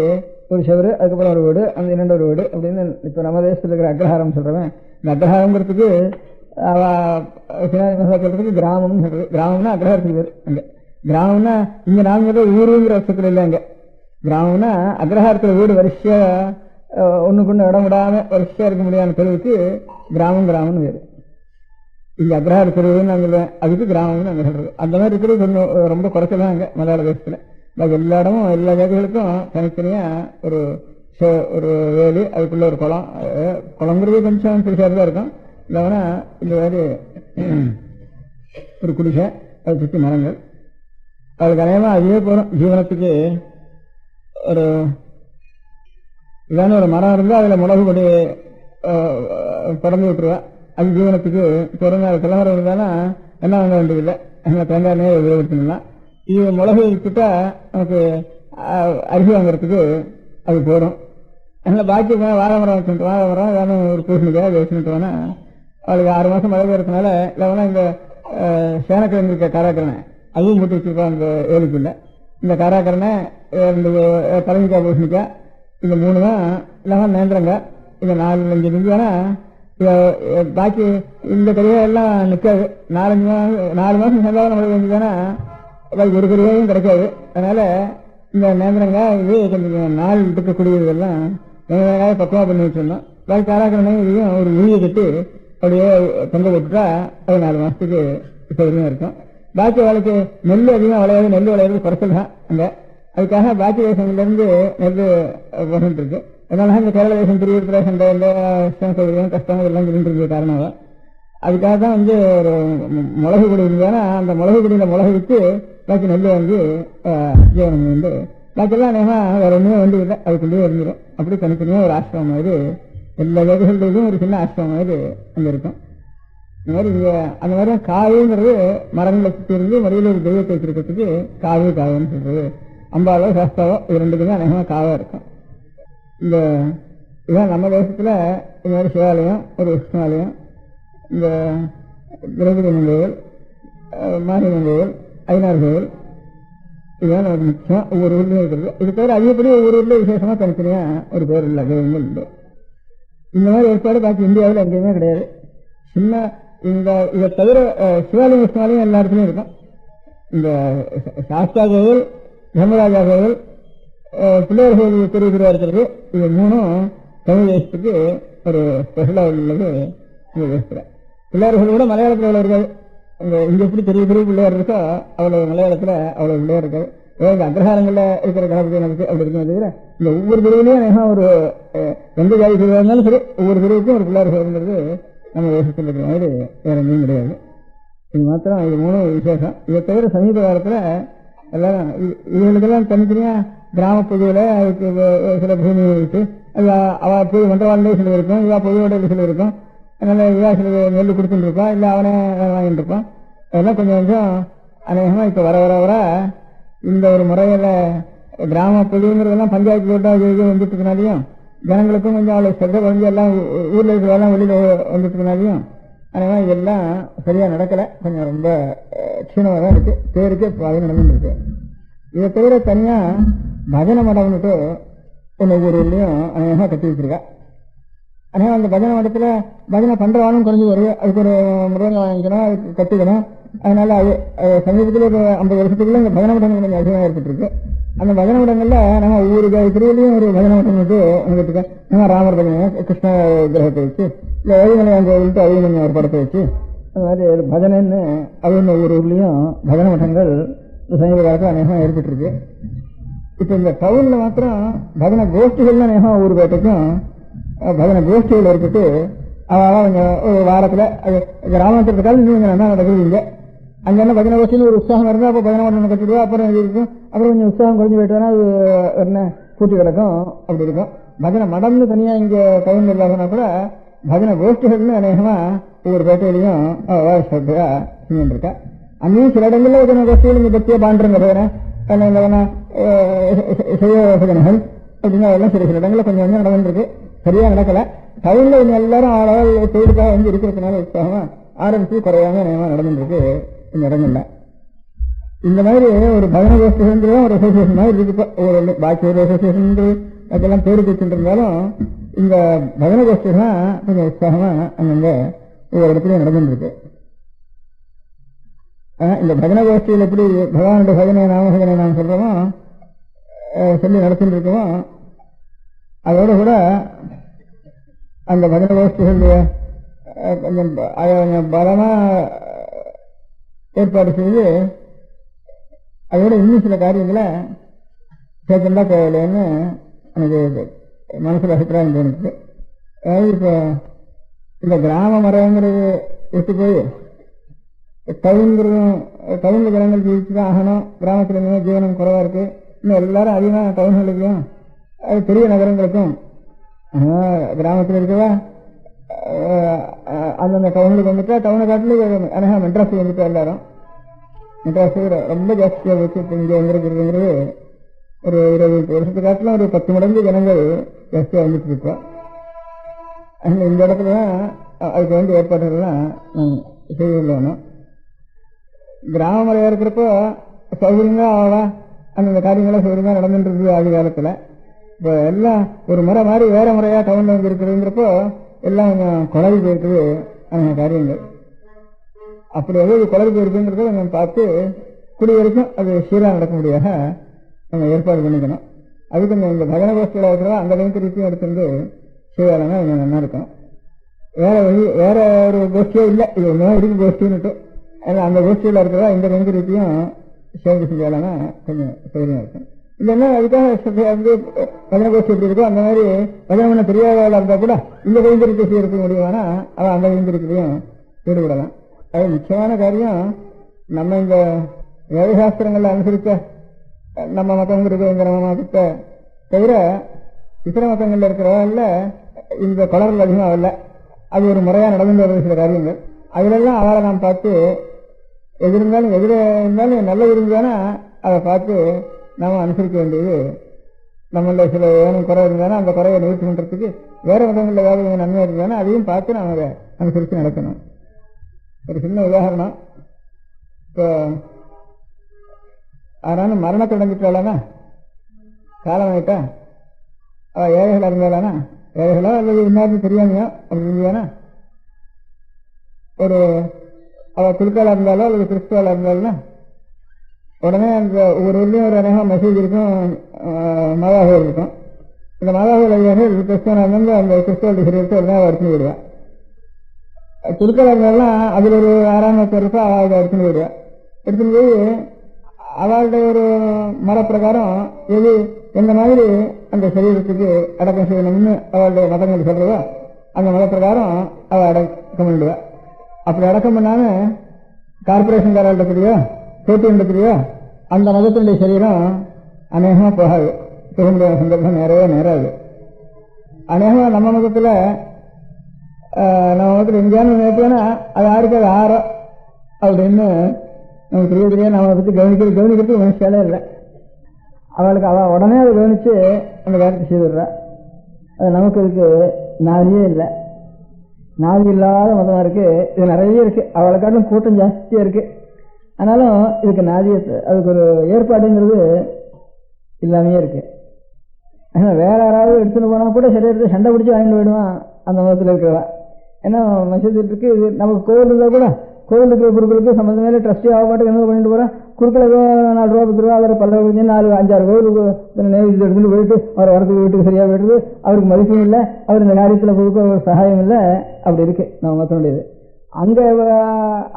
ஒரு செவரு, அதுக்கப்புறம் ஒரு வீடு, அந்த 2 வீடு அப்படின்னு. இப்போ நம்ம தேசத்தில் இருக்கிற அக்ரஹாரம் சொல்கிறவன் இந்த அக்ரஹாரங்கிறதுக்கு சொல்கிறதுக்கு கிராமம்னு சொல்கிறது. கிராமம்னா அக்ரஹாரத்துக்கு பேர். அங்கே கிராமம்னா இங்கே நாம் சொல்கிற ஊருங்கிற அர்த்தத்தில் இல்லை. அங்கே கிராமம்னா அக்ரஹாரத்தில் வீடு வரிசையாக ஒன்றுக்கு ஒன்று இடம் விடாமல் வரிசையாக இருக்க முடியாத தெருவுக்கு கிராமம்னு பேர். இங்க அக்ரஹார தெருவுன்னு நாங்கள் சொல்லுவேன், அதுக்கு கிராமம்னு நாங்கள் சொல்றது. அந்த மாதிரி இருக்கிறது கொஞ்சம் ரொம்ப குறைச்சலாம் அங்கே மலையாள தேசத்தில். எல்லா இடமும் எல்லா ஜாதிகளுக்கும் தனித்தனியா ஒரு வேலி, அதுக்குள்ள ஒரு குளம். குளங்கிறது கொஞ்சம் பெருசாக தான் இருக்கும். இல்லைன்னா இந்த மாதிரி ஒரு குடிசை, அதை சுற்றி மரங்கள். அதுக்கு அநேகமாக அதுவே போகிறோம். ஜீவனத்துக்கு ஒரு இதான ஒரு மரம் இருந்தால் அதில் மிளகு கொடி பறந்து விட்டுருவா. அது ஜீவனத்துக்கு பிறந்த தலைமுறை இருந்தாலும் என்ன வாங்க வேண்டியதில்லை, தேங்காய் எண்ணெயை உபயோகிச்சுக்கலாம். இது மிளகு விட்டுட்டா நமக்கு அரிசி வாங்குறதுக்கு அது போடும். அதனால் பாக்கி வாழை மரம் வச்சுட்டு வாழை மரம் ஏதாவது ஒரு பூசணிக்காய் அதை வச்சுட்டு வேணா அவளுக்கு 6 மாதம் மழை பெய்யறதுனால இல்லைன்னா இந்த சேனக்கிழங்கு இருக்க காராக்கரணை அதுவும் போட்டு வச்சுருப்பா அந்த ஏழுக்குள்ள. இந்த காராக்கரணை, இந்த பழனிக்காய், பூசணிக்காய், இந்த 3 தான். இல்லைன்னா நேந்திரங்காய், இந்த 4-5 நிமிஷம்னா பாக்கி இந்த கறியாக எல்லாம் நிற்காது. 4 மாதம் செலவாக மழை பெஞ்சுதானா பாக்கி ஒரு கறியாகவும் கிடைக்காது. அதனால இந்த நேந்திரங்காய் இது கொஞ்சம் நாள் இருக்கக்கூடியதெல்லாம் நேந்திரங்காய் பக்குவமாக பண்ணி வச்சிருந்தோம். பாக்கி காராக்கரணை இதையும் ஒரு உயிரை கட்டி அப்படியே தொங்க போட்டுட்டா அது 4 மாதத்துக்கு வரையும் இருக்கும். பாக்கி வேலைக்கு நெல் அதிகமாக விளையாது, நெல் விளையாது குறைச்சல் தான் அங்கே. அதுக்காக பாக்கி தேசங்கள்லேருந்து நெல் போகிட்டு இருக்கு. அதனால இந்த கேரள தேசம் திருவிழா சண்டை இந்த சௌகரியம் கஷ்டம் எல்லாம் சொல்லிட்டு இருக்க காரணம். அதுக்காக தான் ஒரு மிளகு கொடி இருந்ததுன்னா அந்த மிளகு கொடியில் மிளகு விட்டு பாக்கி நெல் வாங்கி ஜீவனம் வந்து பாக்கியெல்லாம் நேரமாக வேற ஒன்றுமே வேண்டி இல்லை, அதுக்குள்ளேயே இருந்துடும். அப்படி தனித்தனியாக ஒரு ஆசிரமம் மாதிரி எல்லா வேதிகளுக்கும் ஒரு சின்ன ஆசிரமம் மாதிரி அங்கே இருக்கும். இந்த மாதிரி இங்கே அந்த மாதிரி காவுங்கிறது மரங்களை சுற்றி இருந்து மறுபடியும் ஒரு தெய்வத்தை வச்சிருக்கிறதுக்கு காவுன்னு சொல்றது. அம்பாவோ சாஸ்தாவோ இது 2க்குமே அநேகமாக காவாக இருக்கும். இந்த இதுதான் நம்ம தேசத்தில் இந்த மாதிரி சிவாலயம், ஒரு விஷ்ணாலயம், இந்த திரௌபதி கோவில், மாரியம்மன் கோவில், ஐநார் கோவில், இதுதான் நமக்கு முக்கியம். ஒவ்வொரு ஊர்லேயும் இருக்கிறது. இது தவிர அதிகப்படி ஒவ்வொரு ஊர்லேயும் விசேஷமாக தனித்தனியாக ஒரு பேர் இல்லை கோவில்கள் உண்டு. இந்த மாதிரி ஏற்பாடு பாக்கி இந்தியாவில் எங்கேயுமே கிடையாது. சின்ன இதை தவிர சிவாலயம் விஷ்ணாலயம் எல்லா இடத்துலையும் இருக்கும். இந்த சாஸ்தா கோவில், தர்மராஜா கோவில், பிள்ளையார் கோவில் பெரிய இருக்கிறது. இது 3ம் தமிழ் தேசத்துக்கு ஒரு ஸ்பெஷலாக உள்ளது. இந்த தேசத்தில் பிள்ளையார் கோவில் கூட மலையாளத்தில் அவ்வளோ இருக்காது. இங்கே எப்படி பெரிய பிள்ளையார் இருக்கோ அவ்வளோ மலையாளத்தில் அவ்வளோ பிள்ளையார் இருக்காது. இந்த அக்ரஹாரங்களில் இருக்கிற கணபதி நமக்கு அப்படி இருக்கும். தவிர இந்த ஒவ்வொரு பிரிவுலையும் ஒரு எந்த ஜாதி பிரிவாக இருந்தாலும் சரி ஒவ்வொரு பிரிவுக்கும் ஒரு பிள்ளையார் கோவில்ங்கிறது நம்ம தேசத்தில் இருக்கிற மாதிரி வேற எங்கேயும் கிடையாது. இது மாத்திரம் இது 3 விசேஷம். இதை தவிர சமீப காலத்தில் எல்லாம் இவர்களுக்கெல்லாம் தனித்தனியாக கிராமப்பகுதியில் அதுக்கு சில பூமி இருக்கு. அது அவள் பொது மன்றவாளிலே சில இருக்கும், இவா பொதுவோட சில இருக்கும். அதனால இவா சில நெல் கொடுத்துட்டு இருப்பான், இல்லை அவனே வாங்கிட்டு இருப்பான். அதெல்லாம் கொஞ்சம் அநேகமாக இப்போ வர வர வர இந்த ஒரு முறையில் கிராமப்பகுதிங்கிறதெல்லாம் பஞ்சாயத்து போட்டால் இது வந்துட்டுனாலையும் ஜனங்களுக்கும் கொஞ்சம் அவ்வளோ சிறந்த குறைஞ்சி எல்லாம் ஊரில் இருக்கிறதெல்லாம் வெளியில் வந்துட்டுனாலையும் அதனால் இதெல்லாம் சரியாக நடக்கலை. கொஞ்சம் ரொம்ப க்ஷீணமாக தான் இருக்குது. பேருக்கே பாதி நடந்துருக்கு. இதை தவிர தனியாக பஜனை மடம்னுட்டு ஒவ்வொரு ஊர்லேயும் அநேகமாக கட்டி வச்சிருக்கா. அநேகம் அந்த பஜனை மடத்தில் பஜனை பண்ணுறவானும் குறைஞ்சி வரும். அதுக்கு ஒரு முருகன் வாங்கிக்கணும், அதுக்கு கட்டிக்கணும். அதனால அது சமீபத்தில் ஒரு 50 வருஷத்துக்குள்ள இந்த பஜனை மடங்கள் கொஞ்சம் அதிகமாக ஏற்பட்டுருக்கு. அந்த பஜனை மடங்களில் நம்ம ஒவ்வொரு திருவிலையும் ஒரு பஜனை மடம் வந்து வந்துட்டு நம்ம ராமர் பஜனை, கிருஷ்ண கிரகத்தை வச்சு, இல்லை ஏழுமலையான் கோவில்ட்டு அதையும் கொஞ்சம் ஒரு படத்தை வச்சு அந்த மாதிரி பஜனைன்னு அவங்க ஒவ்வொரு ஊர்லேயும் பஜனை மட்டங்கள் சமீப காலத்தில் அநேகமாக ஏற்பட்டுருக்கு. இப்போ இந்த டவுனில் மாத்திரம் பஜனை கோஷ்டிகள்னு அநேகமாக ஒவ்வொரு பேட்டைக்கும் பஜனை கோஷ்டிகள் ஏற்பட்டு அவன் கொஞ்சம் ஒரு வாரத்தில் அது கிராமத்திற்காக இன்னும் கொஞ்சம் நல்லா நடக்குது. இங்கே அங்கே என்ன பஜனை கோஷ்டின்னு ஒரு உற்சாகம் இருந்தால் அப்போ பஜனை மட்டம் கட்டிடுவா. அப்புறம் இது இருக்கும். அப்புறம் கொஞ்சம் உற்சாகம் குறைஞ்சி போயிட்டோன்னா அது என்ன கூட்டி கிடக்கும், அப்படி இருக்கும். பஜனை மடம்னு தனியாக இங்கே டவுன் இல்லாதனா கூட பஜனை கோஷ்டிகள்னு அநேகமாக ஒவ்வொரு பேட்டையிலையும் செஞ்சுட்டு இருக்கா. அங்கேயும் சில இடங்களில் பஜனை கோஷ்டிகள் இங்கே பற்றிய பாண்டுங்க பஜனை செய்ய பஜனைகள் அப்படின்னா அதெல்லாம் சில இடங்களில் கொஞ்சம் கொஞ்சம் நடந்துருக்கு. சரியாக நடக்கலை. டவுனில் கொஞ்சம் எல்லாரும் ஆளால் தொழிலுக்காக வந்து இருக்கிறதுனால உற்சாகமாக ஆரம்பித்து குறையாம நேரமாக நடந்துருக்கு இந்த இடங்கள்ல. இந்த மாதிரி ஒரு பஜனை கோஷ்டிகள் ஒரு அசோசியேஷன் மாதிரி இருக்கு. இப்போ ஒரு பாக்கி ஒரு அசோசியேஷன் அதுக்கெல்லாம் பேருக்கு வச்சுட்டு இருந்தாலும் இந்த பஜனை கோஷ்டிகள்லாம் கொஞ்சம் உற்சாகமாக அங்கங்கே ஒவ்வொரு இடத்துலையும் நடந்துருக்கு. இந்த பஜனை கோஷ்டியில் எப்படி பகவானுடைய பஜனை நாம பஜனை நாம் சொல்றோமோ சொல்லி நடத்திட்டு இருக்கோமோ அதோட கூட அந்த பஜனை கோஷ்டிகளுடைய அதை கொஞ்சம் பலமாக ஏற்பாடு செய்து அதோட இன்னும் சில காரியங்களை சேர்த்துண்டா தேவையில்லைன்னு எனக்கு மனசில் அபிப்பிராயம் தோணுச்சு. அதாவது இப்போ இந்த கிராம மரங்கிறது விட்டு போய் டவுனில் கிரகங்கள் ஜீவிச்சு தான் ஆகணும், கிராமத்தில் இருந்தால் ஜீவனம் குறைவாக இருக்குது, இன்னும் எல்லாரும் அதிகமாக டவுன்களுக்கும் அது பெரிய நகரங்களுக்கும் கிராமத்தில் இருக்கவா அந்தந்த டவுனுக்கு வந்துட்டா டவுனை காட்டிலும் அனகா மெட்ராஸுக்கு வந்துட்டா எல்லாரும். மெட்ராஸு ரொம்ப ஜாஸ்தியாக போச்சு. இப்போ இங்கே வந்துருக்குறதுங்கிறது ஒரு 20 வருஷத்துக்கு காட்டிலும் ஒரு 10 மடங்கு ஜனங்கள் ஜாஸ்தியாக வந்துட்டு இருக்கோம். இந்த இடத்துல தான் அதுக்கு வேண்டிய ஏற்பாடுகள்லாம் செய்யணும். கிராம முறையாக இருக்கிறப்போ சௌகரியமாக ஆகவா அந்தந்த காரியங்களாம் சௌகரியமாக நடந்துட்டு இருக்குது ஆதி காலத்தில். இப்போ எல்லாம் ஒரு முறை மாதிரி வேற முறையாக டவுனில் வந்து இருக்கிறதுங்கிறப்போ எல்லாம் கொஞ்சம் குழம்பு போயிருக்குது அந்த காரியங்கள். அப்படி எதாவது குழம்பு போயிருக்குங்கிறத கொஞ்சம் பார்த்து குடி வரைக்கும் அது சீராக நடக்க முடியாத நம்ம ஏற்பாடு பண்ணிக்கணும். அது கொஞ்சம் இந்த பஜன கோஷ்டியில் இருக்கிறதா அந்த கைங்கரியத்தையும் எடுத்துட்டு செய்வாங்கன்னா கொஞ்சம் நல்லா இருக்கும். வேற ஒரு கோஷ்டியே இல்லை, இது ஒன்றுதான் இருக்கு கோஷ்டின்னுட்டு. ஏன்னா அந்த கோஷ்டியில் இருக்கிறதா இந்த கைங்கரியத்தையும் சேர்ந்து செஞ்சாலன்னா கொஞ்சம் சௌகரியமாக இருக்கும். இல்லைன்னா அதுக்காக வந்து பஜன கோஷ்டி எப்படி இருக்கோ அந்த மாதிரி பஜனை பண்ண தெரியாதவளாக இருந்தால் கூட இந்த கைங்கரியத்தை செய்யறதுக்கு முடியுமானா அவன் அந்த கைங்கரியத்திலையும் ஈடுபடலாம். அது முக்கியமான காரியம். நம்ம இந்த வேதசாஸ்திரங்களில் அனுசரித்த நம்ம மதங்கிறது எங்கள் நம்ம மதத்தை தவிர இத்தனை மதங்களில் இருக்கிறவங்கள இந்த கொளர்கள் அதிகமாக இல்லை. அது ஒரு முறையாக நடந்து வருது சில காரியங்கள். அதிலெல்லாம் அவளை நாம் பார்த்து எது இருந்தாலும் இருந்தாலும் நல்லது இருந்தானா அதை பார்த்து நாம் அனுசரிக்க வேண்டியது. நம்மள சில ஏனும் குறை இருந்தாலும் அந்த குறையை நிவர்த்தி பண்ணுறதுக்கு வேறு மதங்களில் ஏதாவது நன்மை இருந்தாலும் அதையும் பார்த்து நாம் அதை அனுசரித்து நடக்கணும். ஒரு சின்ன உதாரணம். இப்போ ஆனாலும் மரணத்தை அடைஞ்சிட்டாளானா காலமாயிட்டா அவள் ஏழைகளாக இருந்தாலானா ஏழைகளோ அல்லது இன்னாரும் தெரியாமையோ அப்படி இருந்தானா ஒரு அவள் குழுக்காளாக இருந்தாலோ அல்லது கிறிஸ்துவாளாக இருந்தாலும்னா உடனே அந்த ஒவ்வொரு ஊர்லேயும் ஒரு அநேகம் மெசேஜ் இருக்கும், மாதாகோல் இருக்கும். இந்த மாதாகோல் ஐயார்கள் கிறிஸ்துவனாக இருந்தாலும் அந்த கிறிஸ்துவ சரீரத்தை உடனே அவள் அடிச்சுன்னு விடுவேன். குழுக்காளாக இருந்தாலும் அதில் ஒரு 6ஆம் இருப்பா அவள் அடிச்சுன்னு விடுவேன். எடுத்துன்னு போய் அவளுடைய ஒரு மரப்பிரகாரம் எது எந்த மாதிரி அந்த சரீரத்துக்கு அடக்கம் செய்யணும்னு அவளுடைய மதங்கள் சொல்றதோ அந்த மதப்பிரகாரம் அவள் அடக்கம் பண்ணிடுவா. அப்படி அடக்கம் பண்ணாமல் கார்பரேஷன்காரர்கிட்டத்திலையோ தோட்டியோ அந்த மதத்தினுடைய சரீரம் அநேகமாக போகாது. போக முடியாத சந்தர்ப்பம் நேராது. அநேகமாக நம்ம மதத்தில் எங்கேயானு நினைப்போன்னா அது யாருக்கு அது ஆறோ அப்படின்னு நமக்கு தெரியாது. நம்ம அதை பற்றி கவனிக்கிறதுக்கு மனுஷாலே இல்லை. அவளுக்கு அவள் உடனே அதை கவனித்து அந்த காரியத்தை செய்துடுறா. அது நமக்கு இதுக்கு நாதியே இல்லை. நாதி இல்லாத மதமாக இருக்குது. இது நிறைய இருக்குது. அவளுக்காட்டிலும் கூட்டம் ஜாஸ்தியாக இருக்குது. ஆனாலும் இதுக்கு நாதிய அதுக்கு ஒரு ஏற்பாடுங்கிறது இல்லாமையே இருக்குது. ஆனால் வேற யாராவது எடுத்துன்னு போனால் கூட சரீரத்தை சண்டை பிடிச்சி வாங்கிட்டு போயிடுவான் அந்த மதத்தில் இருக்கிறவா. ஏன்னா மசூதி இருக்குது, இது நமக்கு கோவில் இருந்தால் கூட கோவில் இருக்கிற குருக்களுக்கு சம்மந்தமே ட்ரஸ்டி ஆக மாட்டேங்க என்ன பண்ணிட்டு போகிறேன். குறுக்களுக்கு 4 ரூபா 10 ரூபா அதில் 12 ரூபா 4-5-6 கோவிலுக்கு நேவிச்சு எடுத்துகிட்டு போயிட்டு அவர் வரதுக்கு வீட்டுக்கு சரியாக போயிடுது. அவருக்கு மதிப்பும் இல்லை, அவர் இந்த காரியத்தில் பொதுக்க ஒரு சகாயம் இல்லை. அப்படி இருக்குது நம்ம மற்றனுடையது. அங்கே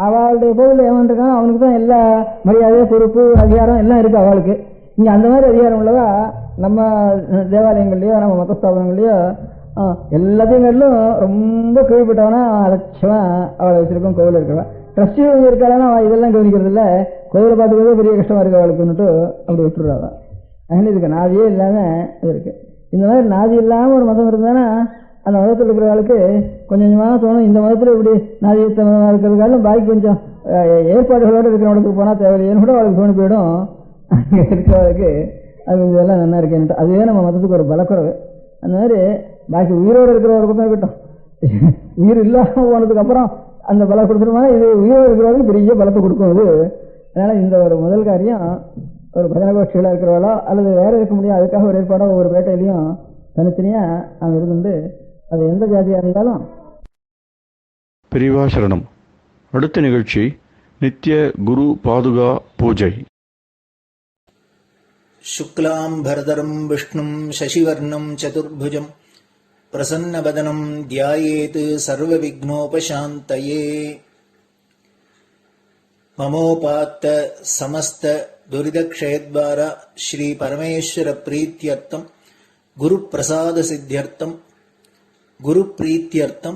அவளுடைய கோவில் ஏமாண்டிருக்கான் அவனுக்கு தான் எல்லா மரியாதை பொறுப்பு அதிகாரம் எல்லாம் இருக்குது அவளுக்கு. இங்கே அந்த மாதிரி அதிகாரம் உள்ளவா நம்ம தேவாலயங்கள்லையோ நம்ம மதஸ்தாபனங்கள்லையோ எல்லாத்தையும் காட்டிலும் ரொம்ப கீழ்பட்டவனா அலட்சமாக அவளை வச்சிருக்கோம். கோவில் இருக்கிறவா ட்ரஸ்டி இருக்காளா இதெல்லாம் கவனிக்கிறது இல்லை. கோவிலை பார்த்துக்கிறதே பெரிய கஷ்டமாக இருக்கு அவளுக்குன்னுட்டு அப்படி விட்டுருவாங்க. அதனால இதுக்கு நாதியே இல்லாமல் இது இருக்குது. இந்த மாதிரி நாதி இல்லாமல் ஒரு மதம் இருந்தானா அந்த மதத்தில் இருக்கிறவளுக்கு கொஞ்சம் கொஞ்சமாக தோணும், இந்த மதத்தில் இப்படி நாதியத்த மதமாக இருக்கிறதுக்காலும் பாக்கி கொஞ்சம் ஏற்பாடுகளோடு இருக்கிற இடத்துக்கு போனால் தேவையில்லைன்னு கூட அவளுக்கு தோணி போயிடும். அங்கே இருக்கிறவளுக்கு அது கொஞ்சம் எல்லாம் நல்லா இருக்கேன்ட்டு அதுவே நம்ம மதத்துக்கு ஒரு பலக்குறவு. அந்த மாதிரி பாக்கி உயிரோடு இருக்கிறவருக்கும் தான் இருக்கட்டும். உயிர் இல்லாமல் போனதுக்கப்புறம் அந்த பலம் கொடுத்துருமா இது உயிரோடு இருக்கிறவருக்கு பெரிய பலத்தை கொடுக்கும் இது. அதனால் இந்த ஒரு முதல் காரியம் ஒரு பஜன கோஷ்டிகளாக இருக்கிறவாளோ அல்லது வேற இருக்க முடியும் அதுக்காக ஒரு ஏற்பாடோ ஒவ்வொரு பேட்டையிலையும் தனித்தனியாக நாம் இருந்து அது எந்த ஜாதியாக இருந்தாலும். பெரியவா சரணம். அடுத்த நிகழ்ச்சி நித்திய குரு பாதுகா பூஜை. शुक्लां भरदरं विष्णुं शशिवर्णं चतुर्भुजं प्रसन्नवदनं ध्यायेत् सर्वविघ्नोपशान्तये। ममोपात्त समस्त दुरितक्षयद्वारा श्री परमेश्वर प्रीत्यर्थं गुरुप्रसाद सिद्ध्यर्थं गुरुप्रीत्यर्थं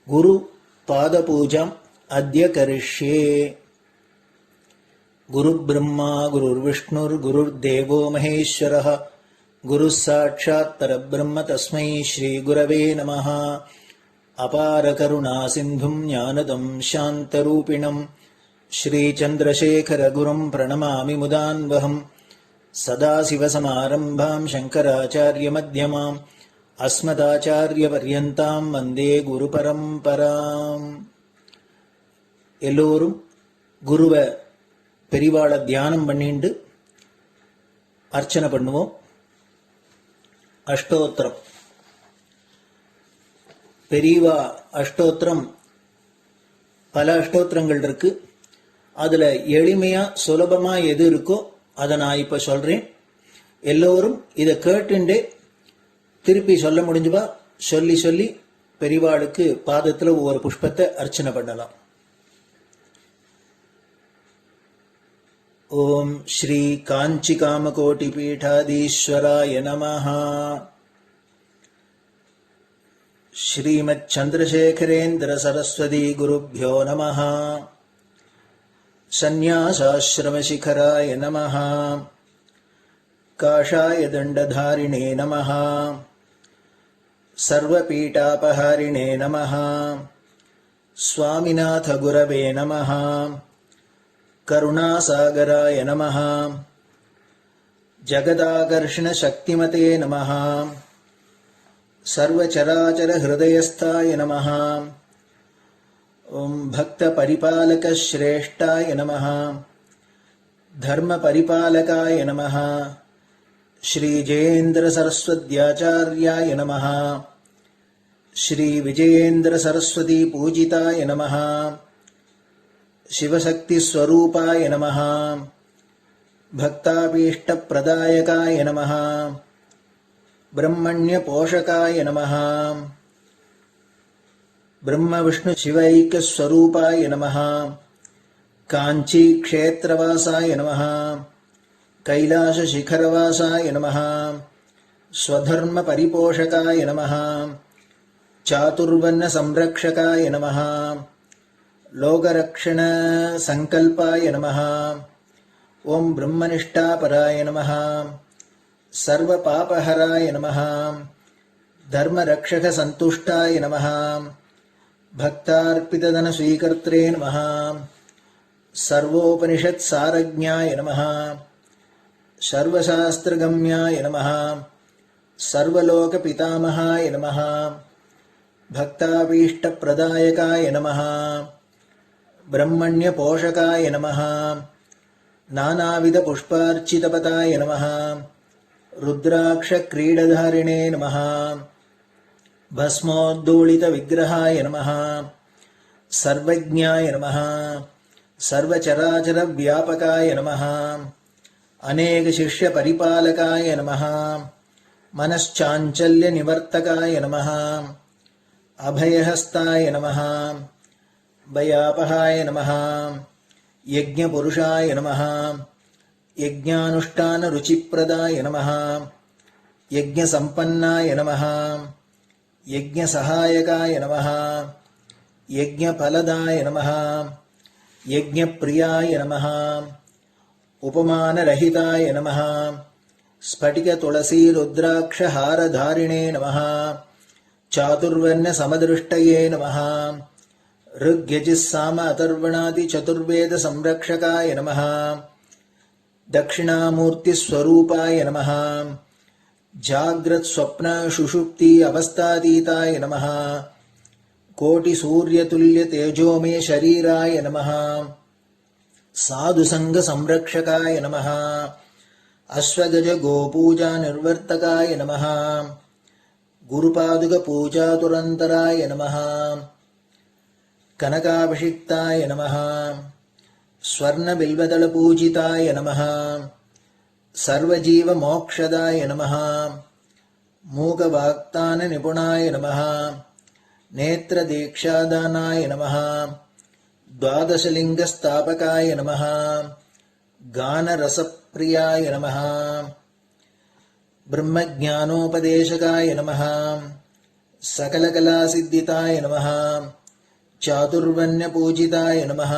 गुरुपादपूजाम् अद्य करिष्ये। गुरुब्रह्मा गुरुर्विष्णुर्गुरुर्देवो महेश्वरः गुरुः साक्षात् परब्रह्म तस्मै श्रीगुरवे नमः। अपारकरुणासिन्धुं ज्ञानदं शान्तरूपिणं श्रीचन्द्रशेखरगुरुं प्रणमामि मुदान्वहम्। सदाशिवसमारम्भां शङ्कराचार्यमध्यमाम् अस्मदाचार्यपर्यन्तां वन्दे குருபரம்பராம். எல்லோரும் குருவை பெரிவாளை தியானம் பண்ணிண்டு அர்ச்சனை பண்ணுவோம். அஷ்டோத்திரம். பெரியவா அஷ்டோத்திரம் பல அஷ்டோத்திரங்கள் இருக்கு. அதுல எளிமையா சுலபமா எது இருக்கோ அதை நான் இப்ப சொல்றேன். எல்லோரும் இதை கேட்டுண்டே திருப்பி சொல்ல முடிஞ்சுபா சொல்லி சொல்லி பெரியவாளுக்கு பாதத்துல ஒவ்வொரு புஷ்பத்தை அர்ச்சனை பண்ணலாம். ஓம் ஸ்ரீ காஞ்சி காமகோட்டி பீடாதீஸ்வராய நமஹ. ஸ்ரீமத் சந்திரசேகரேந்திர சரஸ்வதி குருப்யோ நமஹ. சந்நியாசாஸ்ரமசிகராய நமஹ. காஷாய தண்டதாரிணே நமஹ. சர்வபீடாபஹாரிணே நமஹ. ஸ்வாமிநாத குரவே நமஹ. கருணாசாகராய நமஹ. ஜகதாகர்ஷண சக்திமதே நமஹ. சர்வச்சராச்சர ஹிருதயஸ்தாய நமஹ. ஓம் பக்த பரிபாலக ஸ்ரேஷ்டாய நமஹ. தர்ம பரிபாலகாய நமஹ. ஸ்ரீ ஜெயேந்திர சரஸ்வத்யாச்சார்யாய நமஹ. ஸ்ரீ விஜயேந்திர சரஸ்வதி பூஜிதாய நமஹ. சிவசக்தி ஸ்வரூபாய நமஹ. பக்தாபீஷ்ட பிரதாயகாய நமஹ. பிரம்மண்ய போஷகாய நமஹ. பிரம்ம விஷ்ணு சிவைக்க ஸ்வரூபாய நமஹ. காஞ்சி க்ஷேத்ரவாசாய நமஹ. கைலாச சிகரவாசாய நமஹ. ஸ்வதர்ம பரிபோஷகாய நமஹ. சாதுர்வர்ண சம்ரக்ஷகாய நமஹ. லோகரக்ஷண சங்கல்பாய நமஹ. ஓம் பிரம்மனிஷ்டாபராய நமஹ. சர்வ பாபஹராய நமஹ. தர்மரக்ஷக சந்துஷ்டாய நமஹ. பக்தார்ப்பிததன ஸ்வீகர்த்ரே நமஹ. சர்வோபனிஷத் சாரஜ்ஞாய நமஹ. சர்வசாஸ்திரகம்யாய நமஹ. சர்வலோக பிதாமகாய நமஹ. பக்தாபீஷ்ட பிரதாயகாய நமஹ. பிரம்மண்ய போஷகாய நமஹ. நானாவித புஷ்பார்ச்சிதபதாய நமஹ. ருத்ராக்ஷ கிரீடதாரிணே நமஹ. பஸ்மோத்தூளித விக்கிரகாய நமஹ. சர்வஜ்ஞாய நமஹ. சர்வச்சராச்சர வியாபகாய நமஹ. அநேக சிஷ்ய பரிபாலகாய நமஹ. மனச்சாஞ்சல்ய நிவர்த்தகாய நமஹ. அபயஹஸ்தாய நமஹ. பயாபகாய நமஹ. யஜ்ஞபுருஷாய நமஹ. யஜ்ஞானுஷ்டான ருச்சிப்ரதாய நமஹ. யஜ்ஞசம்பன்னாய நமஹ. யஜ்ஞசகாயகாய நமஹ. யஜ்ஞபலதாய நமஹ. யஜ்ஞப்ரியாய நமஹ. உபமானரஹிதாய நமஹ. ஸ்படிக துளசி ருத்ராட்ச ஹாரதாரிணே நமஹ. சாதுர்வர்ண சமதிருஷ்டயே நமஹ. ருக்யஜிஸ்ஸாம அதர்வணாதி சதுர்வேத சம்ரக்ஷகாய நமஹ. தக்ஷிணாமூர்த்தி ஸ்வரூபாய நமஹ. ஜாக்ரத் ஸ்வப்ன சுஷுப்தி அவஸ்தாதீதாய நமஹ. கோட்டி சூரியதுல்ய தேஜோமே ஷரீராய நமஹ. சாதுசங்க சம்ரக்ஷகாய நமஹ. அஸ்வகஜ கோபூஜா நிர்வர்த்தகாய நமஹ. குருபாதுக பூஜா துரந்தராய நமஹ. கனகாபிஷிக்தாய நமஹ. ஸ்வர்ண பில்வதள பூஜிதாய நமஹ. சர்வஜீவ மோக்ஷதாய நமஹ. மூகவாக்தான நிபுணாய நமः நேத்ரதீக்ஷாதானாய நமः द्वादशलिङ्गस्थापकाय नमः गानरसप्रियाय नमः ब्रह्मज्ञानोपदेशकाय नमः सकलकलासिद्धिताय नमः चातुर्वण्यपूजिताय नमः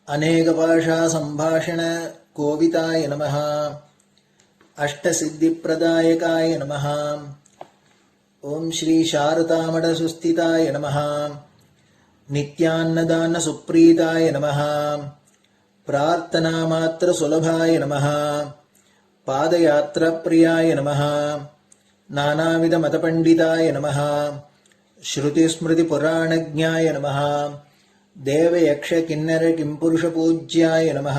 अनेकभाषासम्भाषणकोविताय नमः अष्टसिद्धिप्रदायकाय नमः ॐ श्री शारदामठसुस्थिताय नमः नित्यान्नदानसुप्रीताय नमः प्रार्थनामात्रसुलभाय नमः पादयात्राप्रियाय नमः नानाविधमतपण्डिताय नमः श्रुतिस्मृतिपुराणज्ञाय नमः देवयक्षकिन्नरकिम्पुरुषपूज्याय नमः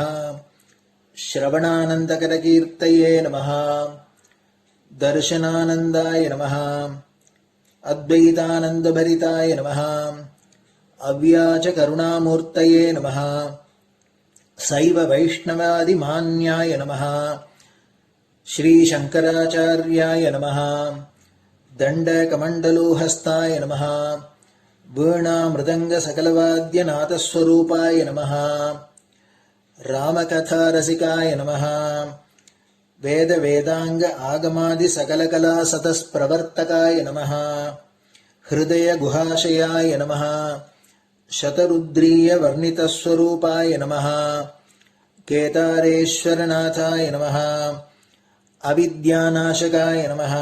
श्रवणानन्दकरकीर्तये नमः दर्शनानन्दाय नमः अद्वैतानन्दभरिताय नमः अव्याचकरुणामूर्तये नमः शैव वैष्णवादिमान्याय नमः श्रीशङ्कराचार्याय नमः दण्डकमण्डलोहस्ताय नमः वीणामृदङ्गसकलवाद्यनाथस्वरूपाय नमः रामकथारसिकाय नमः वेदवेदाङ्ग आगमादिसकलकलासतस्प्रवर्तकाय नमः हृदयगुहाशयाय नमः शतरुद्रीयवर्णितस्वरूपाय नमः केदारेश्वरनाथाय नमः अविद्यानाशकाय नमः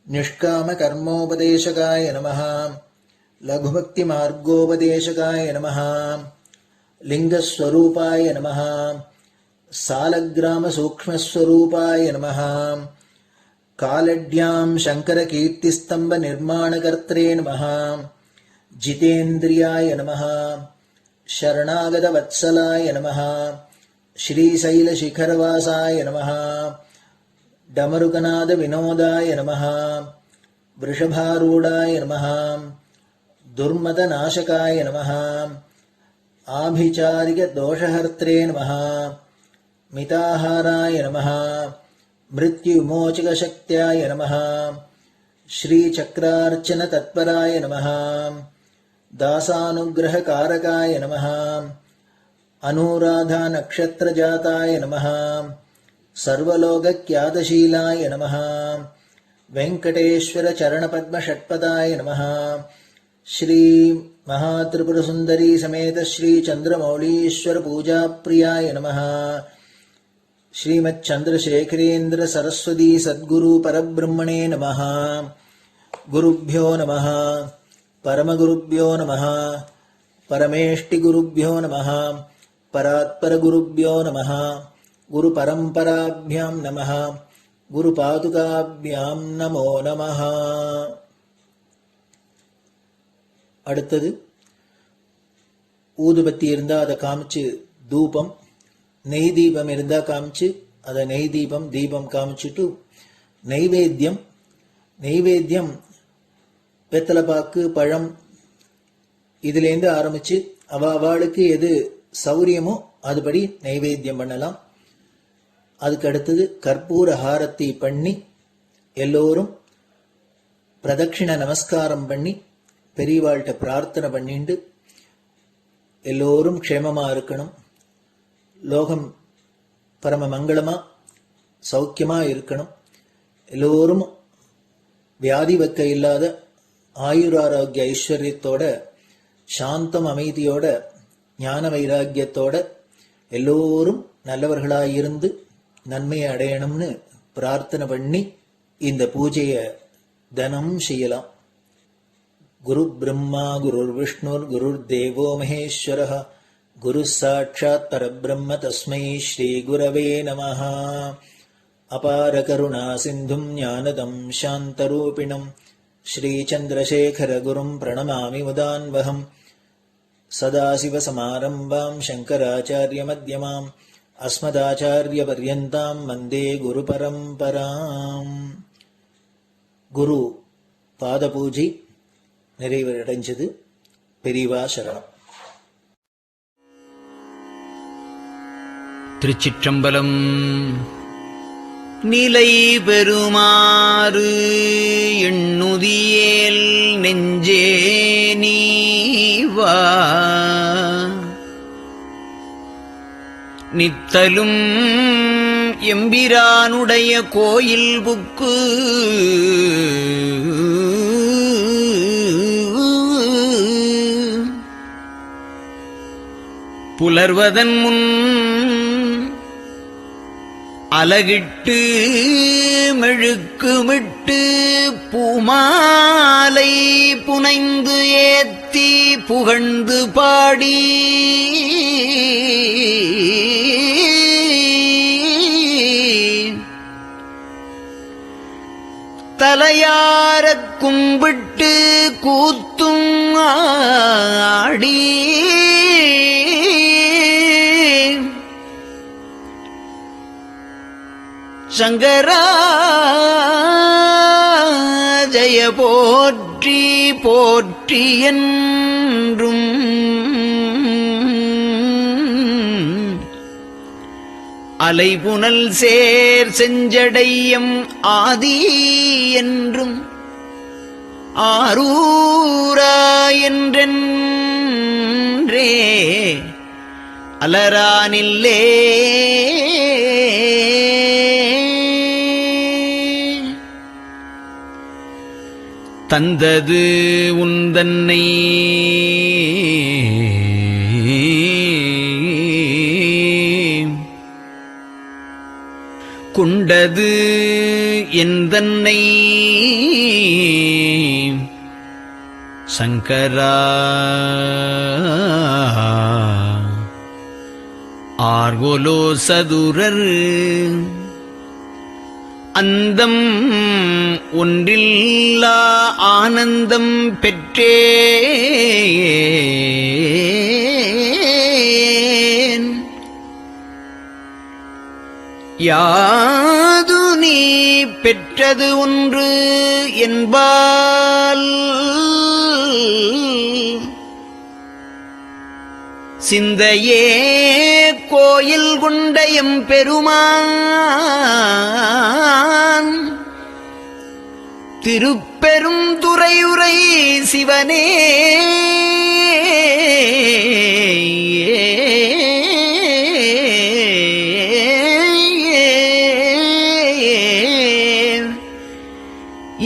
निष्कामकर्मोपदेशकाय नमः लघुभक्तिमार्गोपदेशकाय नमः लिङ्गस्वरूपाय नमः सालग्रामसूक्ष्मस्वरूपाय नमः कालड्यां शङ्करकीर्तिस्तम्भनिर्माणकर्त्रे नमः जितेन्द्रियाय नमः शरणागतवत्सलाय नमः श्रीशैलशिखरवासाय नमः डमरुकनादविनोदाय नमः वृषभारूढाय नमः दुर्मदनाशकाय नमः आभिचारिकदोषहर्त्रे नमः मिताहाराय नमः मृत्युविमोचकशक्त्याय नमः श्रीचक्रार्चनतत्पराय नमः दासानुग्रहकारकाय नमः अनुराधानक्षत्रजाताय नमः सर्वलोकख्यातशीलाय नमः वेङ्कटेश्वरचरणपद्मषट्पदाय नमः श्री महात्रिपुरसुन्दरी समेत श्रीचन्द्रमौलीश्वरपूजाप्रियाय नमः श्रीमच्चन्द्रशेखरेन्द्र सरस्वती सद्गुरु परब्रह्मणे नमः गुरुभ्यो नमः परमगुरुभ्यो नमः परमेष्टिगुरुभ्यो नमः परात्परगुरुभ्यो नमः गुरुपरम्पराभ्यां नमः गुरुपादुकाभ्यां नमो नमः. அடுத்தது ஊதுபத்தி இருந்தால் அதை காமிச்சு தூபம், நெய் தீபம் இருந்தால் காமிச்சு அதை நெய் தீபம் தீபம் காமிச்சுட்டு நைவேத்தியம் வெத்தலைப்பாக்கு பழம் இதுலேருந்து ஆரம்பிச்சு அவளுக்கு எது சௌரியமோ அதுபடி நைவேத்தியம் பண்ணலாம். அதுக்கு அடுத்தது கற்பூர ஹாரத்தி பண்ணி எல்லோரும் பிரதட்சிண நமஸ்காரம் பண்ணி பெரியவாள்கிட்ட பிரார்த்தனை பண்ணிண்டு எல்லோரும் க்ஷேமமா இருக்கணும், லோகம் பரம மங்களமா சௌக்கியமா இருக்கணும், எல்லோரும் வியாதி வெக்க இல்லாத ஆயுராரோக்கிய ஐஸ்வர்யத்தோட சாந்தம் அமைதியோட ஞான வைராக்கியத்தோட எல்லோரும் நல்லவர்களாயிருந்து நன்மையை அடையணும்னு பிரார்த்தனை பண்ணி இந்த பூஜையை தினம் செய்யலாம். குரு பிரம்மா குருர் விஷ்ணுர் குருர் தேவோ மகேஸ்வரः குரு சாட்சாத் பரபிரம்ம தஸ்மை ஸ்ரீ குரவே நமः. அபார கருணா சிந்தும் ஞானதம் சாந்தரூபிணம் ஸ்ரீச்சந்திரசேகர குரும் பிரணமாமி முதான்வகம். சதாசிவசமாரம்பாம் சங்கராச்சாரிய மத்யமாம் அஸ்மதாச்சாரிய பர்யந்தாம் வந்தே குரு பரம்பராம். குரு பாத பூஜை நிறைவடைஞ்சது. பெரியவா சரணம். திருச்சிற்றம்பலம். நிலை பெறுமாறு எண்ணுதியேல் நெஞ்சே நீவா நித்தலும் எம்பிரானுடைய கோயில் புக்கு புலர்வதன் முன் அலகிட்டு மெழுக்குமிட்டு பூமாலை புனைந்து ஏத்தி புகழ்ந்து பாடி தலையாரக் கும்பிட்டு கூத்தும் ஆடி சங்கரா ஜய போற்றி போற்றி என்றும் அலைபுனல் சேர் செஞ்சடையம் ஆதி என்றும் ஆரூரா என்றென்றே அலரானில்லே தந்தது உந்தன்னை கொண்டது எந்தன்னை சங்கரா ஆர்கோலோ சதுரர் அந்தம் ஒன்றில்லா ஆனந்தம் பெற்றேன் யாது நீ பெற்றது ஒன்று என்பால் சிந்தையே கோயில் கொண்ட எம்பெருமான் திருப்பெரும் துறையுரை சிவனே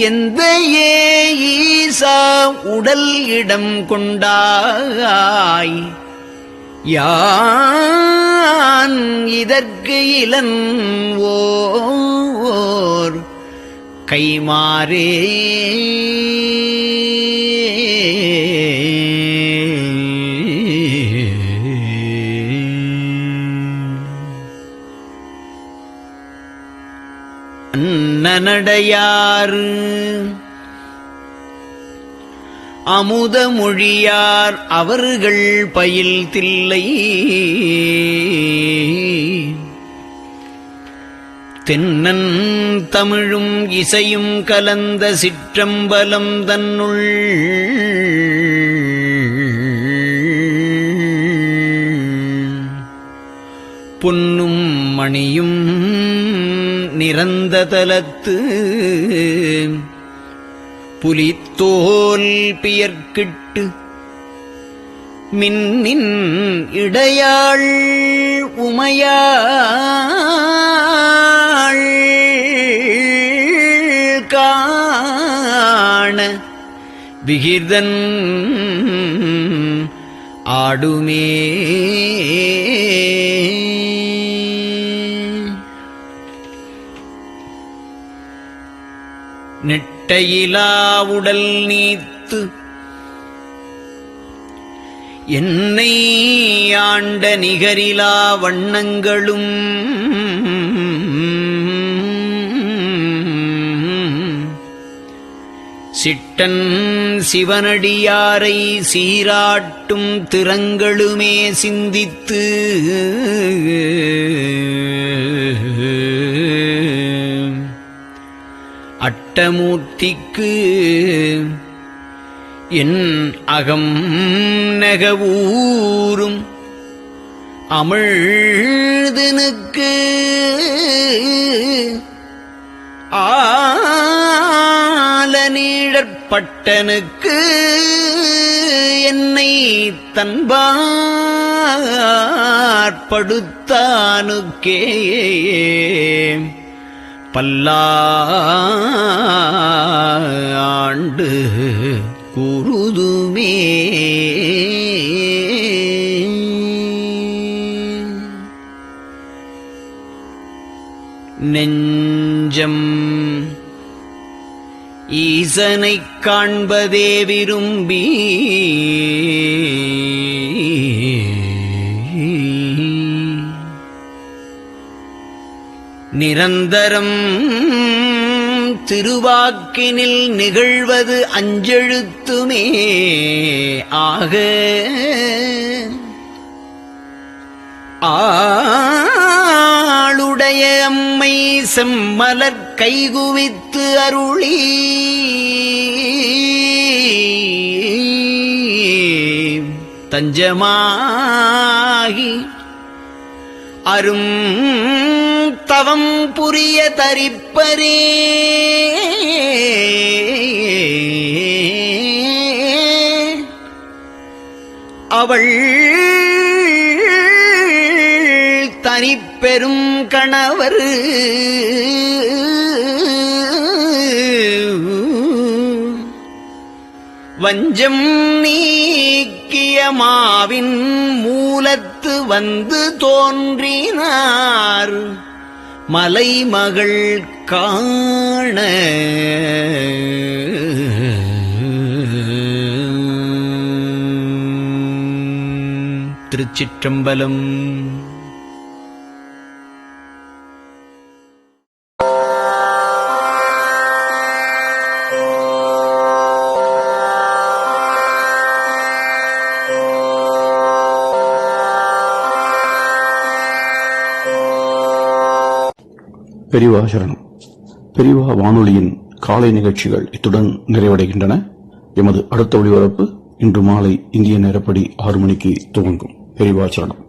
எந்த ஈசா உடல் இடம் கொண்டாய் யான் இதற்கு இலன் ஓர் கைமாறே அன்னநடையார் அமுத மொழியார் அவர்கள் பயில் தில்லை தென்னன் தமிழும் இசையும் கலந்த சிற்றம்பலம் தன்னுள் பொன்னும் மணியும் நிறந்த தலத்து புலித்தோல் பியர்க்கிட்டு மின்னின் இடையாள் உமையாள் காண விகிர்தன் ஆடுமே நெட்டையிலா உடல் நீத்து என்னை ஆண்ட நிகரிலா வண்ணங்களும் சிட்டன் சிவனடியாரை சீராட்டும் திறங்களுமே சிந்தித்து அட்டமூர்த்திக்கு என் அகம் நெகவூரும் அமிழ்தனுக்கு ஆலநீழற்பட்டனுக்கு என்னை தன்பாற்படுத்தானுக்கே பல்லாண்டு குருதுமே. நெஞ்சம் ஈசனைக் காண்பதே விரும்பி நிரந்தரம் திருவாக்கினில் நிகழ்வது அஞ்செழுத்துமே ஆக ஆளுடைய அம்மை செம்மலர் கைகுவித்து அருளி தஞ்சமாகி அரும் தவம் புரிய தரிப்பரே. அவள் தனிப்பெரும் கணவர் வஞ்சம் நீக்கிய மாவின் மூலத்து வந்து தோன்றினார் மலைமகள் காண. திருச்சிற்றம்பலம். பெரியவா சரணம். பெரியவா வானொலியின் காலை நிகழ்ச்சிகள் இத்துடன் நிறைவடைகின்றன. எமது அடுத்த ஒளிபரப்பு இன்று மாலை இந்திய நேரப்படி 6 மணிக்கு துவங்கும். பெரியவா சரணம்.